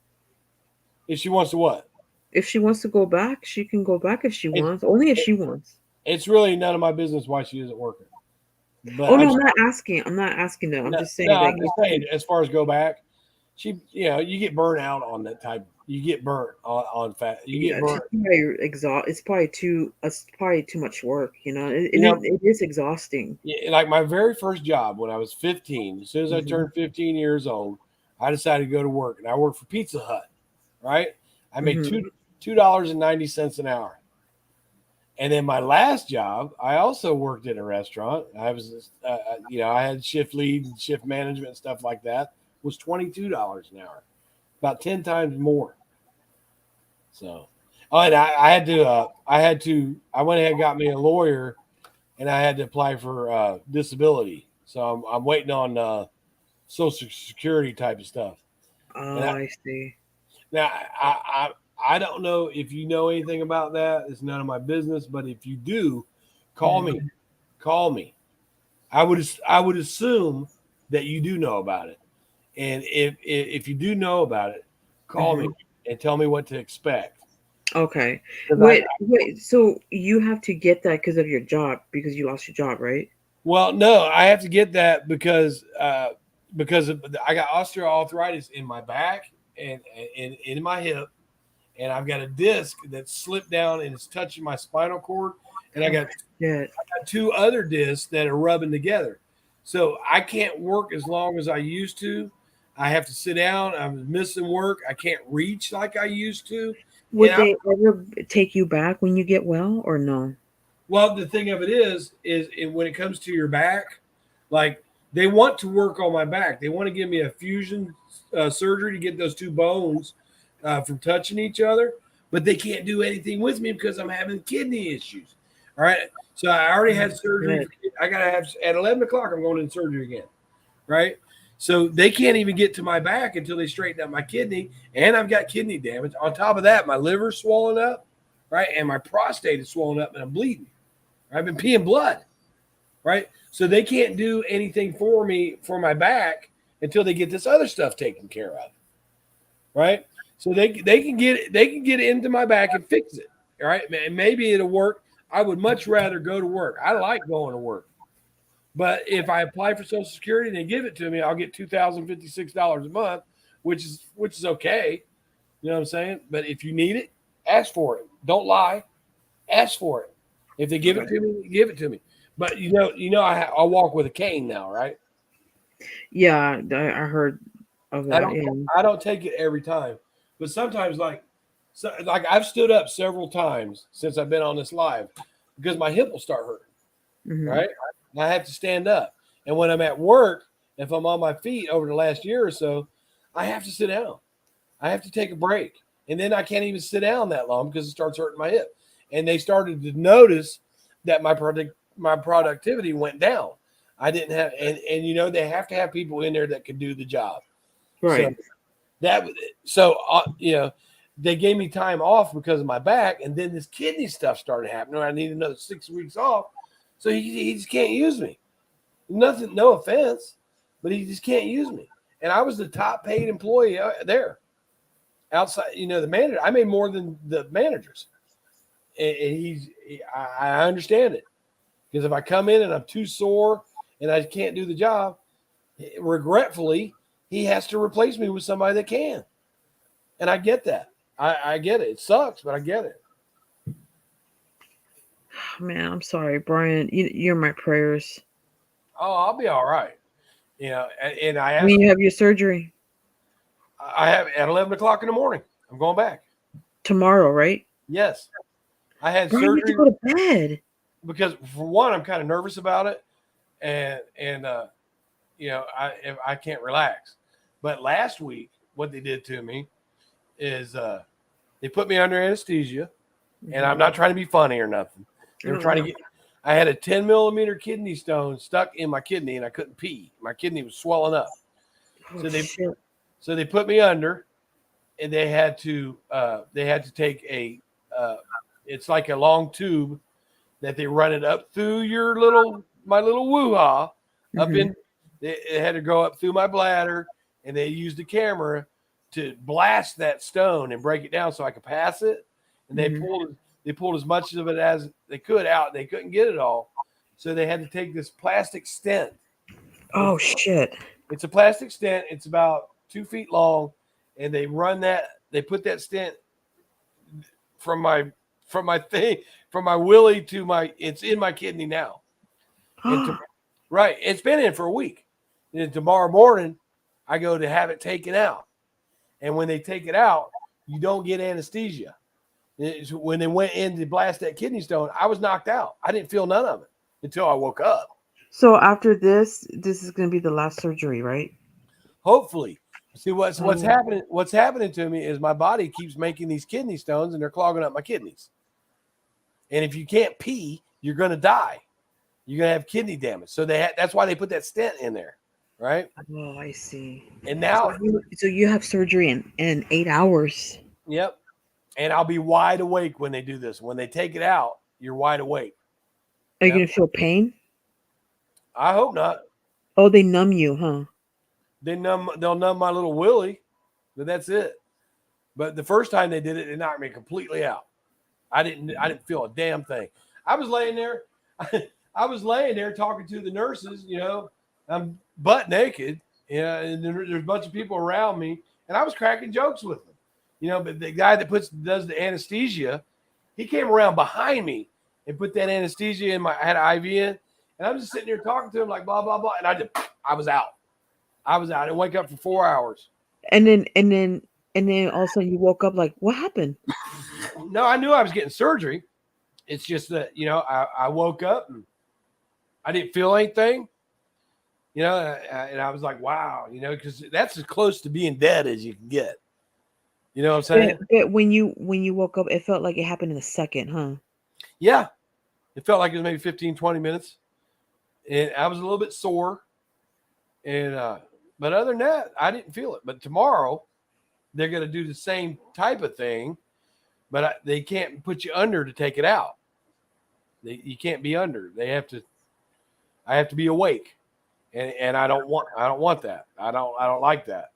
If she wants to what? If she wants to go back, she can go back if she It, wants. Only if she wants. it's really none of my business why she isn't working. But Oh no, I'm not asking. I'm not asking them. I'm no, just saying like I'm just saying, as far as go back, you get burnt out on that type. You get burnt on fat. You get yeah, she's burnt. probably It's probably too. It's probably too much work. You know, You know, it is exhausting. like my very first job when I was 15. As soon as I Mhm. turned 15 years old, I decided to go to work, and I worked for Pizza Hut. Right, I made Mhm. $2.90 an hour. And then my last job, I also worked in a restaurant. I was, I had shift lead and shift management and stuff like that. Was $22 an hour, about 10 times more. So, oh, and I went ahead and got me a lawyer, and I had to apply for disability. So I'm waiting on Social Security type of stuff. And Oh, I see. now I don't know if you know anything about that. It's none of my business. But if you do, call me. Mhm. Call me. I would assume that you do know about it. And if you do know about it, call me Mhm. and tell me what to expect. Okay. 'Cause Wait. So you have to get that because of your job because you lost your job, right? well, no, I have to get that because I got osteoarthritis in my back and in my hip, and I've got a disc that slipped down and it's touching my spinal cord, and I Oh got shit. two other discs that are rubbing together. So I can't work as long as I used to. I have to sit down. I'm missing work. I can't reach like I used to. And Would they ever take you back when you get well or no? well, the thing of it is when it comes to your back, like they want to work on my back. They want to give me a fusion surgery to get those two bones from touching each other, but they can't do anything with me because I'm having kidney issues. All right. So I already had surgery. Shit. I got to have at 11 o'clock, I'm going in surgery again. Right. So they can't even get to my back until they straighten out my kidney. And I've got kidney damage. On top of that, my liver's swollen up. Right. And my prostate is swollen up and I'm bleeding. I've been peeing blood. Right. So they can't do anything for me for my back until they get this other stuff taken care of. Right. So they can get into my back and fix it. All right. And maybe it'll work. I would much rather go to work. I like going to work. But if I apply for Social Security and they give it to me, I'll get $2,056 a month, which is okay. You know what I'm saying? But if you need it, ask for it. Don't lie. Ask for it. If they give it to me, give it to me. But I walk with a cane now, right? Yeah, I heard of I that. don't Yeah. I don't take it every time, but sometimes like I've stood up several times since I've been on this live because my hip will start hurting. Mhm. Right? And I have to stand up, and when I'm at work, if I'm on my feet over the last year or so, I have to sit down. I have to take a break, and then I can't even sit down that long because it starts hurting my hip. And they started to notice that my productivity went down. I didn't have, and they have to have people in there that can do the job. So Right. that so they gave me time off because of my back, and then this kidney stuff started happening. I need another 6 weeks off, so he just can't use me. Nothing, no offense, but he just can't use me. And I was the top paid employee there. Outside, the manager, I made more than the managers, and I understand it because if I come in and I'm too sore and I can't do the job, regretfully, he has to replace me with somebody that can. And I get that. I get it. It sucks, but I get it. Man, I'm sorry, Brian. You're my prayers. Oh, I'll be all right. And I When asked, you have your surgery I have at 11 o'clock in the morning. I'm going back. tomorrow, right? Yes. I had Brian, you have to surgery go to bed. because for one, I'm kind of nervous about it. I can't relax. But last week, what they did to me is they put me under anesthesia, and I'm not trying to be funny or nothing. They were trying to get. I had a 10 millimeter kidney stone stuck in my kidney, and I couldn't pee. My kidney was swelling up. Oh, shit. So they put me under, and they had to take it's like a long tube that they run it up through my little woo-ha up in. It had to go up through my bladder, and they used a camera to blast that stone and break it down so I could pass it. And they pulled as much of it as they could out. They couldn't get it all, so they had to take this plastic stent. Oh, shit. It's a plastic stent. It's about 2 feet long, and they put that stent from my willy to it's in my kidney now. Right. It's been in for a week. And tomorrow morning, I go to have it taken out. And when they take it out, you don't get anesthesia. When they went in to blast that kidney stone, I was knocked out. I didn't feel none of it until I woke up. So after this is going to be the last surgery, right? Hopefully. See what's happening. What's happening to me is my body keeps making these kidney stones, and they're clogging up my kidneys. And if you can't pee, you're going to die. You're going to have kidney damage. So that's why they put that stent in there, right? Oh, I see. And now, so you have surgery in 8 hours. Yep. And I'll be wide awake when they do this. When they take it out, you're wide awake. Are you going to feel pain? I hope not. Oh, they numb you, huh? They'll numb my little willy, but that's it. But the first time they did it, it knocked me completely out. I didn't feel a damn thing. I was laying there talking to the nurses, I'm butt naked, and there's a bunch of people around me, and I was cracking jokes with them, but the guy that does the anesthesia, he came around behind me and put that anesthesia in I had an IV in, and I'm just sitting there talking to him like blah, blah, blah, and I was out. I didn't wake up for 4 hours. And then all of a sudden you woke up like, what happened? No, I knew I was getting surgery. It's just that, I woke up and I didn't feel anything, and I was like, wow, because that's as close to being dead as you can get. You know what I'm saying? But when you woke up, it felt like it happened in a second, huh? Yeah. It felt like it was maybe 15, 20 minutes. And I was a little bit sore. And, but other than that, I didn't feel it. But tomorrow, they're going to do the same type of thing, but they can't put you under to take it out. You can't be under. I have to be awake, and I don't want that. I don't like that.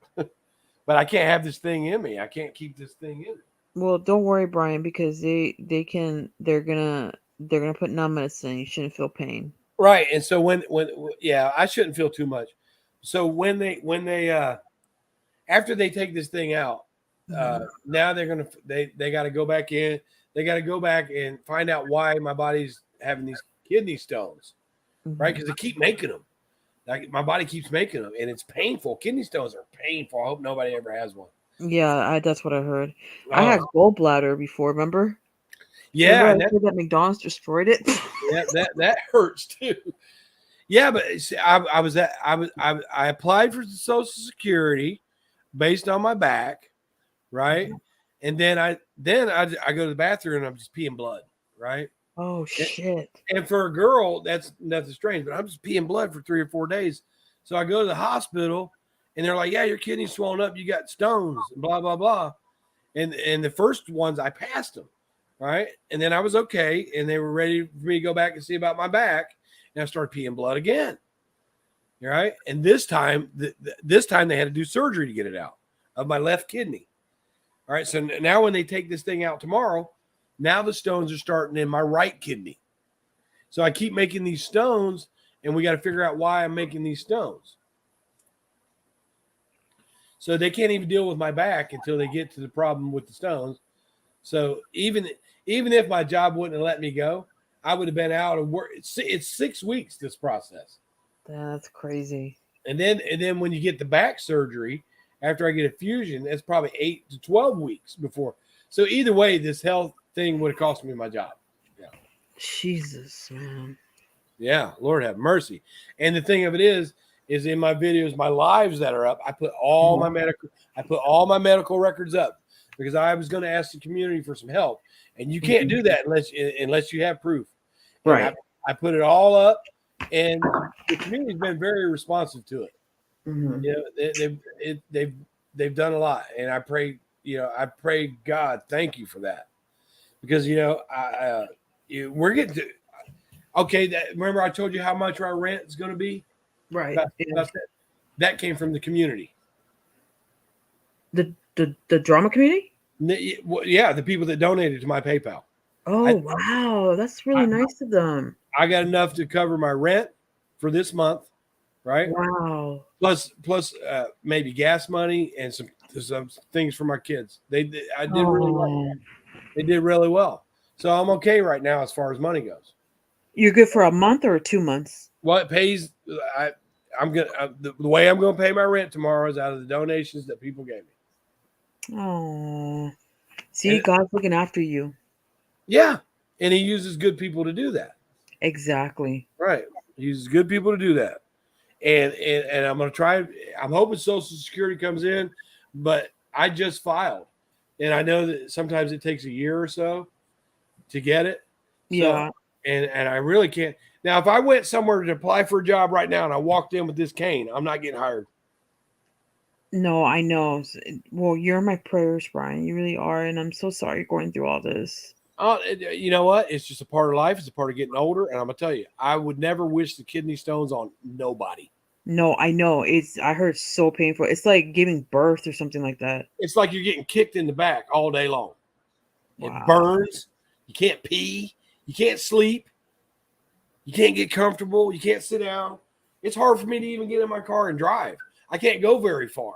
But I can't have this thing in me. I can't keep this thing in me. Well, don't worry, Brian, because they're gonna they're gonna put numb medicine. You shouldn't feel pain. Right. And so yeah, I shouldn't feel too much. So when they after they take this thing out, now they got to go back in. They got to go back and find out why my body's having these kidney stones, right? Because they keep making them. Like my body keeps making them, and it's painful. Kidney stones are painful. I hope nobody ever has one. Yeah, that's what I heard. I had gallbladder before. Remember? Yeah, remember I said that McDonald's destroyed it. Yeah, that hurts too. Yeah, but see, I applied for Social Security based on my back, right? And then I go to the bathroom and I'm just peeing blood, right? Oh shit! And for a girl, that's nothing strange. But I'm just peeing blood for 3 or 4 days. So I go to the hospital, and they're like, "Yeah, your kidney's swollen up. You got stones, and blah blah blah." And the first ones I passed them, right? And then I was okay, and they were ready for me to go back and see about my back. And I started peeing blood again, right? And this time they had to do surgery to get it out of my left kidney. All right, so now when they take this thing out tomorrow, now the stones are starting in my right kidney. So I keep making these stones, and we got to figure out why I'm making these stones. So they can't even deal with my back until they get to the problem with the stones. So even if my job wouldn't have let me go, I would have been out of work. It's 6 weeks, this process. That's crazy. And then when you get the back surgery, after I get a fusion, that's probably 8 to 12 weeks before. So either way, this health thing would have cost me my job. Yeah. Jesus, man. Yeah, Lord have mercy. And the thing of it is in my videos, my lives that are up, I put all my medical records up because I was going to ask the community for some help. And you can't do that unless you have proof. Right. I put it all up, and the community's been very responsive to it. Mm-hmm. You know, they've done a lot, and I pray God, thank you for that, because we're getting to remember I told you how much our rent is going to be, right? That came from the community, the drama community. Yeah, the people that donated to my PayPal. Oh wow, that's really nice of them. I got enough to cover my rent for this month, right? Wow. Plus, maybe gas money and some things for my kids. I did really well. They did really well. So I'm okay right now as far as money goes. You're good for a month or 2 months? Well, it pays. The way I'm going to pay my rent tomorrow is out of the donations that people gave me. Oh, see, God's looking after you. Yeah, and He uses good people to do that. Exactly. Right, He uses good people to do that. And I'm going to try. I'm hoping Social Security comes in, but I just filed, and I know that sometimes it takes a year or so to get it. Yeah. So, and I really can't. Now, if I went somewhere to apply for a job right now and I walked in with this cane, I'm not getting hired. No, I know. Well, you're in my prayers, Brian. You really are, and I'm so sorry you're going through all this. Oh, you know what? It's just a part of life. It's a part of getting older. And I'm going to tell you, I would never wish the kidney stones on nobody. No, I know. I heard it's so painful. It's like giving birth or something like that. It's like you're getting kicked in the back all day long. Wow. It burns. You can't pee. You can't sleep. You can't get comfortable. You can't sit down. It's hard for me to even get in my car and drive. I can't go very far.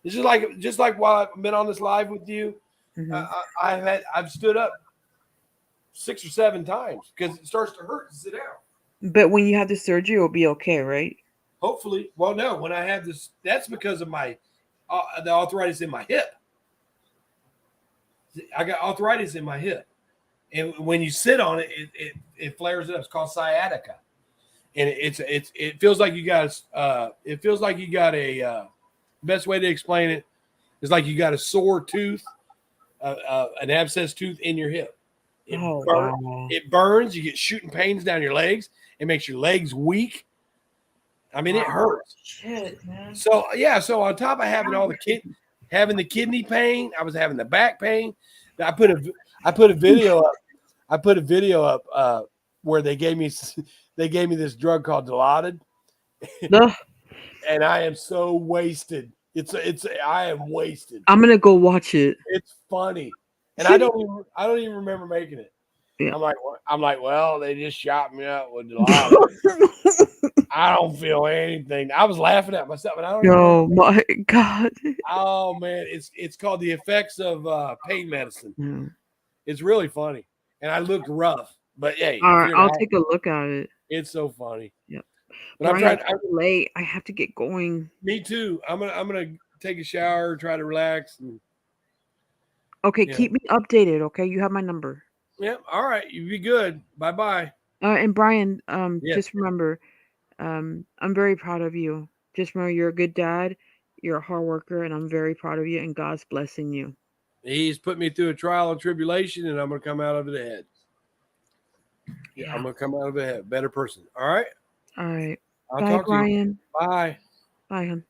It's just like while I've been on this live with you, I've stood up 6 or 7 times because it starts to hurt to sit down. But when you have the surgery, it'll be okay, right? Hopefully. Well, no, when I have this, that's because of my the arthritis in my hip. I got arthritis in my hip, and when you sit on it, it flares it up. It's called sciatica, and it feels like you got a best way to explain it is like you got a sore tooth, an abscess tooth in your hip. It burns. You get shooting pains down your legs. It makes your legs weak. I mean, it hurts. Shit, man. So yeah. So on top of having having the kidney pain, I was having the back pain. I put a video up. I put a video up where they gave me this drug called Dilaudid, and I am so wasted. I am wasted. I'm gonna go watch it. It's funny, and I don't even remember making it. Yeah. I'm like, well, they just shot me up with the lava. I don't feel anything. I was laughing at myself, and I don't even know. Oh my God. Oh man, it's called the effects of pain medicine. Yeah. It's really funny, and I looked rough, but hey, All if right, you're I'll not, take a look at it. it's so funny. Yep. But I'm Bryan, trying. it's late. I have to get going. Me too. I'm gonna take a shower, try to relax, and Okay, yeah. keep me updated. Okay, you have my number. Yep. All right. You be good. Bye bye. And Bryan, Yes. just remember, I'm very proud of you. Just remember, you're a good dad. You're a hard worker, and I'm very proud of you. And God's blessing you. He's put me through a trial and tribulation, and I'm gonna come out of it ahead. Yeah, I'm gonna come out of it ahead, better person. All right. All right. I'll Bye, talk to you. Bryan. Bye. Bye, hon.